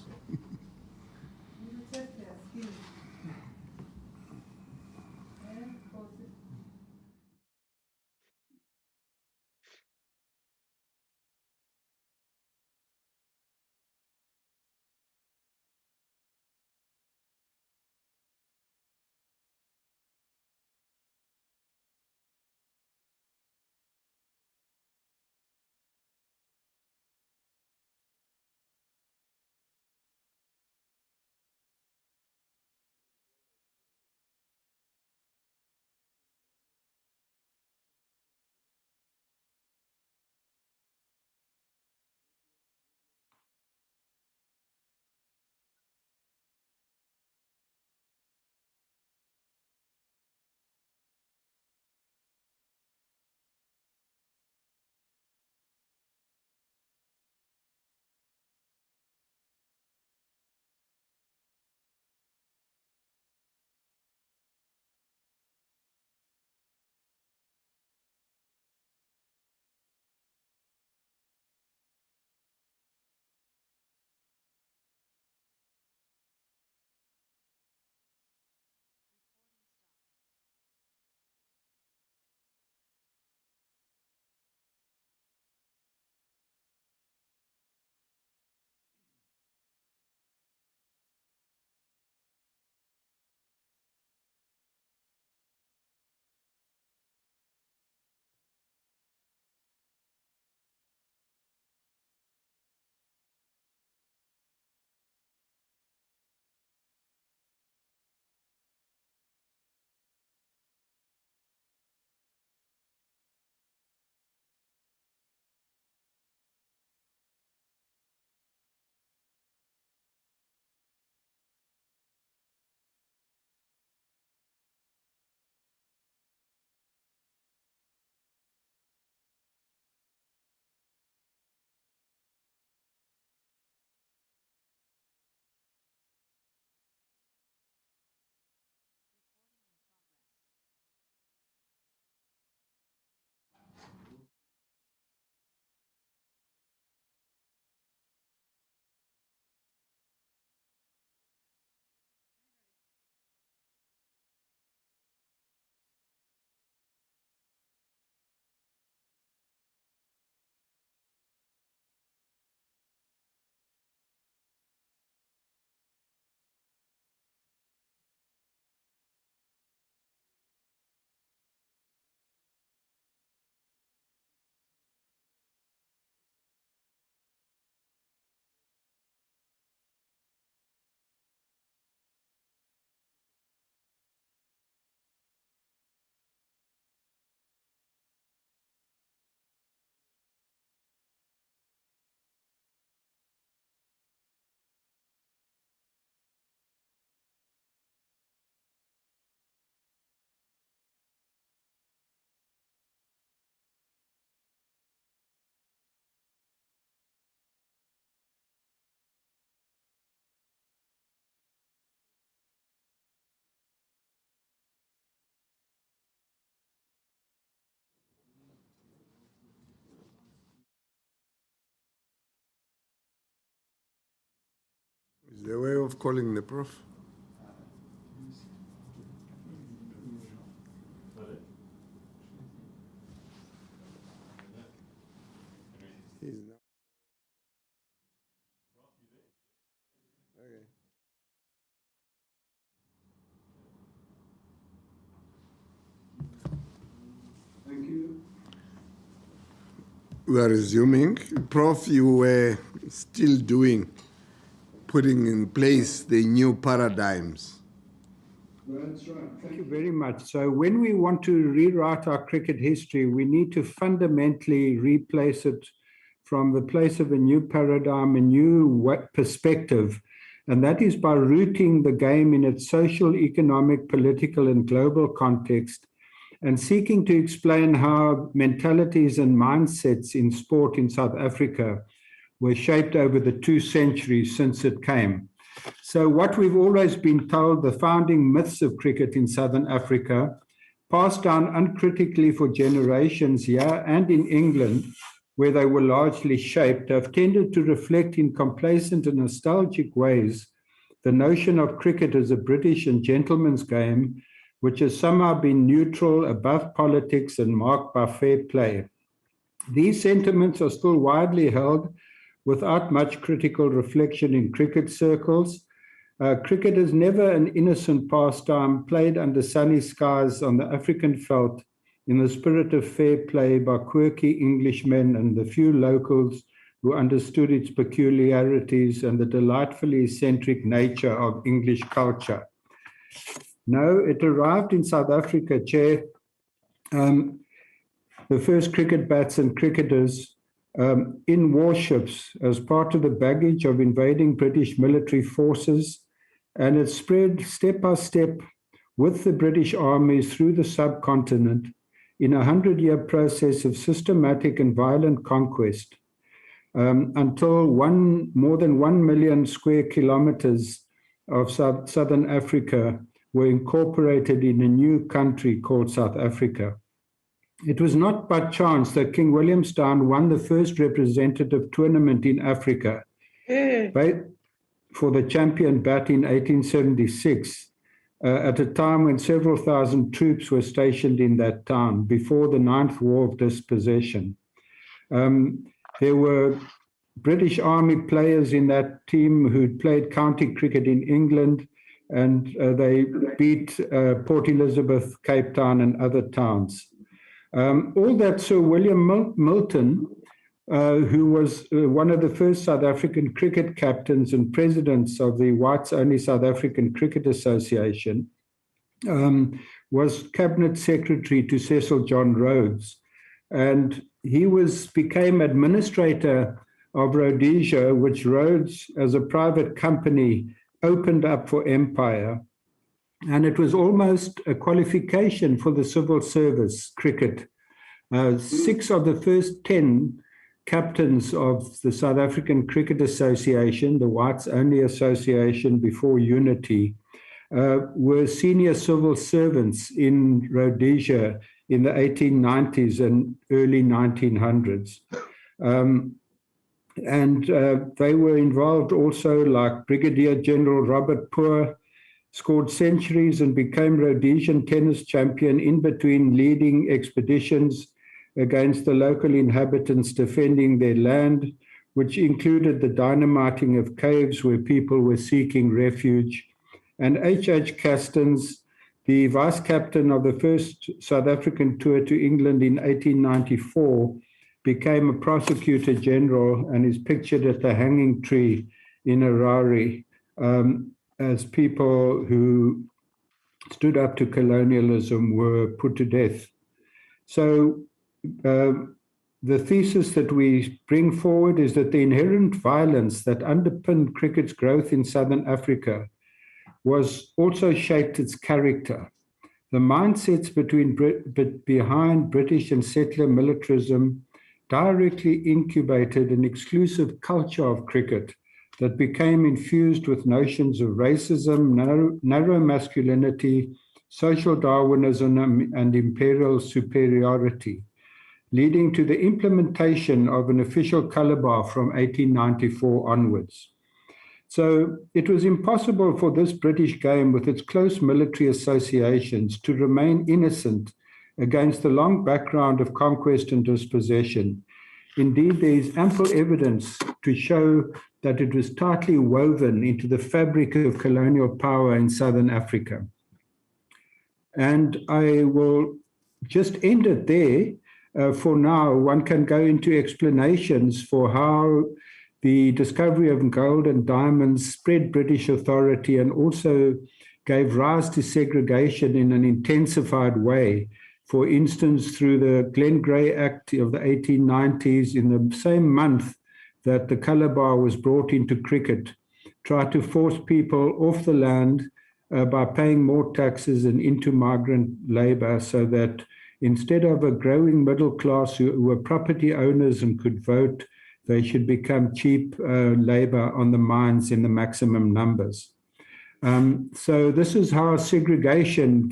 Is there a way of calling the prof? He's not. Okay. We are resuming. Prof, you were still putting in place the new paradigms. That's right. Thank you very much. So when we want to rewrite our cricket history, we need to fundamentally replace it from the place of a new paradigm, a new perspective. And that is by rooting the game in its social, economic, political, and global context, and seeking to explain how mentalities and mindsets in sport in South Africa were shaped over the 2 centuries since it came. So what we've always been told, the founding myths of cricket in Southern Africa, passed down uncritically for generations here and in England, where they were largely shaped, have tended to reflect in complacent and nostalgic ways the notion of cricket as a British and gentleman's game, which has somehow been neutral, above politics, and marked by fair play. These sentiments are still widely held without much critical reflection in cricket circles. Cricket is never an innocent pastime played under sunny skies on the African veldt in the spirit of fair play by quirky Englishmen and the few locals who understood its peculiarities and the delightfully eccentric nature of English culture. No, it arrived in South Africa, Chair. The first cricket bats and cricketers in warships as part of the baggage of invading British military forces, and it spread step by step with the British armies through the subcontinent in a 100-year process of systematic and violent conquest until more than 1 million square kilometers of southern Africa were incorporated in a new country called South Africa. It was not by chance that King Williamstown won the first representative tournament in Africa for the champion bat in 1876, at a time when several thousand troops were stationed in that town before the 9th War of Dispossession. There were British Army players in that team who'd played county cricket in England, and they beat Port Elizabeth, Cape Town, and other towns. All that Sir William Milton, who was one of the first South African cricket captains and presidents of the whites-only South African Cricket Association, was cabinet secretary to Cecil John Rhodes. And he became administrator of Rhodesia, which Rhodes, as a private company, opened up for empire. And it was almost a qualification for the civil service cricket. 6 of the first 10 captains of the South African Cricket Association, the whites-only association before unity, were senior civil servants in Rhodesia in the 1890s and early 1900s. They were involved also, like Brigadier General Robert Poor, scored centuries and became Rhodesian tennis champion in between leading expeditions against the local inhabitants defending their land, which included the dynamiting of caves where people were seeking refuge. And H.H. Castons, the vice captain of the first South African tour to England in 1894, became a prosecutor general and is pictured at the hanging tree in Harare as people who stood up to colonialism were put to death. So the thesis that we bring forward is that the inherent violence that underpinned cricket's growth in Southern Africa was also shaped its character. The mindsets behind British and settler militarism directly incubated an exclusive culture of cricket that became infused with notions of racism, narrow masculinity, social Darwinism, and imperial superiority, leading to the implementation of an official colour bar from 1894 onwards. So it was impossible for this British game, with its close military associations, to remain innocent against the long background of conquest and dispossession. Indeed, there is ample evidence to show that it was tightly woven into the fabric of colonial power in Southern Africa. And I will just end it there. for now, one can go into explanations for how the discovery of gold and diamonds spread British authority and also gave rise to segregation in an intensified way. For instance, through the Glenn Grey Act of the 1890s, in the same month that the colour bar was brought into cricket, tried to force people off the land by paying more taxes and into migrant labour, so that instead of a growing middle class who were property owners and could vote, they should become cheap labour on the mines in the maximum numbers. So this is how segregation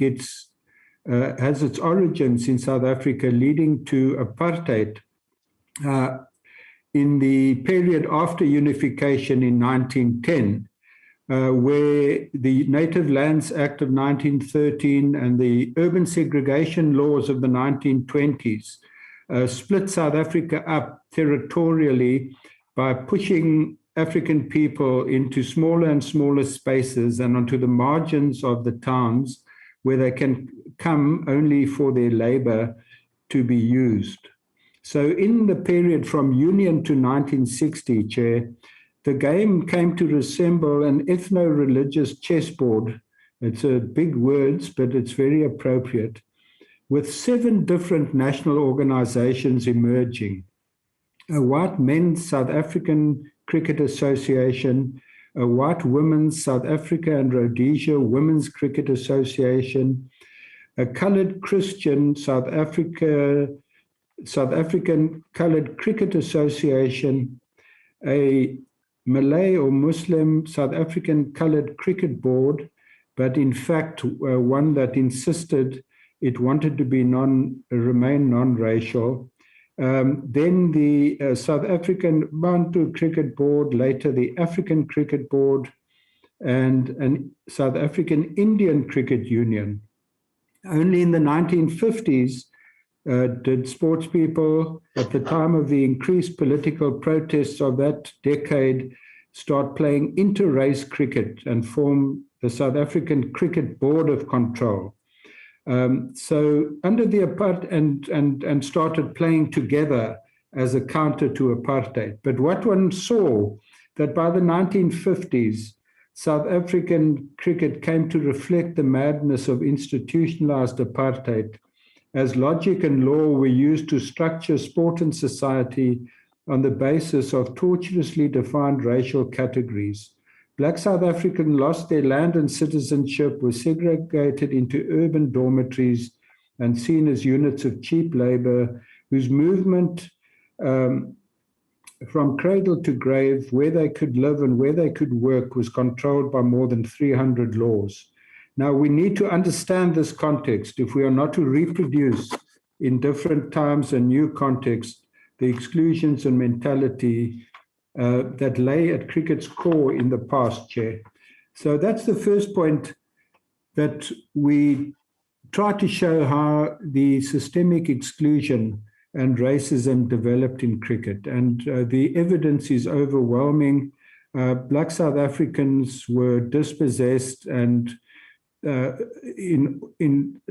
has its origins in South Africa, leading to apartheid in the period after unification in 1910, where the Native Lands Act of 1913 and the urban segregation laws of the 1920s split South Africa up territorially by pushing African people into smaller and smaller spaces and onto the margins of the towns where they can come only for their labor to be used. So in the period from Union to 1960, Chair, the game came to resemble an ethno-religious chessboard. It's a big words, but it's very appropriate, with 7 different national organizations emerging. A white men's South African Cricket Association, a white women's South Africa and Rhodesia Women's Cricket Association, a colored Christian South African Colored Cricket Association, a Malay or Muslim South African Colored Cricket Board, but in fact one that insisted it wanted to be remain non-racial. Then the South African Bantu Cricket Board, later the African Cricket Board, and an South African Indian Cricket Union. Only in the 1950s did sports people, at the time of the increased political protests of that decade, start playing inter-race cricket and form the South African Cricket Board of Control. So under the apartheid and started playing together as a counter to apartheid. But what one saw, that by the 1950s, South African cricket came to reflect the madness of institutionalized apartheid, as logic and law were used to structure sport and society on the basis of tortuously defined racial categories. Black South Africans lost their land and citizenship, were segregated into urban dormitories and seen as units of cheap labor, whose movement from cradle to grave, where they could live and where they could work, was controlled by more than 300 laws. Now, we need to understand this context if we are not to reproduce in different times and new contexts the exclusions and mentality that lay at cricket's core in the past, Chair. So that's the first point, that we try to show how the systemic exclusion and racism developed in cricket. And the evidence is overwhelming. Black South Africans were dispossessed and in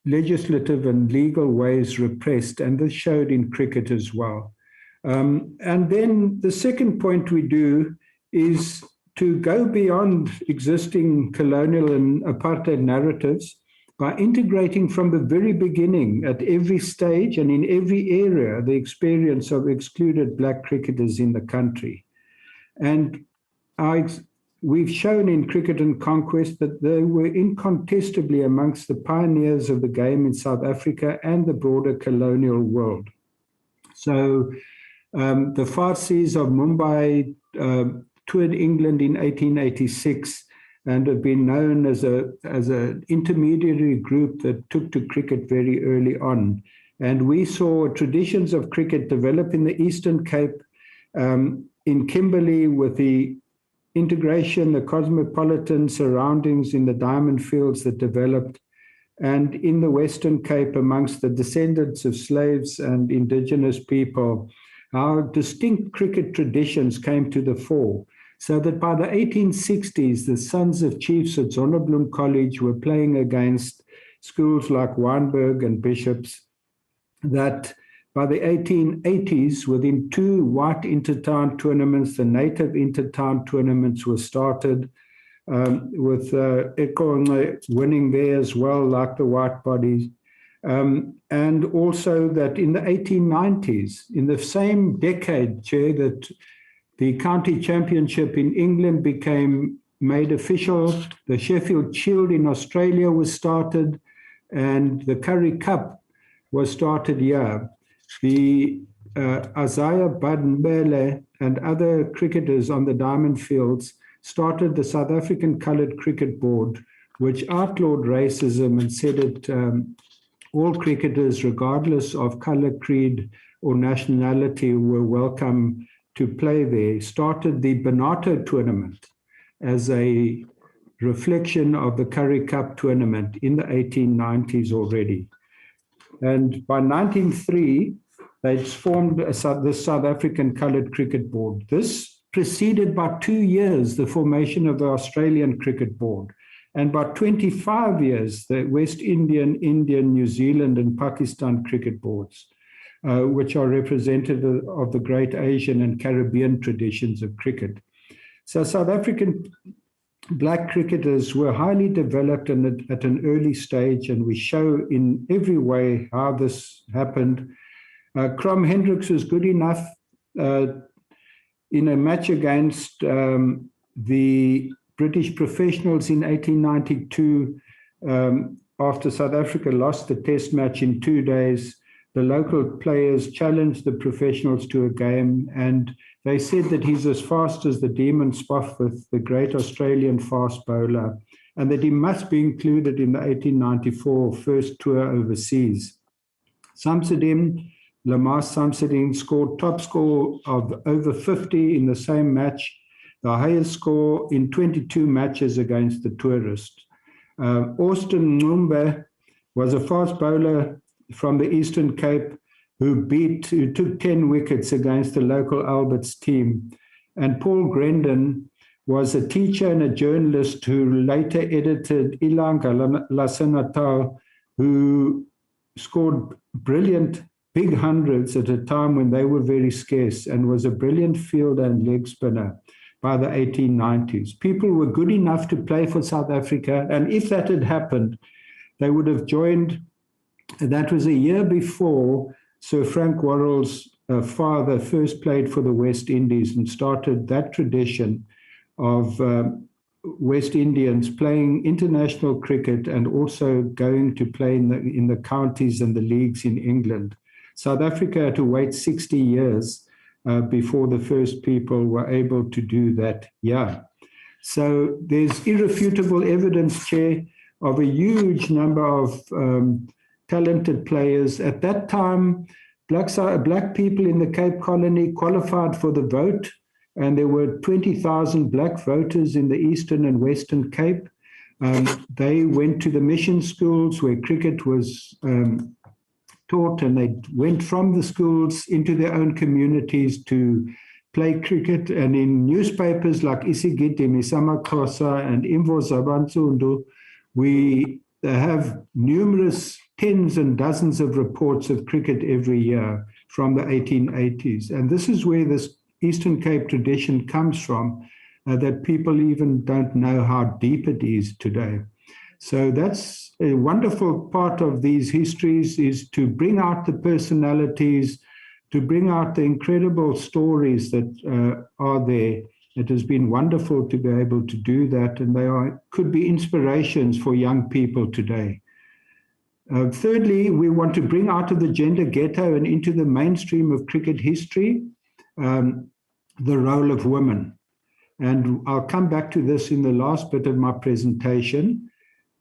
legislative and legal ways repressed, and this showed in cricket as well. And then the second point we do is to go beyond existing colonial and apartheid narratives by integrating from the very beginning, at every stage and in every area, the experience of excluded Black cricketers in the country. And we've shown in Cricket and Conquest that they were incontestably amongst the pioneers of the game in South Africa and the broader colonial world. So the Farsis of Mumbai toured England in 1886 and have been known as an intermediary group that took to cricket very early on. And we saw traditions of cricket develop in the Eastern Cape, in Kimberley, with the integration, the cosmopolitan surroundings in the diamond fields that developed, and in the Western Cape amongst the descendants of slaves and indigenous people, our distinct cricket traditions came to the fore, so that by the 1860s, the sons of chiefs at Zonneblum College were playing against schools like Wynberg and Bishops, that by the 1880s, within 2 white intertown tournaments, the native intertown tournaments were started, with Ekonge winning there as well, like the white bodies. And also that in the 1890s, in the same decade, Chair, that the county championship in England became made official, the Sheffield Shield in Australia was started, and the Currie Cup was started here. The Isaiah Baden-Bele and other cricketers on the diamond fields started the South African Coloured Cricket Board, which outlawed racism and said that all cricketers, regardless of colour, creed, or nationality, were welcome to play there. Started the Bonato tournament as a reflection of the Currie Cup tournament in the 1890s already. And by 1903, they formed the South African Coloured Cricket Board. This preceded by 2 years the formation of the Australian Cricket Board, and by 25 years the West Indian, New Zealand, and Pakistan cricket boards, which are representative of the great Asian and Caribbean traditions of cricket. So South African black cricketers were highly developed and at an early stage, and we show in every way how this happened. Crom Hendricks was good enough in a match against the British professionals in 1892, after South Africa lost the test match in 2 days. The local players challenged the professionals to a game, and they said that he's as fast as the Demon Spofford, the great Australian fast bowler, and that he must be included in the 1894 first tour overseas. Lamar Samsudeen scored top score of over 50 in the same match, the highest score in 22 matches against the tourists. Austin Ngumbe was a fast bowler from the Eastern Cape who took 10 wickets against the local Alberts team. And Paul Grendon was a teacher and a journalist who later edited Ilanga Lasenatal, who scored brilliant big hundreds at a time when they were very scarce, and was a brilliant fielder and leg spinner by the 1890s. People were good enough to play for South Africa, and if that had happened, they would have joined. That was a year before Sir Frank Worrell's father first played for the West Indies and started that tradition of West Indians playing international cricket and also going to play in the counties and the leagues in England. South Africa had to wait 60 years before the first people were able to do that. Yeah. So there's irrefutable evidence, Chair, of a huge number of talented players. At that time, black people in the Cape Colony qualified for the vote, and there were 20,000 black voters in the Eastern and Western Cape. They went to the mission schools where cricket was taught, and they went from the schools into their own communities to play cricket. And in newspapers like Isigidi, Misamaxhosa, and Imvo Zabantsundu, we have numerous tens and dozens of reports of cricket every year from the 1880s. And this is where this Eastern Cape tradition comes from, that people even don't know how deep it is today. So that's a wonderful part of these histories, is to bring out the personalities, to bring out the incredible stories that are there. It has been wonderful to be able to do that, and they could be inspirations for young people today. Thirdly, we want to bring out of the gender ghetto and into the mainstream of cricket history the role of women. And I'll come back to this in the last bit of my presentation.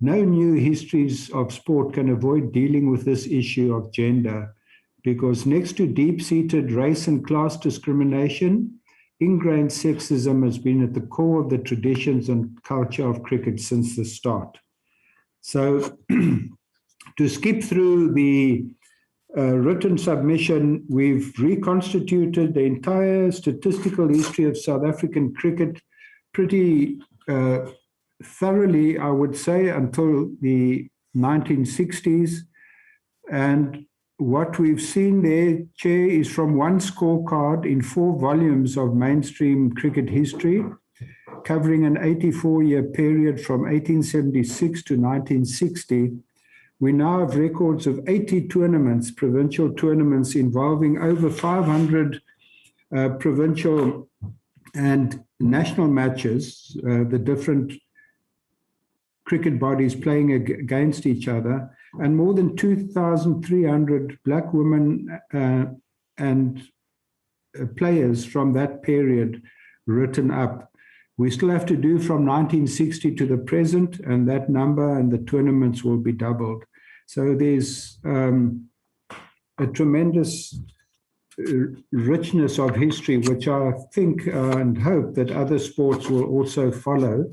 No new histories of sport can avoid dealing with this issue of gender, because next to deep-seated race and class discrimination, ingrained sexism has been at the core of the traditions and culture of cricket since the start. So to skip through the written submission, we've reconstituted the entire statistical history of South African cricket pretty thoroughly, I would say, until the 1960s. And what we've seen there, Chair, is from one scorecard in 4 volumes of mainstream cricket history, covering an 84-year period from 1876 to 1960. We now have records of 80 tournaments, provincial tournaments, involving over 500 provincial and national matches, the different cricket bodies playing against each other, and more than 2,300 black women and players from that period written up. We still have to do from 1960 to the present, and that number and the tournaments will be doubled. So there's a tremendous richness of history, which I think and hope that other sports will also follow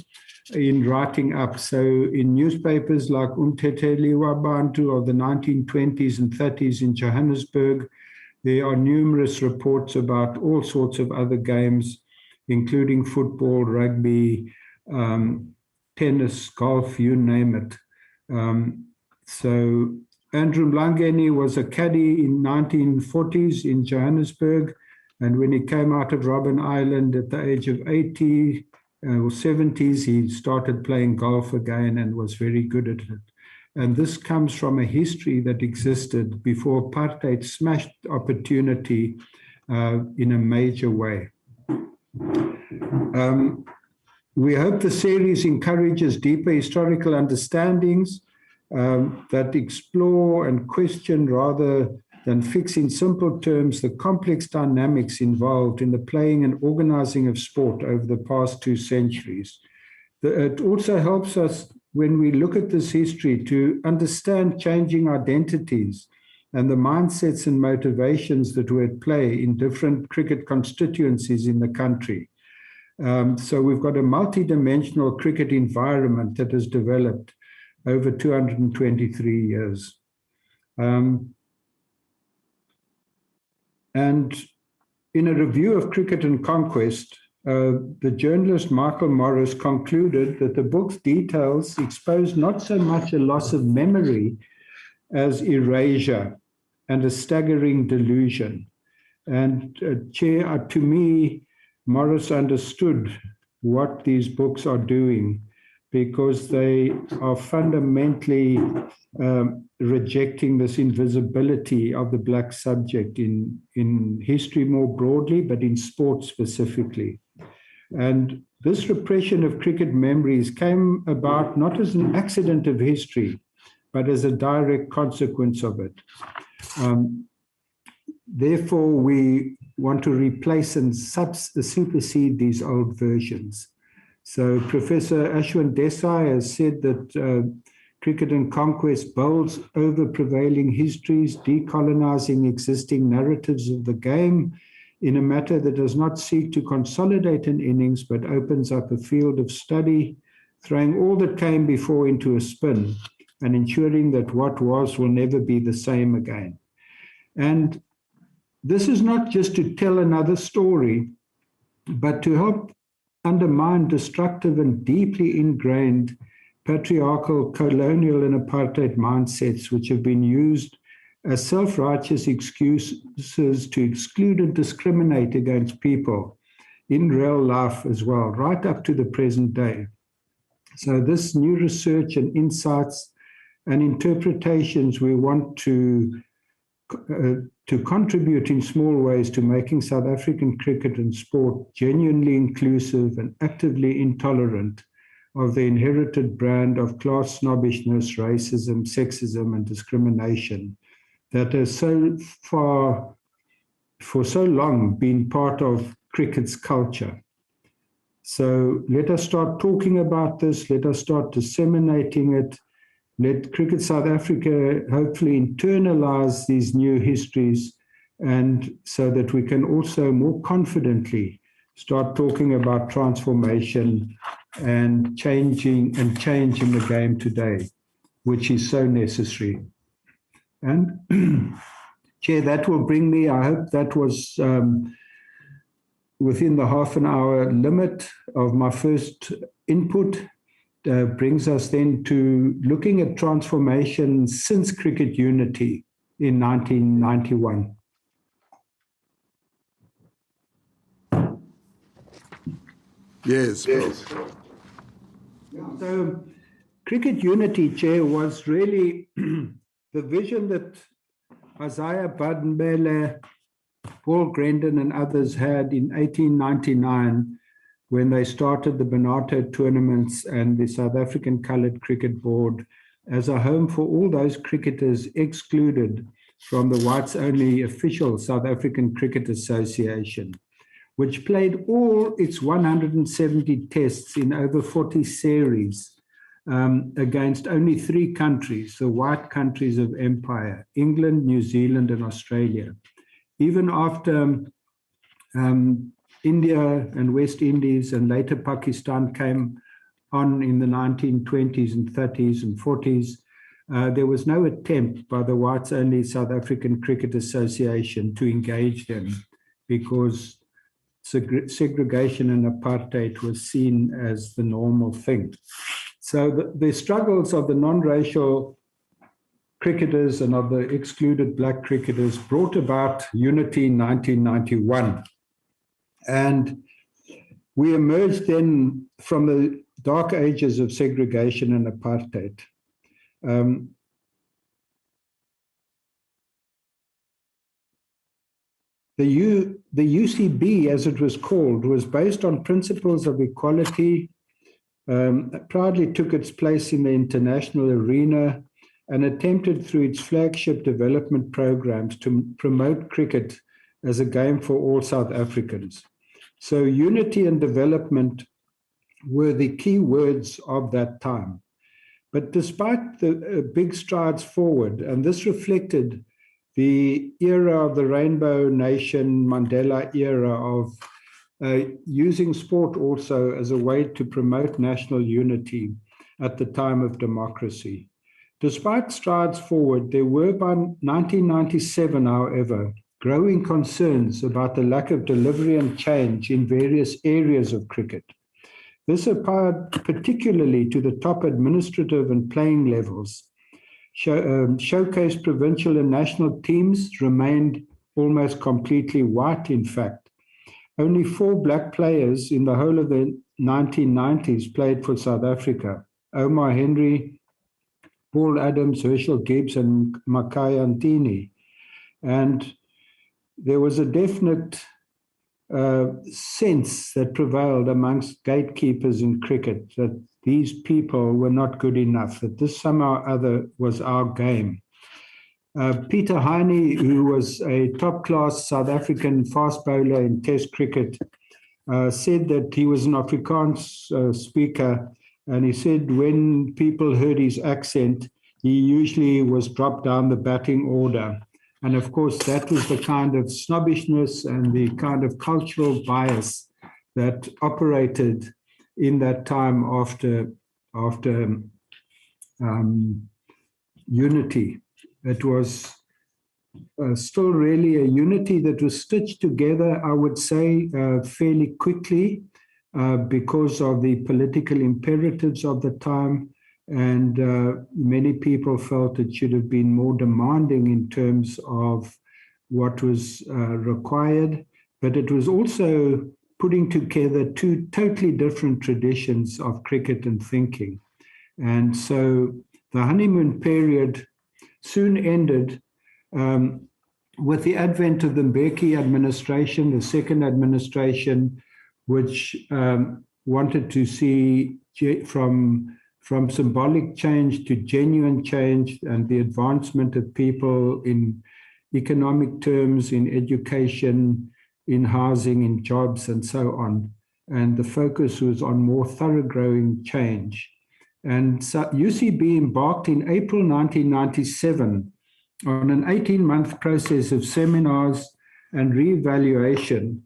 in writing up. So in newspapers like Umtheteliwa Bantu of the 1920s and 30s in Johannesburg, there are numerous reports about all sorts of other games, including football, rugby, tennis, golf, you name it. So Andrew Mlangeni was a caddy in 1940s in Johannesburg, and when he came out of Robben Island at the age of 80 or 70s, he started playing golf again and was very good at it. And this comes from a history that existed before apartheid smashed opportunity in a major way. We hope the series encourages deeper historical understandings that explore and question rather than fix in simple terms the complex dynamics involved in the playing and organizing of sport over the past 2 centuries. It also helps us, when we look at this history, to understand changing identities and the mindsets and motivations that were at play in different cricket constituencies in the country. So we've got a multidimensional cricket environment that has developed over 223 years. And in a review of Cricket and Conquest, the journalist Michael Morris concluded that the book's details expose not so much a loss of memory as erasure and a staggering delusion. And Chair, to me, Morris understood what these books are doing, because they are fundamentally rejecting this invisibility of the black subject in history more broadly, but in sport specifically. And this repression of cricket memories came about not as an accident of history, but as a direct consequence of it. Therefore, we want to replace and supersede these old versions. So Professor Ashwin Desai has said that Cricket and Conquest bowls over prevailing histories, decolonizing existing narratives of the game in a matter that does not seek to consolidate an innings, but opens up a field of study, throwing all that came before into a spin and ensuring that what was will never be the same again. And this is not just to tell another story, but to help undermine destructive and deeply ingrained patriarchal, colonial, and apartheid mindsets, which have been used as self-righteous excuses to exclude and discriminate against people in real life as well, right up to the present day. So this new research and insights and interpretations we want to contribute in small ways to making South African cricket and sport genuinely inclusive and actively intolerant of the inherited brand of class snobbishness, racism, sexism, and discrimination that has so far, for so long, been part of cricket's culture. So let us start talking about this, let us start disseminating it, let Cricket South Africa hopefully internalize these new histories, and so that we can also more confidently start talking about transformation and change in the game today, which is so necessary. And Chair, that will bring me, I hope that was within the half an hour limit of my first input. Brings us then to looking at transformation since cricket unity. in 1991. Yes. So cricket unity, Chair, was really the vision that Isaiah Badenbele, Paul Grendon and others had in 1899 when they started the Benato tournaments and the South African Coloured Cricket Board as a home for all those cricketers excluded from the whites-only official South African Cricket Association, which played all its 170 tests in over 40 series against only 3 countries, the white countries of empire, England, New Zealand, and Australia. Even after India and West Indies and later Pakistan came on in the 1920s and 30s and 40s, there was no attempt by the whites-only South African Cricket Association to engage them because segregation and apartheid was seen as the normal thing. So the struggles of the non-racial cricketers and of the excluded black cricketers brought about unity in 1991. And we emerged then from the dark ages of segregation and apartheid. The UCB, as it was called, was based on principles of equality, proudly took its place in the international arena, and attempted through its flagship development programs to promote cricket as a game for all South Africans. So unity and development were the key words of that time. But despite the big strides forward, and this reflected the era of the Rainbow Nation, Mandela era of using sport also as a way to promote national unity at the time of democracy. Despite strides forward, there were by 1997, however, growing concerns about the lack of delivery and change in various areas of cricket. This applied particularly to the top administrative and playing levels. Showcase provincial and national teams remained almost completely white, in fact. Only 4 black players in the whole of the 1990s played for South Africa: Omar Henry, Paul Adams, Herschel Gibbs, and Makai Antini. And there was a definite sense that prevailed amongst gatekeepers in cricket that these people were not good enough, that this somehow or other was our game. Peter Heine, who was a top-class South African fast bowler in Test cricket, said that he was an Afrikaans speaker, and he said when people heard his accent, he usually was dropped down the batting order. And of course, that was the kind of snobbishness and the kind of cultural bias that operated in that time after unity. It was still really a unity that was stitched together, I would say, fairly quickly because of the political imperatives of the time. And many people felt it should have been more demanding in terms of what was required. But it was also putting together 2 totally different traditions of cricket and thinking. And so the honeymoon period soon ended with the advent of the Mbeki administration, the second administration, which wanted to see from symbolic change to genuine change and the advancement of people in economic terms, in education, in housing, in jobs, and so on. And the focus was on more thoroughgoing change. And so UCB embarked in April 1997 on an 18-month process of seminars and reevaluation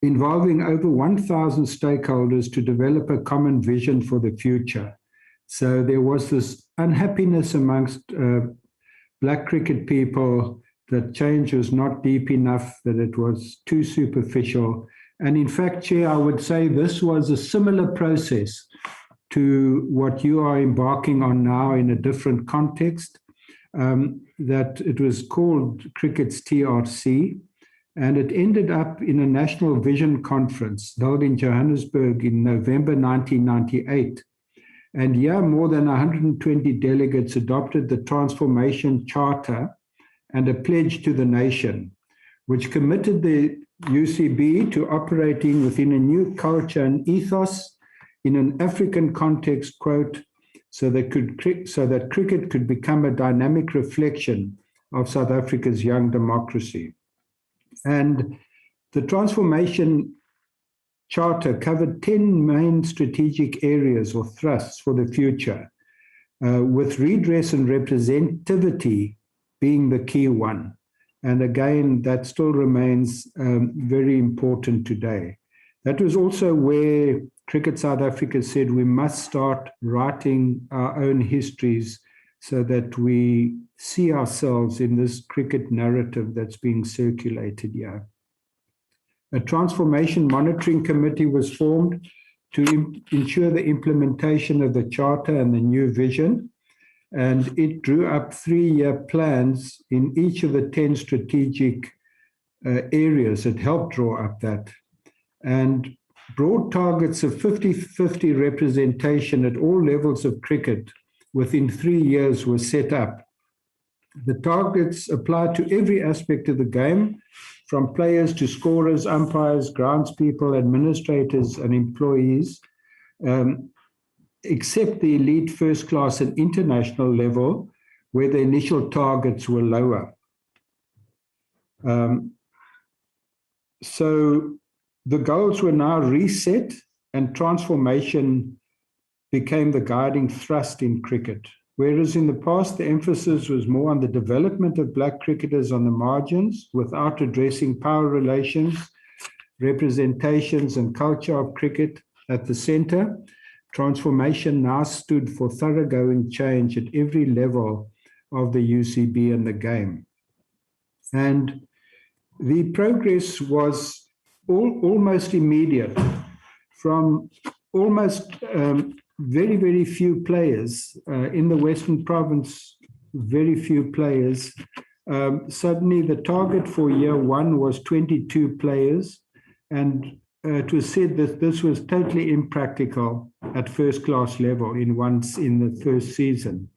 involving over 1,000 stakeholders to develop a common vision for the future. So there was this unhappiness amongst black cricket people that change was not deep enough, that it was too superficial. And in fact, Chair, I would say this was a similar process to what you are embarking on now in a different context. that it was called Cricket's TRC, and it ended up in a National Vision Conference held in Johannesburg in November 1998. And here, more than 120 delegates adopted the Transformation Charter and a pledge to the nation, which committed the UCB to operating within a new culture and ethos in an African context, quote, so that cricket could become a dynamic reflection of South Africa's young democracy. And the Transformation Charter covered 10 main strategic areas or thrusts for the future, with redress and representativity being the key one. And again, that still remains very important today. That was also where Cricket South Africa said we must start writing our own histories so that we see ourselves in this cricket narrative that's being circulated here. A transformation monitoring committee was formed to ensure the implementation of the charter and the new vision. And it drew up 3-year plans in each of the 10 strategic areas. It helped draw up that. And broad targets of 50-50 representation at all levels of cricket within 3 years were set up. The targets apply to every aspect of the game, from players to scorers, umpires, groundspeople, administrators, and employees, except the elite first class and international level, where the initial targets were lower. So the goals were now reset, and transformation became the guiding thrust in cricket. Whereas in the past, the emphasis was more on the development of black cricketers on the margins without addressing power relations, representations, and culture of cricket at the center, transformation now stood for thoroughgoing change at every level of the UCB and the game. And the progress was almost immediate, from almost very, very few players in the Western Province, very few players. Suddenly the target for year one was 22 players, and it was said that this was totally impractical at first class level in the first season.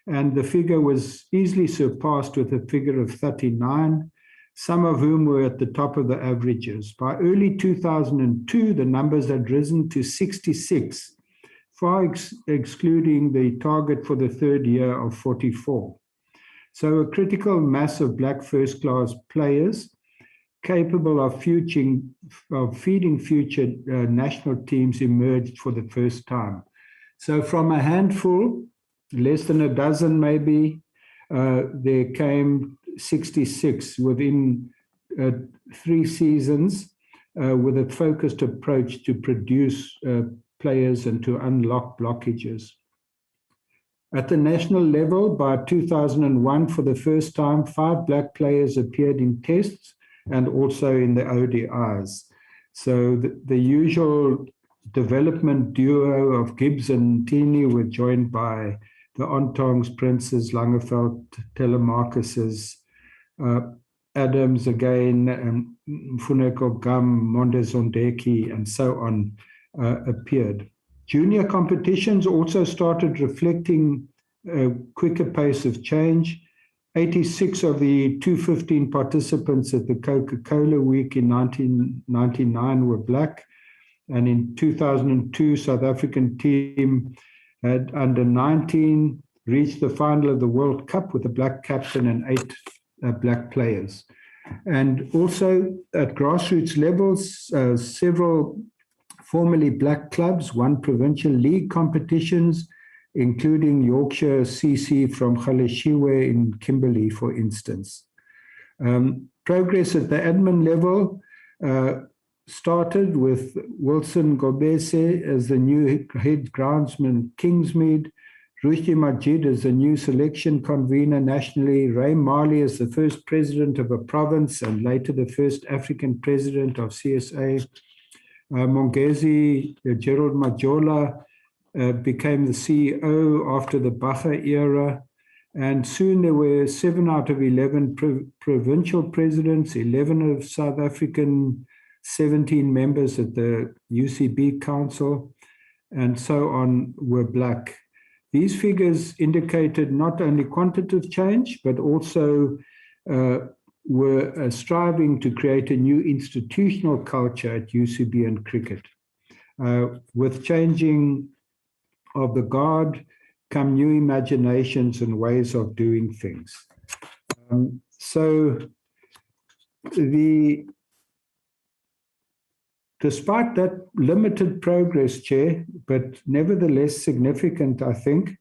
And the figure was easily surpassed with a figure of 39, some of whom were at the top of the averages. By early 2002, the numbers had risen to 66, far excluding the target for the third year of 44. So a critical mass of black first-class players capable of feeding future national teams emerged for the first time. So from a handful, less than a dozen maybe, there came 66 within 3 seasons with a focused approach to produce players and to unlock blockages. At the national level, by 2001, for the first time, 5 black players appeared in tests and also in the ODIs. So the usual development duo of Gibbs and Tini were joined by the Ontongs, Princes, Langeveld, Telemarcuses, Adams again, and Mfuneko Gam, Mondezondeki, and so on appeared. Junior competitions also started reflecting a quicker pace of change. 86 of the 215 participants at the Coca-Cola Week in 1999 were black. And in 2002, South African team had under 19 reached the final of the World Cup with a black captain and 8 black players. And also at grassroots levels, several formerly black clubs won provincial league competitions, including Yorkshire CC from Galeshiwe in Kimberley, for instance. Progress at the admin level started with Wilson Gobese as the new head groundsman, Kingsmead, Rushdi Majid as the new selection convener nationally, Ray Marley as the first president of a province and later the first African president of CSA. Mongezi Gerald Majola became the CEO after the Bacha era, And soon there were 7 out of 11 provincial presidents, 11 of South African, 17 members at the UCB Council, and so on were black. These figures indicated not only quantitative change, but also were striving to create a new institutional culture at UCB and cricket. With changing of the guard come new imaginations and ways of doing things. Despite that limited progress, Chair, but nevertheless significant, I think,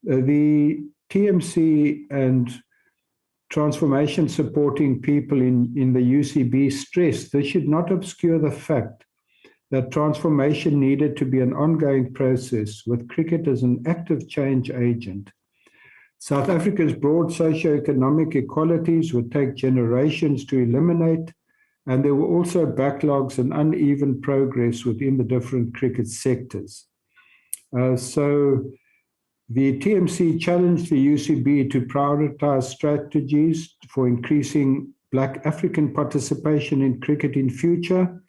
the TMC and transformation supporting people in the UCB stressed this should not obscure the fact that transformation needed to be an ongoing process with cricket as an active change agent. South Africa's broad socio-economic inequalities would take generations to eliminate, and there were also backlogs and uneven progress within the different cricket sectors. So the TMC challenged the UCB to prioritize strategies for increasing Black African participation in cricket in future,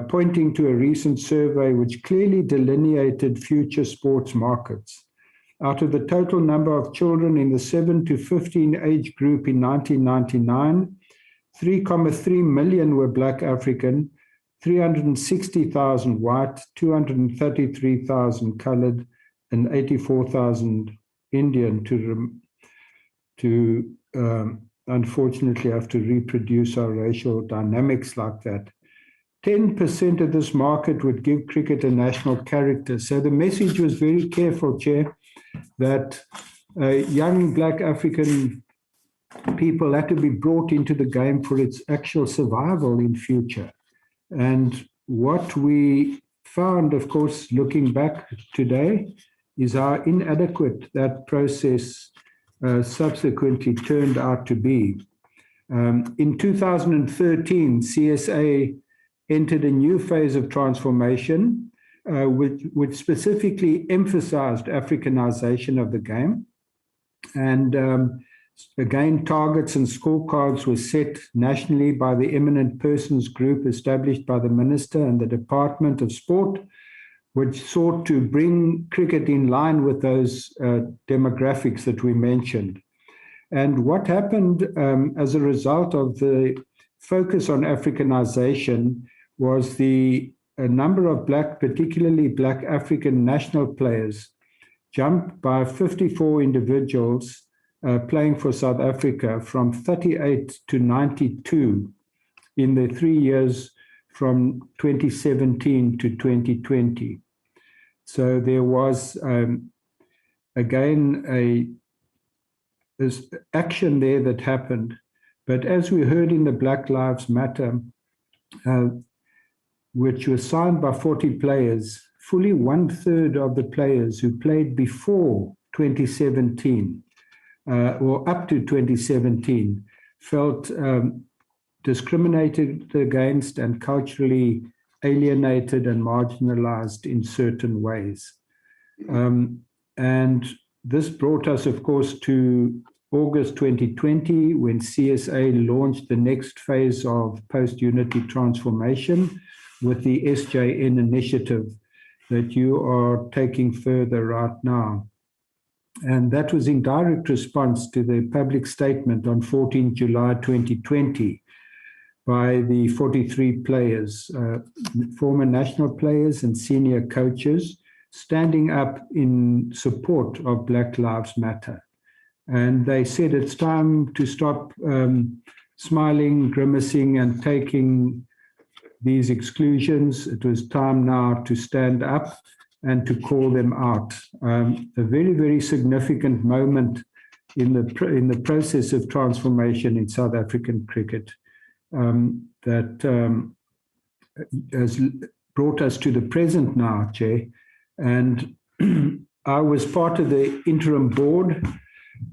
pointing to a recent survey which clearly delineated future sports markets. Out of the total number of children in the 7 to 15 age group in 1999, 3.3 million were Black African, 360,000 white, 233,000 colored, and 84,000 Indian to unfortunately have to reproduce our racial dynamics like that. 10% of this market would give cricket a national character. So the message was very careful, Chair, that young Black African people had to be brought into the game for its actual survival in future. And what we found, of course, looking back today, is how inadequate that process subsequently turned out to be. In 2013, CSA entered a new phase of transformation, which specifically emphasized Africanization of the game. And again, targets and scorecards were set nationally by the Eminent Persons Group established by the Minister and the Department of Sport, which sought to bring cricket in line with those demographics that we mentioned. And what happened as a result of the focus on Africanization was a number of particularly Black African national players jumped by 54 individuals playing for South Africa from 38 to 92 in the 3 years from 2017 to 2020. So there was, again, this action there that happened. But as we heard in the Black Lives Matter, which was signed by 40 players, fully 1/3 of the players who played before 2017 or up to 2017 felt discriminated against and culturally alienated and marginalized in certain ways. And this brought us, of course, to August 2020, when CSA launched the next phase of post-unity transformation with the SJN initiative that you are taking further right now. And that was in direct response to the public statement on 14 July 2020 by the 43 players, former national players and senior coaches, standing up in support of Black Lives Matter. And they said it's time to stop smiling, grimacing, and taking these exclusions. It was time now to stand up and to call them out. A very, very significant moment in the process of transformation in South African cricket that has brought us to the present now, Chair. And I was part of the interim board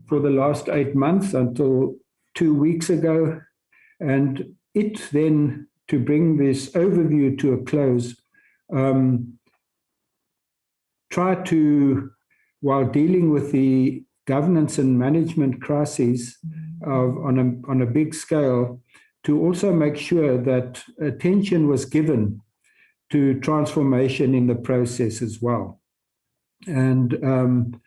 for the last 8 months until 2 weeks ago. And it then, to bring this overview to a close, try to, while dealing with the governance and management crises on a big scale, to also make sure that attention was given to transformation in the process as well. And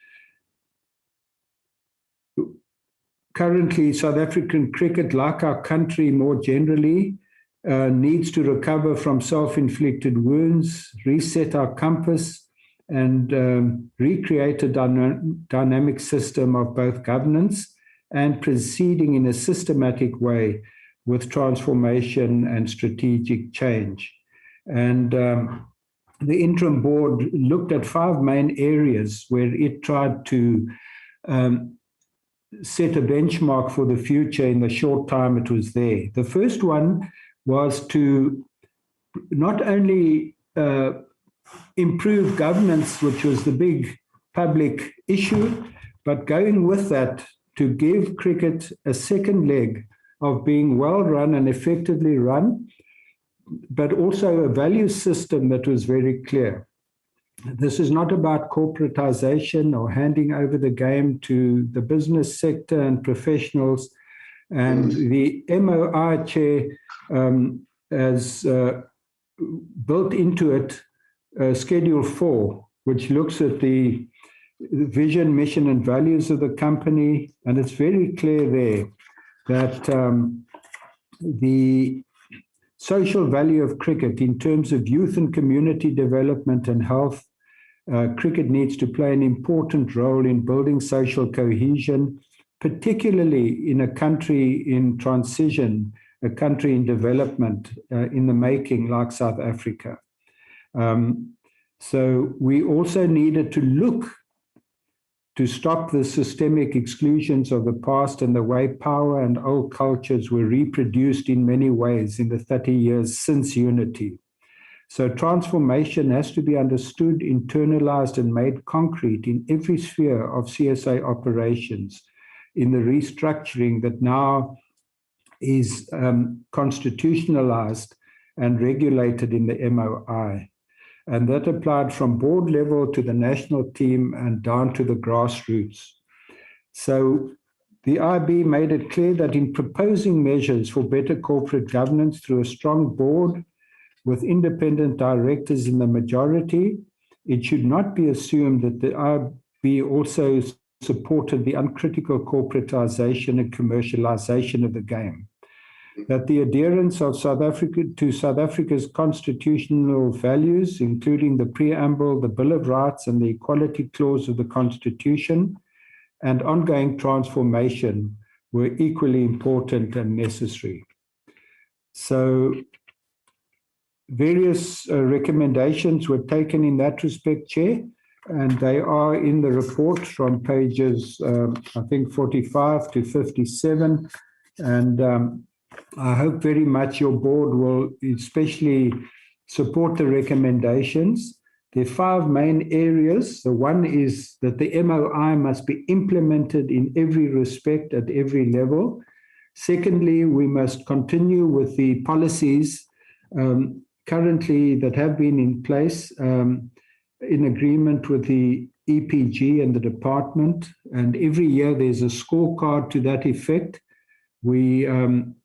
currently, South African cricket, like our country more generally, needs to recover from self-inflicted wounds, reset our compass, and recreate a dynamic system of both governance and proceeding in a systematic way with transformation and strategic change. And the interim board looked at 5 main areas where it tried to set a benchmark for the future in the short time it was there. The first one was to not only improve governance, which was the big public issue, but going with that to give cricket a second leg of being well run and effectively run, but also a value system that was very clear. This is not about corporatization or handing over the game to the business sector and professionals. And the MOI chair has built into it Schedule 4, which looks at the vision, mission, and values of the company. And it's very clear there that the social value of cricket in terms of youth and community development and health, cricket needs to play an important role in building social cohesion, particularly in a country in transition, a country in development, in the making, like South Africa. So we also needed to look to stop the systemic exclusions of the past and the way power and old cultures were reproduced in many ways in the 30 years since unity. So transformation has to be understood, internalized, and made concrete in every sphere of CSA operations, in the restructuring that now is constitutionalized and regulated in the MOI. And that applied from board level to the national team and down to the grassroots. So the IB made it clear that in proposing measures for better corporate governance through a strong board with independent directors in the majority, it should not be assumed that the IB also supported the uncritical corporatization and commercialization of the game. That the adherence of South Africa to South Africa's constitutional values, including the preamble, the Bill of Rights, and the Equality Clause of the Constitution, and ongoing transformation were equally important and necessary. So various recommendations were taken in that respect, Chair, and they are in the report from pages, I think, 45 to 57. And I hope very much your board will especially support the recommendations. There are 5 main areas. The one is that the MOI must be implemented in every respect at every level. Secondly, we must continue with the policies currently that have been in place in agreement with the EPG and the department. And every year there's a scorecard to that effect. We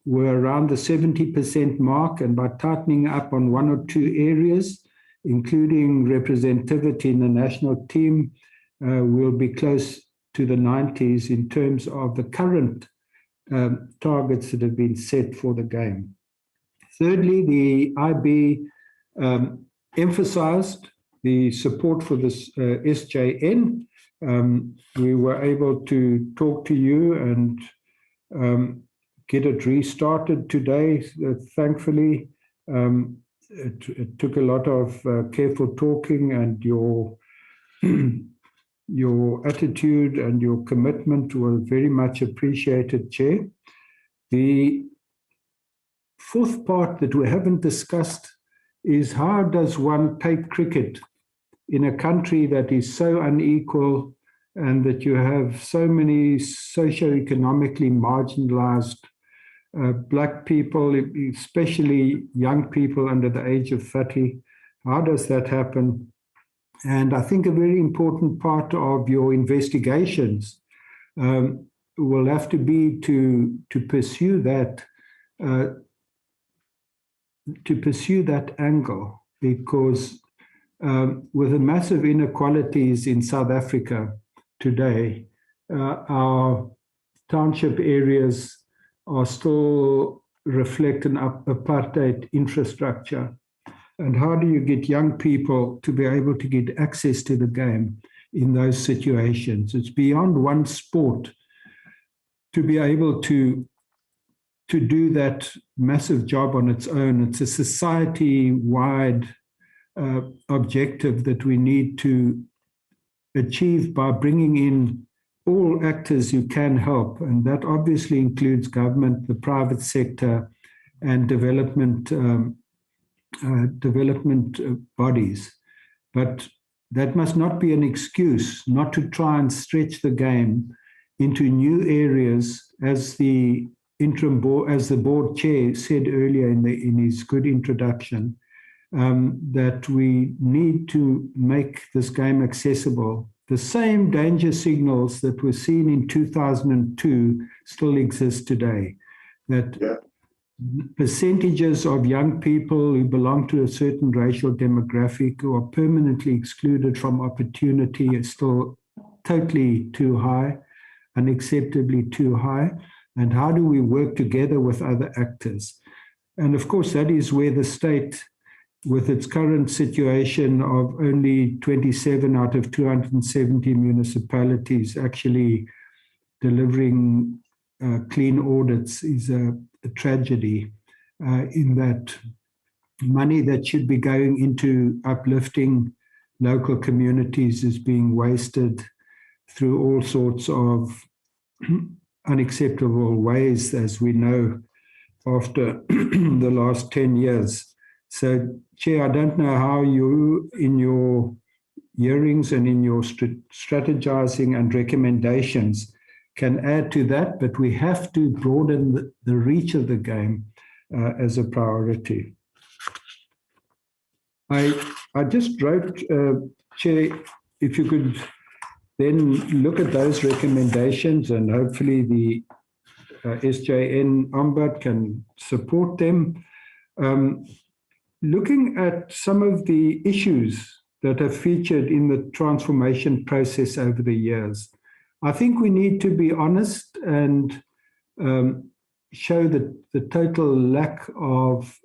were around the 70% mark, and by tightening up on 1 or 2 areas, including representativity in the national team, we'll be close to the 90s in terms of the current targets that have been set for the game. Thirdly, the IB emphasized the support for this SJN. We were able to talk to you and get it restarted today. Thankfully, it took a lot of careful talking, and your attitude and your commitment were very much appreciated, Chair. The fourth part that we haven't discussed is how does one take cricket in a country that is so unequal and that you have so many socioeconomically marginalized Black people, especially young people under the age of 30. How does that happen? And I think a very important part of your investigations will have to be to pursue that angle, because with the massive inequalities in South Africa today, our township areas are still reflect an apartheid infrastructure. And how do you get young people to be able to get access to the game in those situations? It's beyond one sport to be able to do that massive job on its own. It's a society-wide objective that we need to achieve by bringing in all actors who can help, and that obviously includes government, the private sector, and development bodies. But that must not be an excuse not to try and stretch the game into new areas, as the board chair said earlier in his good introduction, that we need to make this game accessible. The same danger signals that were seen in 2002 still exist today. That percentages of young people who belong to a certain racial demographic who are permanently excluded from opportunity is still totally too high, unacceptably too high. And how do we work together with other actors? And of course, that is where the state, with its current situation of only 27 out of 270 municipalities actually delivering clean audits, is a tragedy, in that money that should be going into uplifting local communities is being wasted through all sorts of unacceptable ways, as we know after the last 10 years. So, Chair, I don't know how you, in your hearings and in your strategizing and recommendations, can add to that, but we have to broaden the reach of the game as a priority. I just wrote, Chair, if you could then look at those recommendations, and hopefully the SJN Ombud can support them. Looking at some of the issues that have featured in the transformation process over the years, I think we need to be honest and show that the total lack of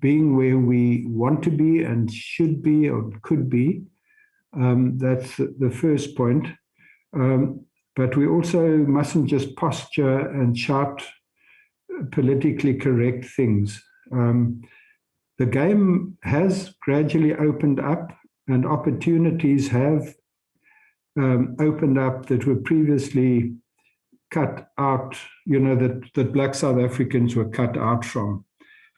being where we want to be and should be or could be. That's the first point. But we also mustn't just posture and shout politically correct things. The game has gradually opened up, and opportunities have opened up that were previously cut out, that Black South Africans were cut out from.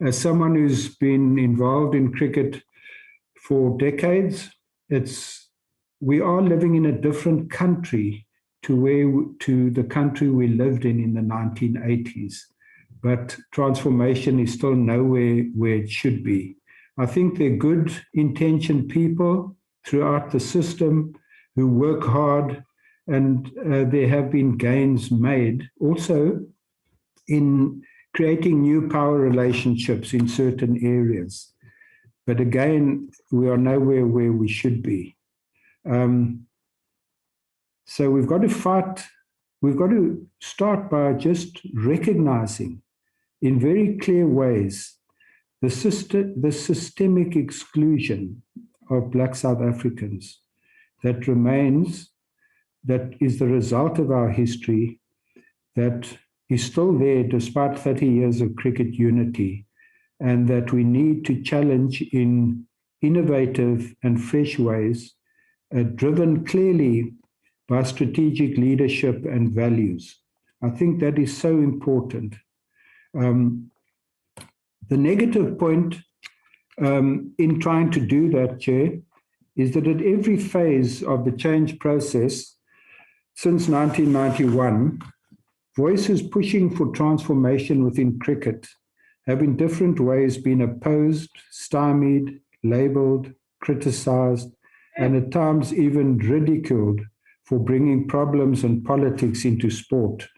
As someone who's been involved in cricket for decades, we are living in a different country to the country we lived in the 1980s. But transformation is still nowhere where it should be. I think there are good intentioned people throughout the system who work hard, and there have been gains made also in creating new power relationships in certain areas. But again, we are nowhere where we should be. So we've got to fight. We've got to start by just recognizing in very clear ways the systemic exclusion of Black South Africans that remains, that is the result of our history, that is still there despite 30 years of cricket unity, and that we need to challenge in innovative and fresh ways, driven clearly by strategic leadership and values. I think that is so important. The negative point in trying to do that, Chair, is that at every phase of the change process since 1991, voices pushing for transformation within cricket have in different ways been opposed, stymied, labelled, criticised, and at times even ridiculed for bringing problems and politics into sport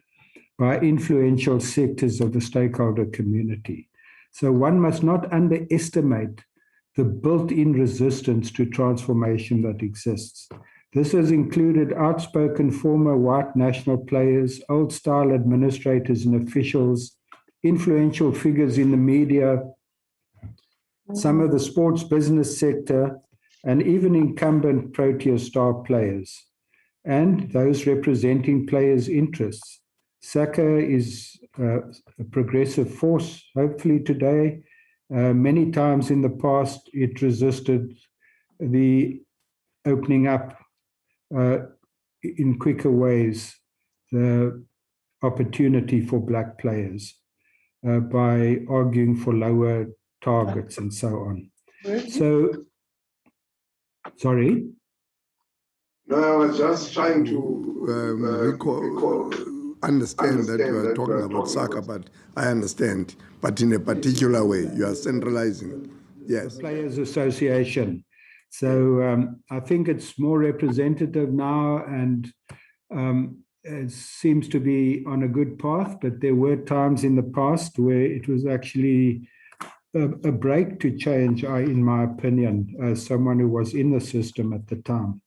by influential sectors of the stakeholder community. So one must not underestimate the built-in resistance to transformation that exists. This has included outspoken former white national players, old-style administrators and officials, influential figures in the media, some of the sports business sector, and even incumbent Proteas star players, and those representing players' interests. Soccer is a progressive force, hopefully today. Many times in the past, it resisted the opening up in quicker ways, the opportunity for black players by arguing for lower targets and so on. So, sorry? No, I was just trying to understand that you are talking about soccer, but I understand. But in a particular way, you are centralizing. Yes. Players Association. So I think it's more representative now, and it seems to be on a good path, but there were times in the past where it was actually a break to change, in my opinion, as someone who was in the system at the time.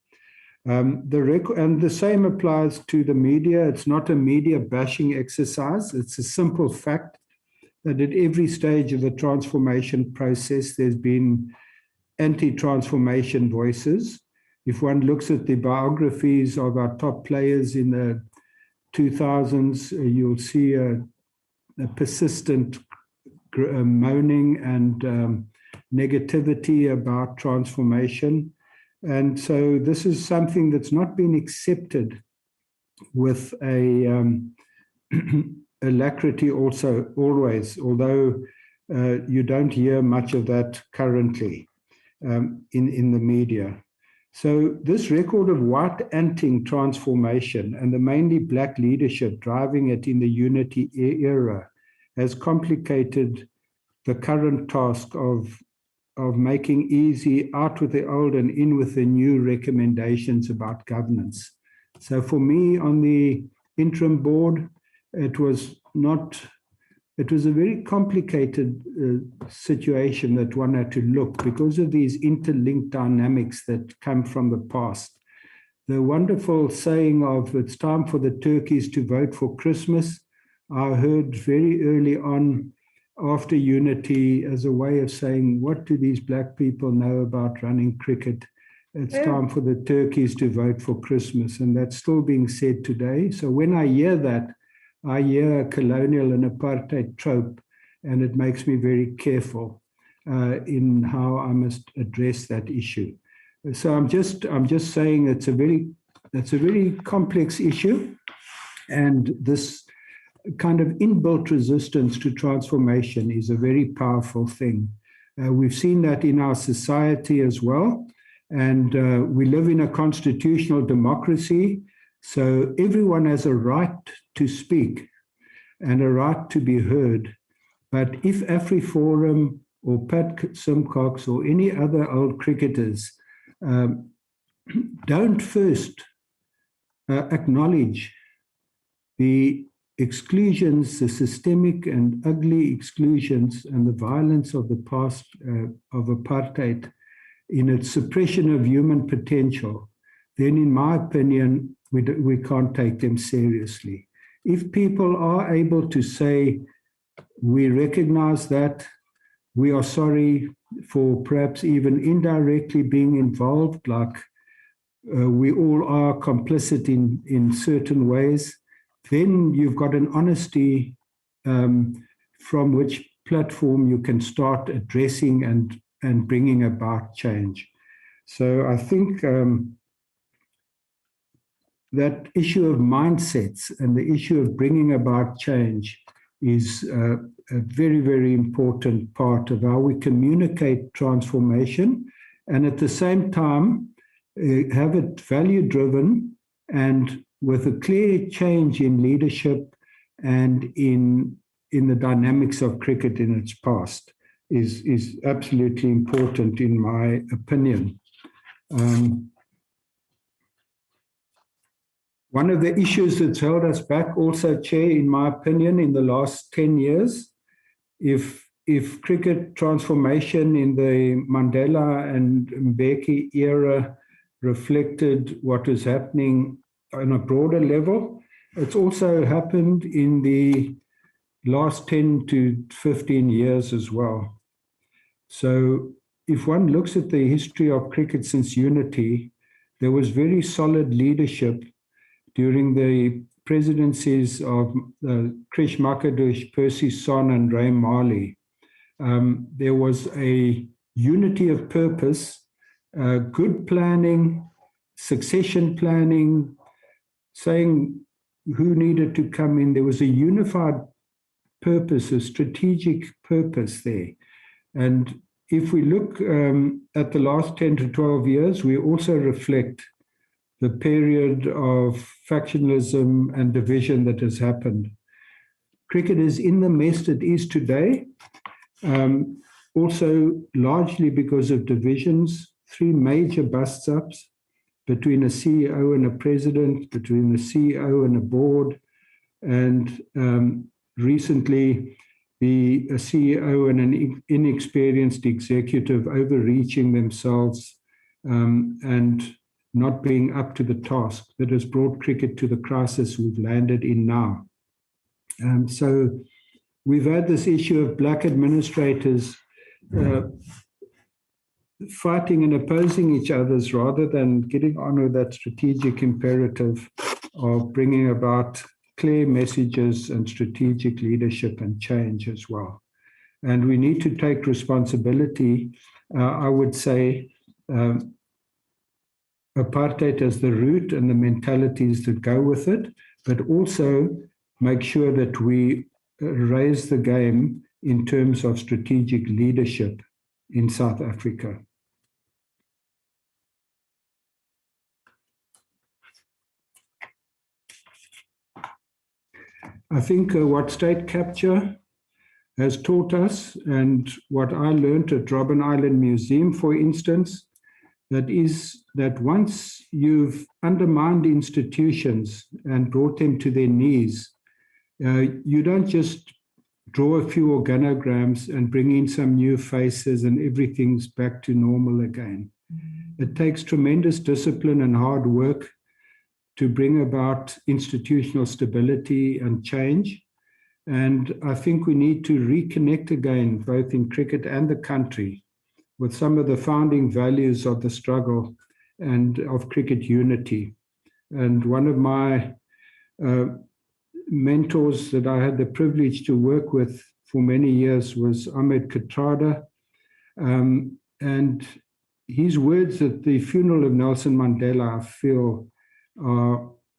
And the same applies to the media. It's not a media bashing exercise. It's a simple fact that at every stage of the transformation process, there's been anti-transformation voices. If one looks at the biographies of our top players in the 2000s, you'll see a persistent moaning and negativity about transformation. And so this is something that's not been accepted with a alacrity also always, although you don't hear much of that currently in the media. So this record of white-anting transformation and the mainly black leadership driving it in the unity era has complicated the current task of making easy out with the old and in with the new recommendations about governance. So for me on the interim board, it was a very complicated situation that one had to look because of these interlinked dynamics that come from the past. The wonderful saying of it's time for the turkeys to vote for Christmas, I heard very early on after unity as a way of saying, what do these black people know about running cricket? It's time for the turkeys to vote for Christmas. And that's still being said today. So when I hear that, I hear a colonial and apartheid trope, and it makes me very careful in how I must address that issue. So I'm just saying it's a very complex issue, and this kind of inbuilt resistance to transformation is a very powerful thing. We've seen that in our society as well, and we live in a constitutional democracy, so everyone has a right to speak and a right to be heard. But if AfriForum or Pat Simcox or any other old cricketers don't first acknowledge the exclusions, the systemic and ugly exclusions and the violence of the past of apartheid in its suppression of human potential, then in my opinion, we can't take them seriously. If people are able to say, we recognize that, we are sorry for perhaps even indirectly being involved, like we all are complicit in certain ways, then you've got an honesty from which platform you can start addressing and bringing about change. So I think that issue of mindsets and the issue of bringing about change is a very, very important part of how we communicate transformation, and at the same time have it value-driven and with a clear change in leadership and in the dynamics of cricket in its past is absolutely important in my opinion. One of the issues that's held us back also, Chair, in my opinion, in the last 10 years, if cricket transformation in the Mandela and Mbeki era reflected what is happening on a broader level, it's also happened in the last 10 to 15 years as well. So if one looks at the history of cricket since unity, there was very solid leadership during the presidencies of Krish Makadush, Percy Son, and Ray Marley. There was a unity of purpose, good planning, succession planning, saying who needed to come in. There was a unified purpose, a strategic purpose there. And if we look at the last 10 to 12 years, we also reflect the period of factionalism and division that has happened. Cricket is in the mess it is today, also largely because of divisions, 3 major bust-ups between a CEO and a president, between the CEO and a board, and recently a CEO and an inexperienced executive overreaching themselves and not being up to the task that has brought cricket to the crisis we've landed in now. So we've had this issue of black administrators fighting and opposing each other rather than getting on with that strategic imperative of bringing about clear messages and strategic leadership and change as well. And we need to take responsibility, I would say, apartheid as the root and the mentalities that go with it, but also make sure that we raise the game in terms of strategic leadership in South Africa. I think what state capture has taught us, and what I learned at Robben Island Museum, for instance, that is that once you've undermined institutions and brought them to their knees, you don't just draw a few organograms and bring in some new faces and everything's back to normal again. It takes tremendous discipline and hard work to bring about institutional stability and change. And I think we need to reconnect again, both in cricket and the country, with some of the founding values of the struggle and of cricket unity. And one of my mentors that I had the privilege to work with for many years was Ahmed Kathrada. And his words at the funeral of Nelson Mandela, I feel,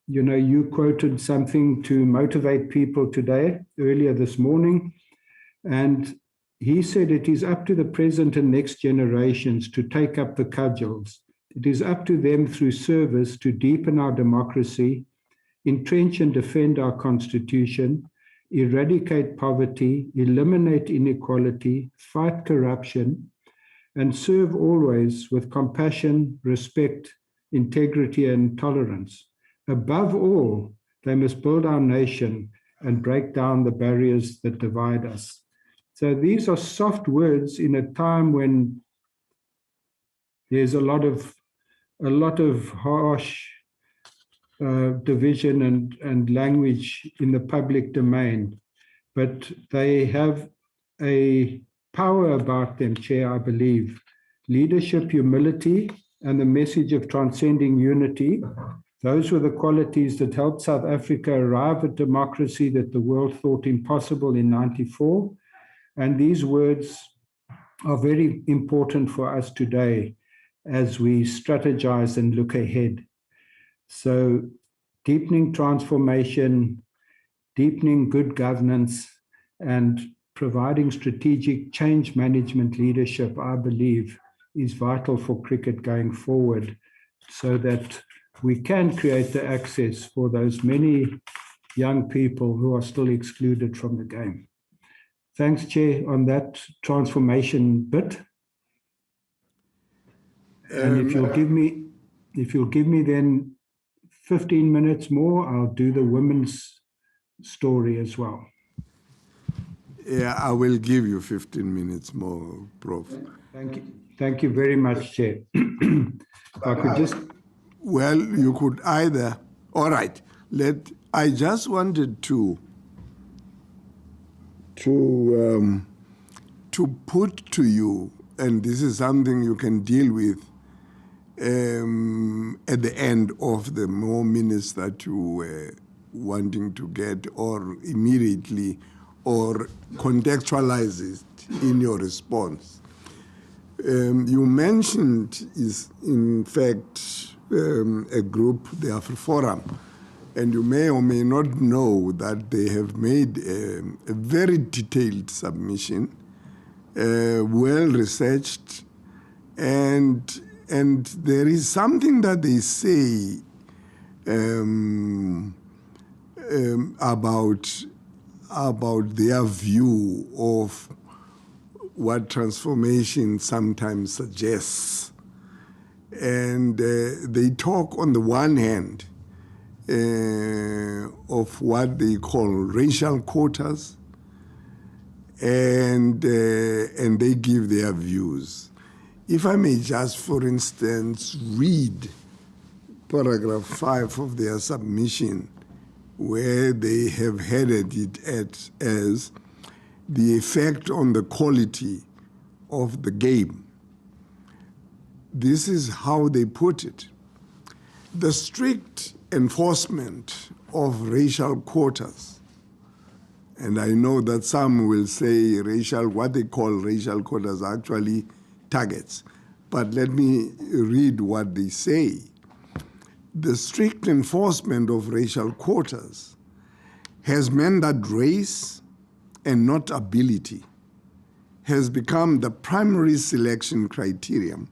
you quoted something to motivate people today, earlier this morning, and he said it is up to the present and next generations to take up the cudgels. It is up to them through service to deepen our democracy, entrench and defend our constitution, eradicate poverty, eliminate inequality, fight corruption, and serve always with compassion, respect, integrity, and tolerance. Above all, they must build our nation and break down the barriers that divide us. So these are soft words in a time when there's a lot of harsh division and language in the public domain, but they have a power about them, Chair, I believe. Leadership, humility, and the message of transcending unity. Those were the qualities that helped South Africa arrive at democracy that the world thought impossible in '94. And these words are very important for us today as we strategize and look ahead. So deepening transformation, deepening good governance, and providing strategic change management leadership, I believe, is vital for cricket going forward, so that we can create the access for those many young people who are still excluded from the game. Thanks, Chair, on that transformation bit. And if you'll give me then 15 minutes more, I'll do the women's story as well. Yeah, I will give you 15 minutes more, Prof. Thank you. Thank you very much, Chair. If I could just... Well, you could either... All right. I just wanted to put to you, and this is something you can deal with at the end of the more minutes that you were wanting to get, or immediately, or contextualize it in your response. You mentioned is in fact a group, the AfriForum, and you may or may not know that they have made a very detailed submission, well researched, and there is something that they say about their view of what transformation sometimes suggests. And they talk on the one hand of what they call racial quotas, and they give their views. If I may just, for instance, read paragraph 5 of their submission, where they have headed it as the effect on the quality of the game. This is how they put it. The strict enforcement of racial quotas, and I know that some will say what they call racial quotas are actually targets, but let me read what they say. The strict enforcement of racial quotas has meant that race and not ability has become the primary selection criterion,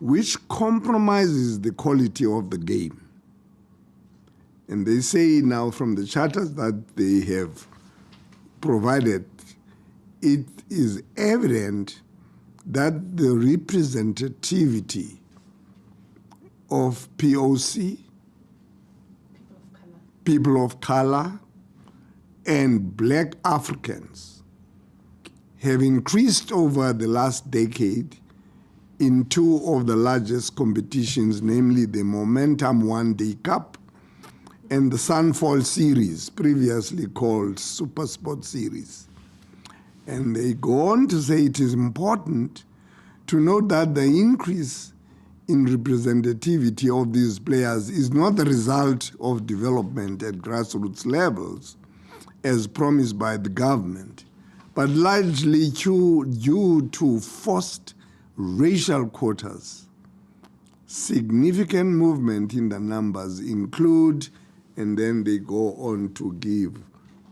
which compromises the quality of the game. And they say now from the charters that they have provided, it is evident that the representativity of POC, people of color, and Black Africans have increased over the last decade in two of the largest competitions, namely the Momentum One Day Cup and the Sunfall Series, previously called Super Sport Series. And they go on to say it is important to note that the increase in representativity of these players is not the result of development at grassroots levels, as promised by the government, but largely due to forced racial quotas. Significant movement in the numbers include, and then they go on to give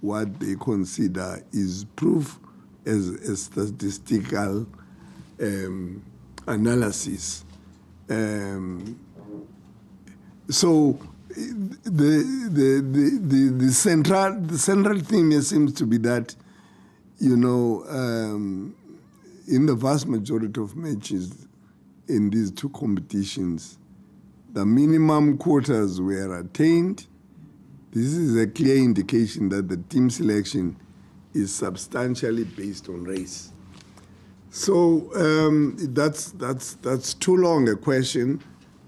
what they consider is proof as a statistical analysis. So the central theme seems to be that, you know, in the vast majority of matches in these two competitions, the minimum quotas were attained. This is a clear indication that the team selection is substantially based on race. So that's too long a question,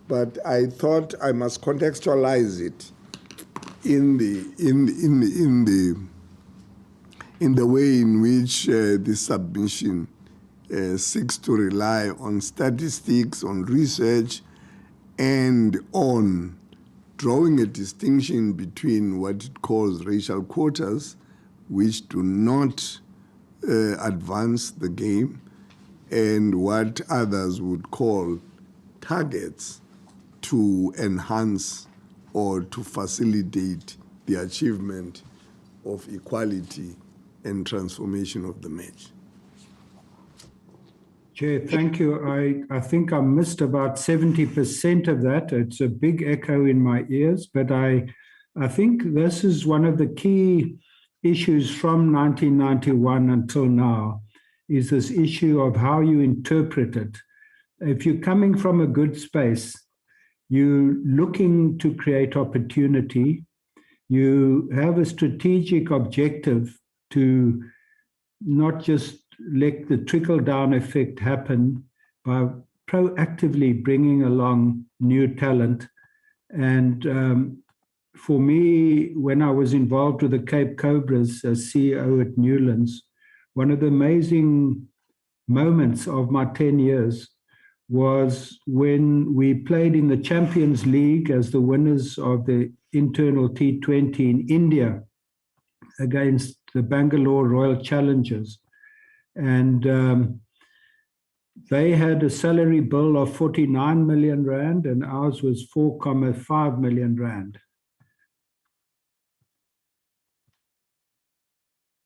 but I thought I must contextualize it in the way in which this submission seeks to rely on statistics, on research, and on drawing a distinction between what it calls racial quotas, which do not advance the game, and what others would call targets to enhance or to facilitate the achievement of equality and transformation of the match. Chair, thank you. I think I missed about 70% of that. It's a big echo in my ears, but I think this is one of the key issues from 1991 until now, is this issue of how you interpret it. If you're coming from a good space you're looking to create opportunity. You have a strategic objective to not just let the trickle-down effect happen by proactively bringing along new talent. And for me, when I was involved with the Cape Cobras as CEO at Newlands, one of the amazing moments of my 10 years was when we played in the Champions League as the winners of the internal T20 in India against the Bangalore Royal Challengers. And they had a salary bill of 49 million rand and ours was 4.5 million rand.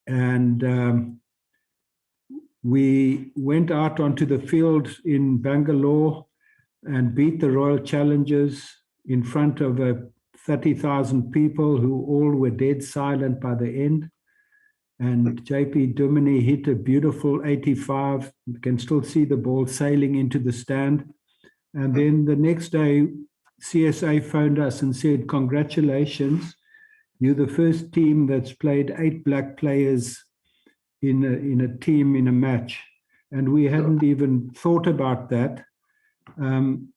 And we went out onto the field in Bangalore and beat the Royal Challengers in front of 30,000 people who all were dead silent by the end. And JP Dumini hit a beautiful 85. You can still see the ball sailing into the stand. And then the next day, CSA phoned us and said, congratulations, you're the first team that's played 8 black players in a team in a match. And we hadn't even thought about that. And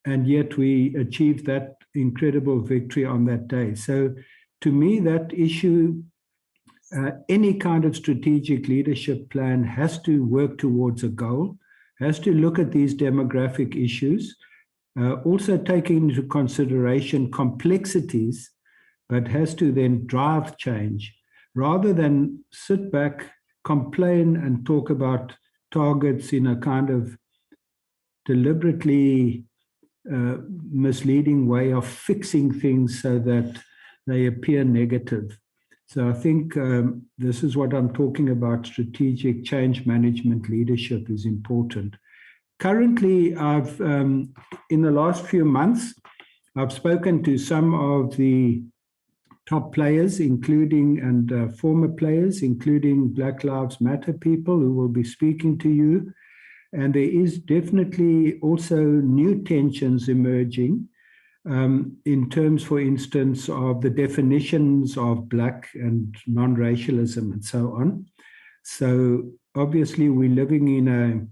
yet we achieved that incredible victory on that day. So to me, that issue, any kind of strategic leadership plan has to work towards a goal, has to look at these demographic issues, also taking into consideration complexities, but has to then drive change rather than sit back, complain, and talk about targets in a kind of deliberately misleading way of fixing things so that they appear negative. So I think this is what I'm talking about. Strategic change management leadership is important. Currently, I've in the last few months, I've spoken to some of the top players, including and former players, including Black Lives Matter people who will be speaking to you. And there is definitely also new tensions emerging in terms, for instance, of the definitions of Black and non-racialism and so on. So obviously we're living in a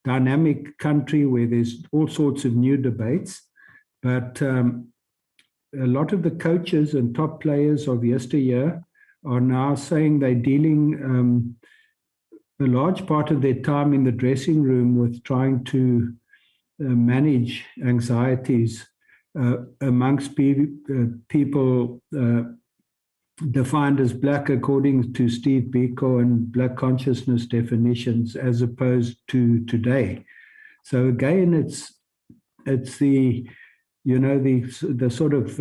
dynamic country where there's all sorts of new debates, but a lot of the coaches and top players of yesteryear are now saying they're dealing a large part of their time in the dressing room with trying to manage anxieties amongst people defined as Black according to Steve Biko and Black consciousness definitions, as opposed to today. So again, it's the the sort of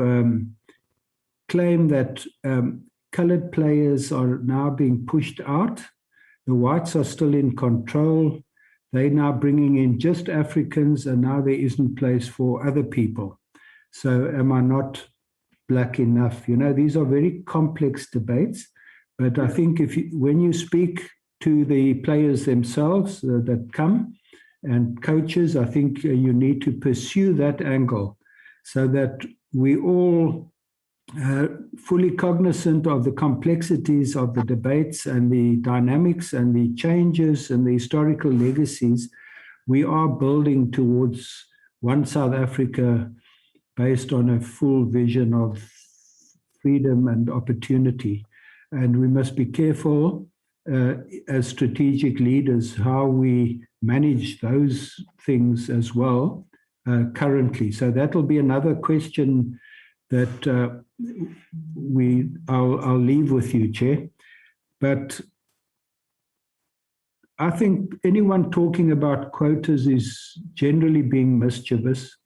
claim that colored players are now being pushed out. The whites are still in control. They're now bringing in just Africans, and now there isn't place for other people. So am I not Black enough? These are very complex debates, but I think when you speak to the players themselves that come and coaches, I think you need to pursue that angle so that we all fully cognizant of the complexities of the debates and the dynamics and the changes and the historical legacies. We are building towards one South Africa based on a full vision of freedom and opportunity. And we must be careful as strategic leaders how we manage those things as well currently. So that'll be another question that I'll leave with you, Chair. But I think anyone talking about quotas is generally being mischievous,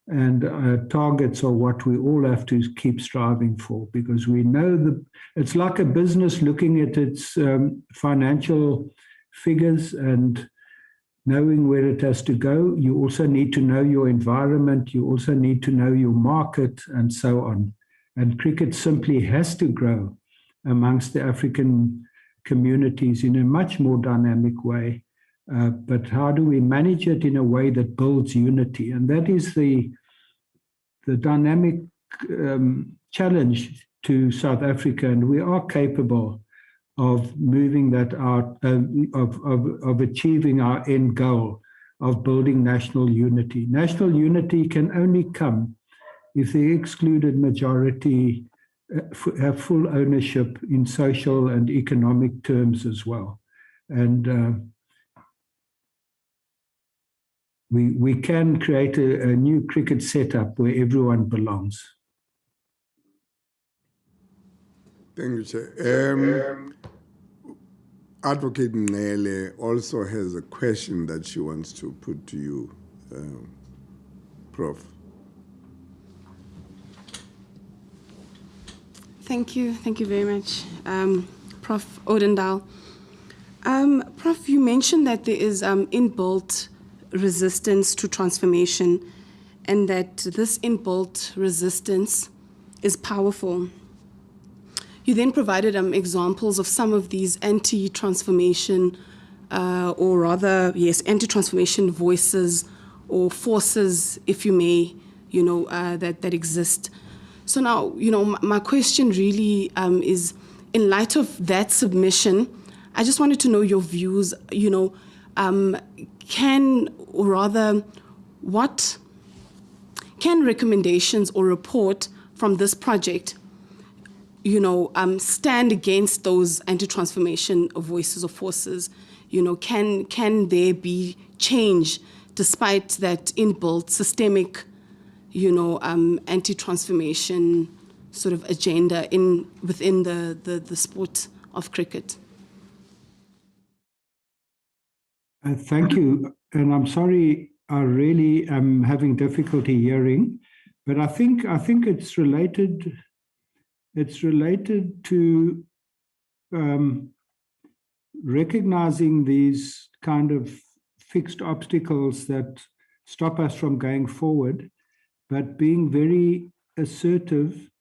and targets are what we all have to keep striving for, because we know that it's like a business looking at its financial figures and knowing where it has to go. You also need to know your environment. You also need to know your market and so on. And cricket simply has to grow amongst the African communities in a much more dynamic way. But how do we manage it in a way that builds unity? And that is the dynamic challenge to South Africa, and we are capable of moving that out, of achieving our end goal of building national unity. National unity can only come if the excluded majority have full ownership in social and economic terms as well. And we can create a new cricket setup where everyone belongs. Thank you, Chair. Advocate Nele also has a question that she wants to put to you, Prof. Thank you very much, Prof. Odendaal. Prof, you mentioned that there is inbuilt resistance to transformation, and that this inbuilt resistance is powerful. You then provided examples of some of these anti-transformation, or rather, yes, anti-transformation voices or forces, if you may, that exist. So now, my question really is, in light of that submission, I just wanted to know your views, what can recommendations or report from this project, stand against those anti-transformation voices or forces? Can there be change despite that inbuilt systemic, anti-transformation sort of agenda within the sport of cricket? Thank you, and I'm sorry, I really am having difficulty hearing, but I think it's related. It's related to recognizing these kind of fixed obstacles that stop us from going forward, but being very assertive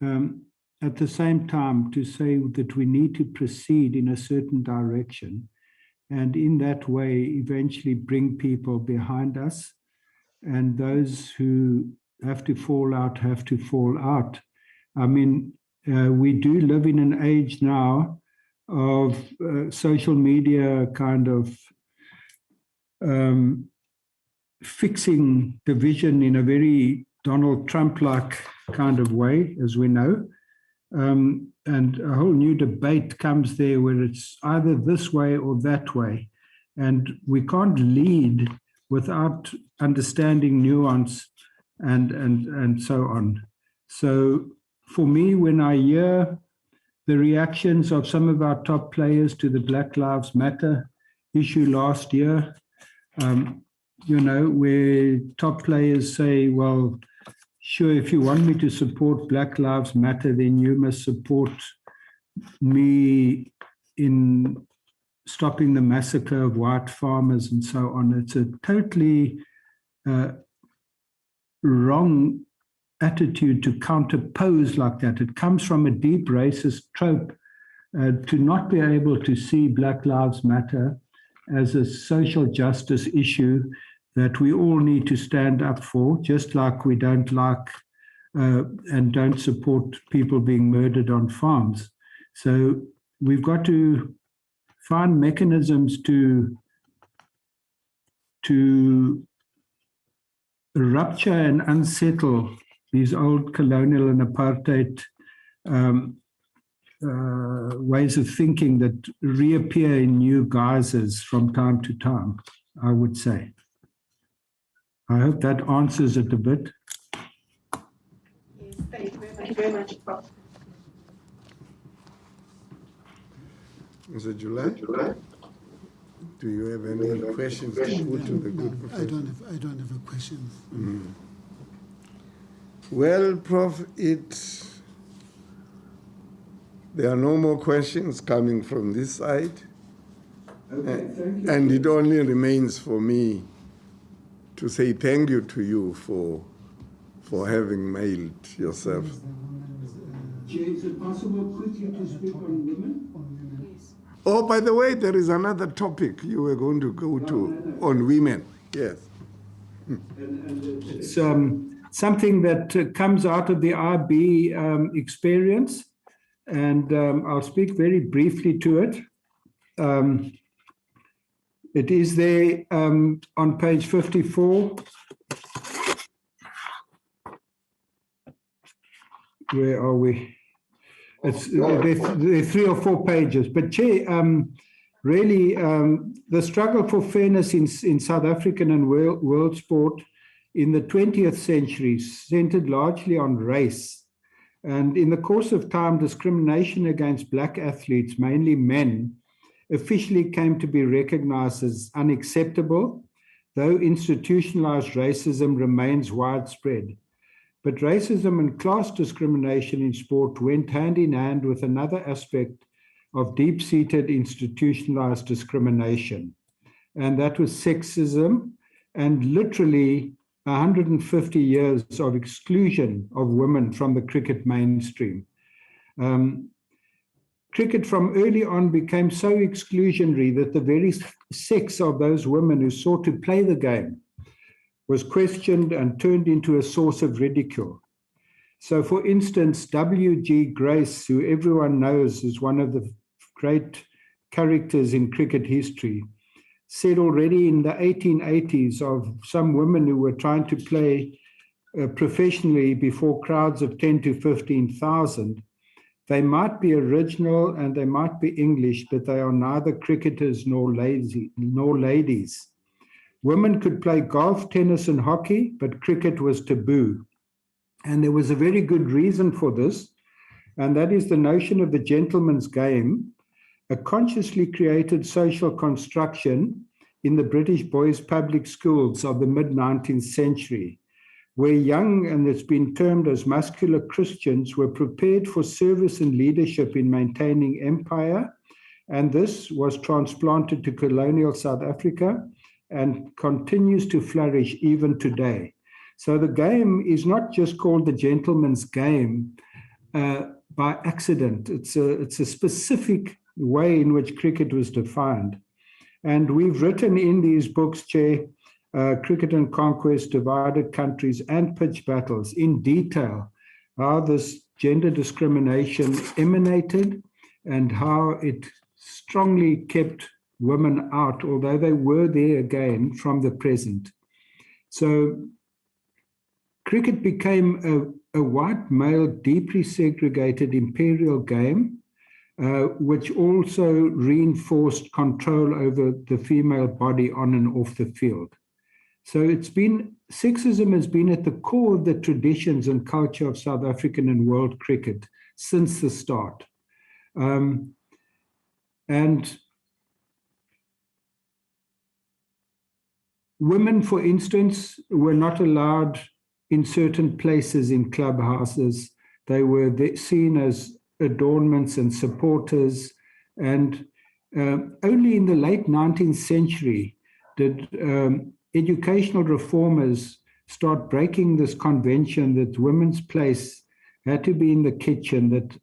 at the same time to say that we need to proceed in a certain direction, and in that way eventually bring people behind us, and those who have to fall out have to fall out. I mean, we do live in an age now of social media kind of fixing division in a very Donald Trump-like kind of way, as we know. And a whole new debate comes there where it's either this way or that way. And we can't lead without understanding nuance and so on. So for me, when I hear the reactions of some of our top players to the Black Lives Matter issue last year, where top players say, well, sure, if you want me to support Black Lives Matter, then you must support me in stopping the massacre of white farmers and so on. It's a totally wrong attitude to counterpose like that. It comes from a deep racist trope to not be able to see Black Lives Matter as a social justice issue that we all need to stand up for, just like we don't like and don't support people being murdered on farms. So we've got to find mechanisms to rupture and unsettle these old colonial and apartheid ways of thinking that reappear in new guises from time to time, I would say. I hope that answers it a bit. Yes, thank you very much, Prof. Mr. July, do you have any questions to put to the good professor? I don't have a question. Mm. Well, Prof, there are no more questions coming from this side. Okay, thank you. And it only remains for me to say thank you to you for having mailed yourself. Chair, is it possible quickly to speak on women? Yes. Oh, by the way, there is another topic you were going to go to on women. Yes. And it's something that comes out of the IB experience, and I'll speak very briefly to it. It is there on page 54. Where are we? There are 3 or 4 pages. But Chair, really, the struggle for fairness in South African and world sport in the 20th century centered largely on race. And in the course of time, discrimination against black athletes, mainly men, officially came to be recognized as unacceptable, though institutionalized racism remains widespread. But racism and class discrimination in sport went hand in hand with another aspect of deep-seated institutionalized discrimination, and that was sexism and literally 150 years of exclusion of women from the cricket mainstream. Cricket from early on became so exclusionary that the very sex of those women who sought to play the game was questioned and turned into a source of ridicule. So, for instance, W.G. Grace, who everyone knows is one of the great characters in cricket history, said already in the 1880s of some women who were trying to play professionally before crowds of 10 to 15,000, they might be original and they might be English, but they are neither cricketers nor ladies. Women could play golf, tennis, and hockey, but cricket was taboo. And there was a very good reason for this, and that is the notion of the gentleman's game, a consciously created social construction in the British boys' public schools of the mid-19th century, where young, and it's been termed as muscular Christians, were prepared for service and leadership in maintaining empire, and this was transplanted to colonial South Africa and continues to flourish even today. So the game is not just called the gentleman's game by accident. It's a specific way in which cricket was defined. And we've written in these books, Chair, Cricket and Conquest, Divided Countries, and Pitch Battles in detail how this gender discrimination emanated and how it strongly kept women out, although they were there again from the present. So cricket became a white male, deeply segregated imperial game, which also reinforced control over the female body on and off the field. So sexism has been at the core of the traditions and culture of South African and world cricket since the start. And women, for instance, were not allowed in certain places in clubhouses. They were seen as adornments and supporters. And only in the late 19th century did educational reformers start breaking this convention that women's place had to be in the kitchen, that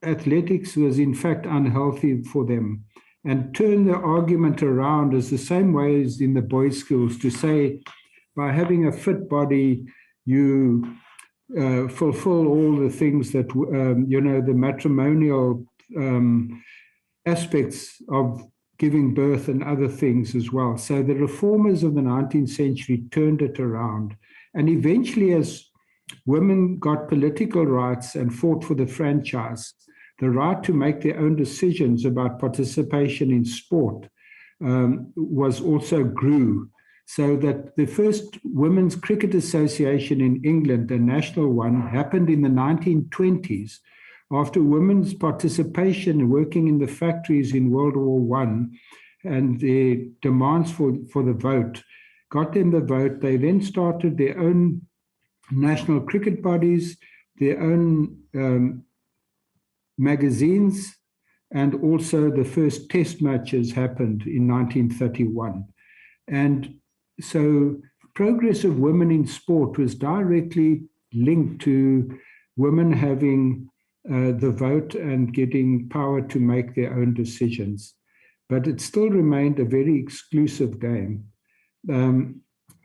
athletics was in fact unhealthy for them, and turn the argument around as the same way as in the boys' schools to say, by having a fit body, you fulfill all the things that, the matrimonial aspects of giving birth and other things as well. So the reformers of the 19th century turned it around. And eventually, as women got political rights and fought for the franchise, the right to make their own decisions about participation in sport was also grew. So that the first Women's Cricket Association in England, a national one, happened in the 1920s after women's participation working in the factories in World War I and their demands for the vote, got them the vote. They then started their own national cricket bodies, their own magazines, and also the first test matches happened in 1931. And so progress of women in sport was directly linked to women having the vote and getting power to make their own decisions. But it still remained a very exclusive game.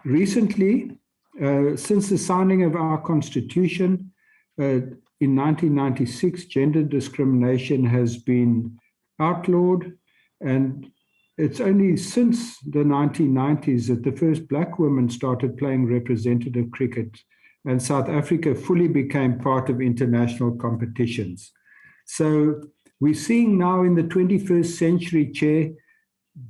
Recently, Since the signing of our constitution in 1996, gender discrimination has been outlawed, and it's only since the 1990s that the first black women started playing representative cricket, and South Africa fully became part of international competitions. So we're seeing now in the 21st century, Chair,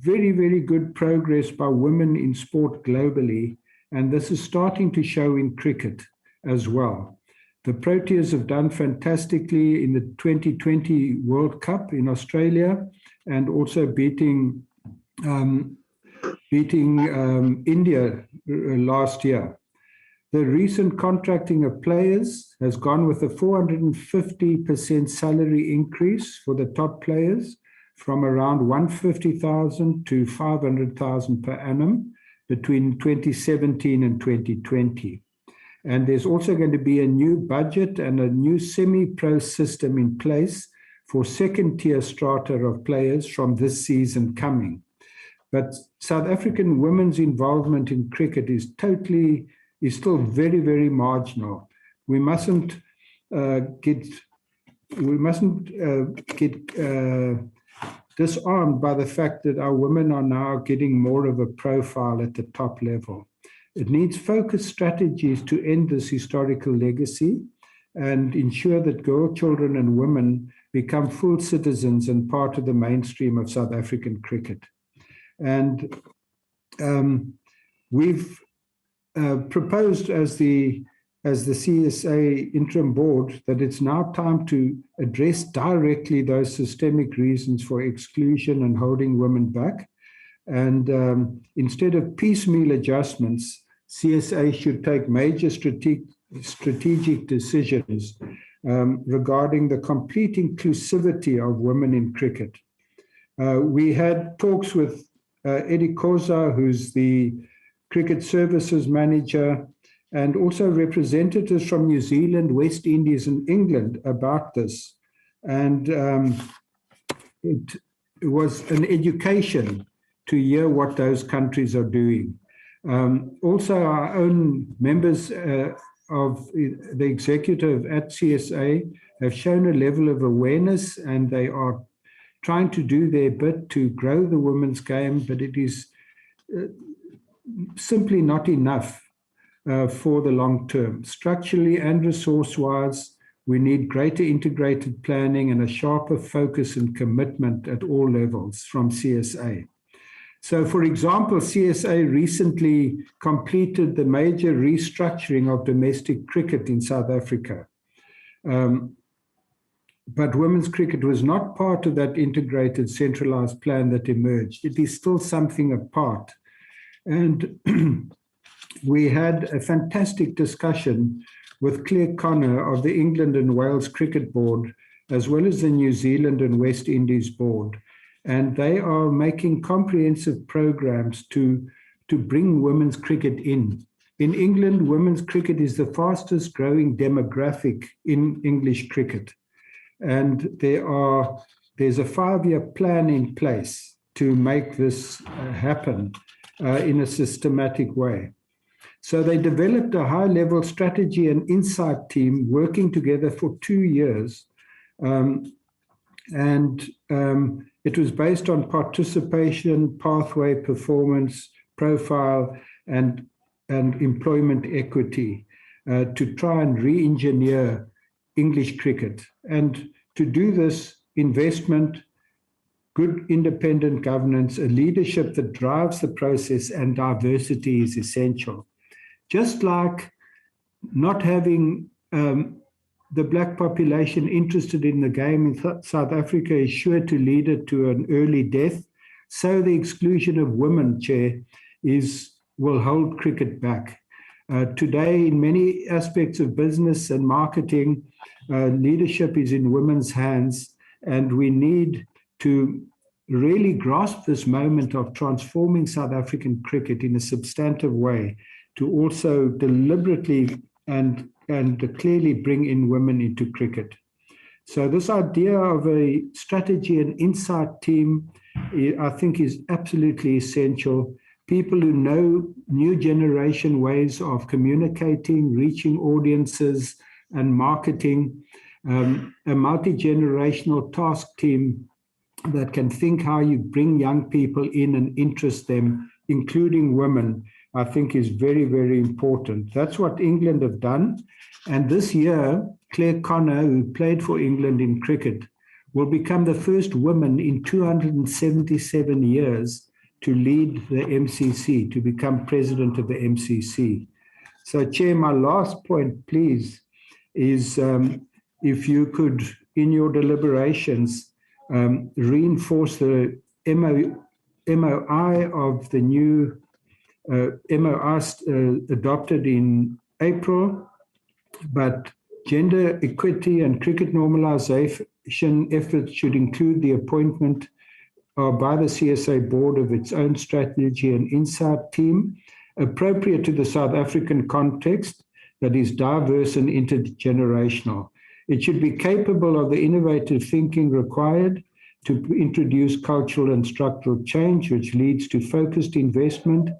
very, very good progress by women in sport globally, and this is starting to show in cricket as well. The Proteas have done fantastically in the 2020 World Cup in Australia, and also beating India last year. The recent contracting of players has gone with a 450% salary increase for the top players, from around 150,000 to 500,000 per annum between 2017 and 2020. And there's also going to be a new budget and a new semi-pro system in place for second-tier strata of players from this season coming. But South African women's involvement in cricket is still very, very marginal. We mustn't get disarmed by the fact that our women are now getting more of a profile at the top level. It needs focused strategies to end this historical legacy and ensure that girl children and women become full citizens and part of the mainstream of South African cricket. And we've proposed as the CSA interim board that it's now time to address directly those systemic reasons for exclusion and holding women back. And instead of piecemeal adjustments, CSA should take major strategic decisions regarding the complete inclusivity of women in cricket. We had talks with Eddie Koza, who's the Cricket Services Manager, and also representatives from New Zealand, West Indies, and England about this. And it was an education to hear what those countries are doing. Also, our own members of the executive at CSA have shown a level of awareness, and they are trying to do their bit to grow the women's game, but it is simply not enough for the long term. Structurally and resource-wise, we need greater integrated planning and a sharper focus and commitment at all levels from CSA. So, for example, CSA recently completed the major restructuring of domestic cricket in South Africa. But women's cricket was not part of that integrated centralized plan that emerged. It is still something apart. And we had a fantastic discussion with Claire Connor of the England and Wales Cricket Board, as well as the New Zealand and West Indies Board. And they are making comprehensive programs to bring women's cricket in. In England, women's cricket is the fastest growing demographic in English cricket. And there's a 5-year plan in place to make this happen in a systematic way. So they developed a high-level strategy and insight team working together for 2 years. It was based on participation, pathway, performance, profile, and employment equity to try and re-engineer English cricket. And to do this, investment, good independent governance, a leadership that drives the process, and diversity is essential. Just like not having the black population interested in the game in South Africa is sure to lead it to an early death, so the exclusion of women, Chair, will hold cricket back. Today, in many aspects of business and marketing, leadership is in women's hands, and we need to really grasp this moment of transforming South African cricket in a substantive way to also deliberately and clearly bring in women into cricket. So this idea of a strategy and insight team, I think, is absolutely essential. people who know new generation ways of communicating, reaching audiences, and marketing, a multi-generational task team that can think how you bring young people in and interest them, including women, I think is very, very important. That's what England have done. And this year, Claire Connor, who played for England in cricket, will become the first woman in 277 years to lead the MCC, to become president of the MCC. So, Chair, my last point, please, is if you could, in your deliberations, reinforce the MOI of the new MOI adopted in April, but gender equity and cricket normalization efforts should include the appointment by the CSA board of its own strategy and insight team, appropriate to the South African context that is diverse and intergenerational. It should be capable of the innovative thinking required to introduce cultural and structural change, which leads to focused investment,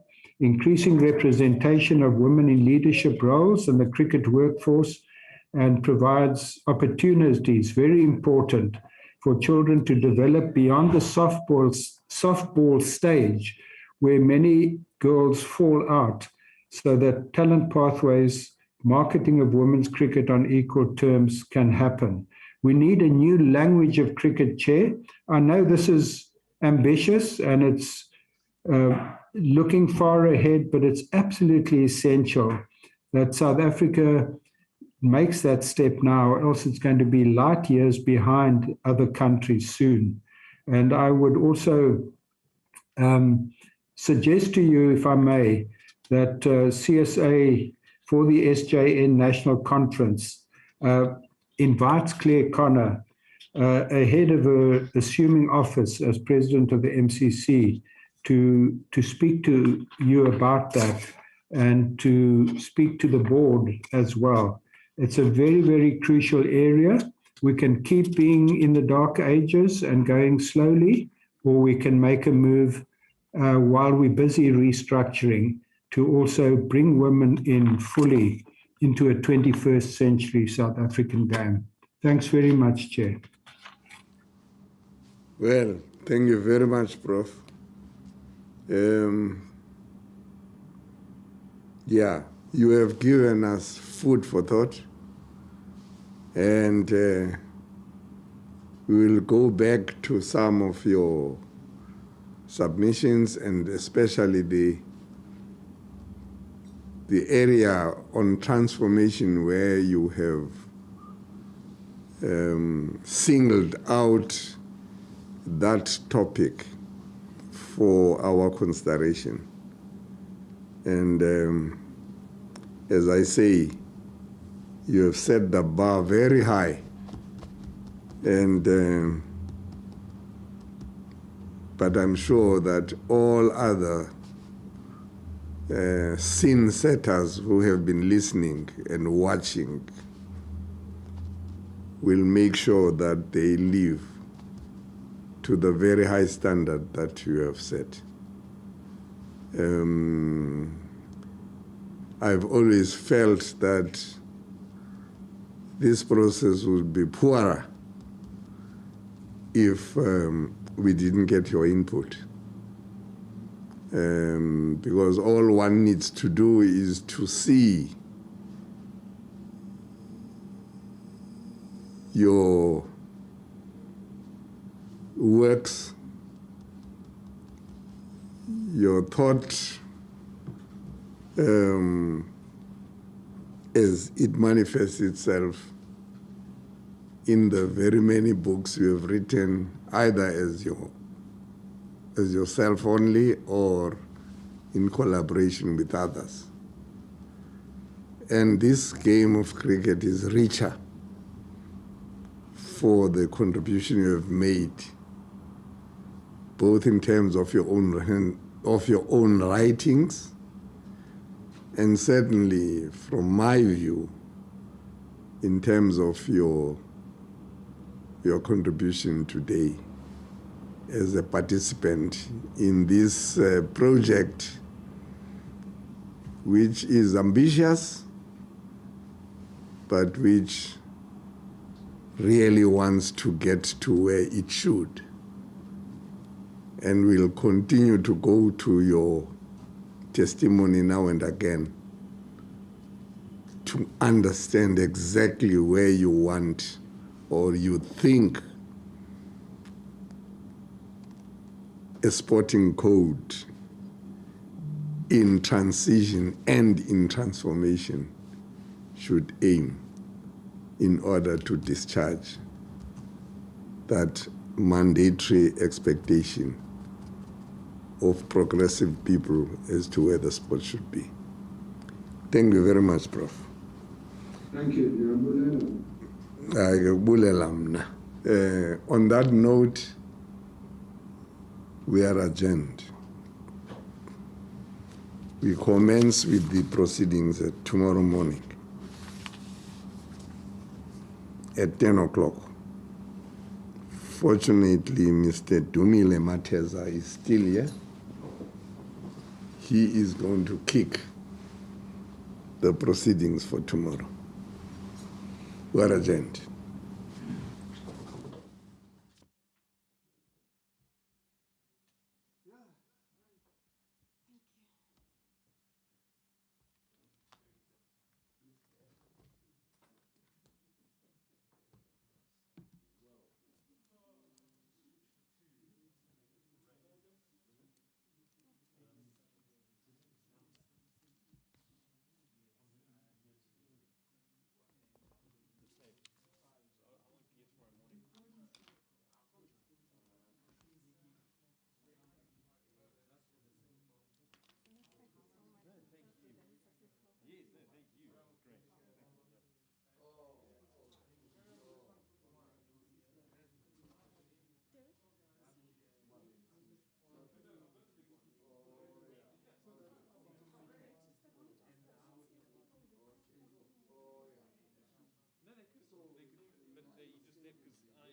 increasing representation of women in leadership roles in the cricket workforce, and provides opportunities, very important, for children to develop beyond the softball stage, where many girls fall out, so that talent pathways, marketing of women's cricket on equal terms can happen. We need a new language of cricket, Chair. I know this is ambitious and it's looking far ahead, but it's absolutely essential that South Africa makes that step now, or else it's going to be light years behind other countries soon. And I would also suggest to you, if I may, that CSA for the SJN National Conference invites Claire Connor, ahead of her assuming office as president of the MCC, to speak to you about that and to speak to the board as well. It's a very, very crucial area. We can keep being in the dark ages and going slowly, or we can make a move while we're busy restructuring to also bring women in fully into a 21st century South African game. Thanks very much, Chair. Well, thank you very much, Prof. Yeah, you have given us food for thought, and we will go back to some of your submissions, and especially the area on transformation where you have singled out that topic for our consideration. And as I say, you have set the bar very high, and but I'm sure that all other scene setters who have been listening and watching will make sure that they live to the very high standard that you have set. I've always felt that this process would be poorer if we didn't get your input. Because all one needs to do is to see your works, your thought as it manifests itself in the very many books you have written, either as yourself only or in collaboration with others. And this game of cricket is richer for the contribution you have made, both in terms of your own writings, and certainly from my view, in terms of your contribution today. as a participant in this project, which is ambitious, but which really wants to get to where it should. And we'll continue to go to your testimony now and again to understand exactly where you want or you think a sporting code in transition and in transformation should aim in order to discharge that mandatory expectation of progressive people as to where the sport should be. Thank you very much, Prof. Thank you. On that note, we are adjourned. We commence with the proceedings tomorrow morning at 10 o'clock. Fortunately, Mr. Dumisa Ntsebeza is still here. He is going to kick the proceedings for tomorrow. We are adjourned.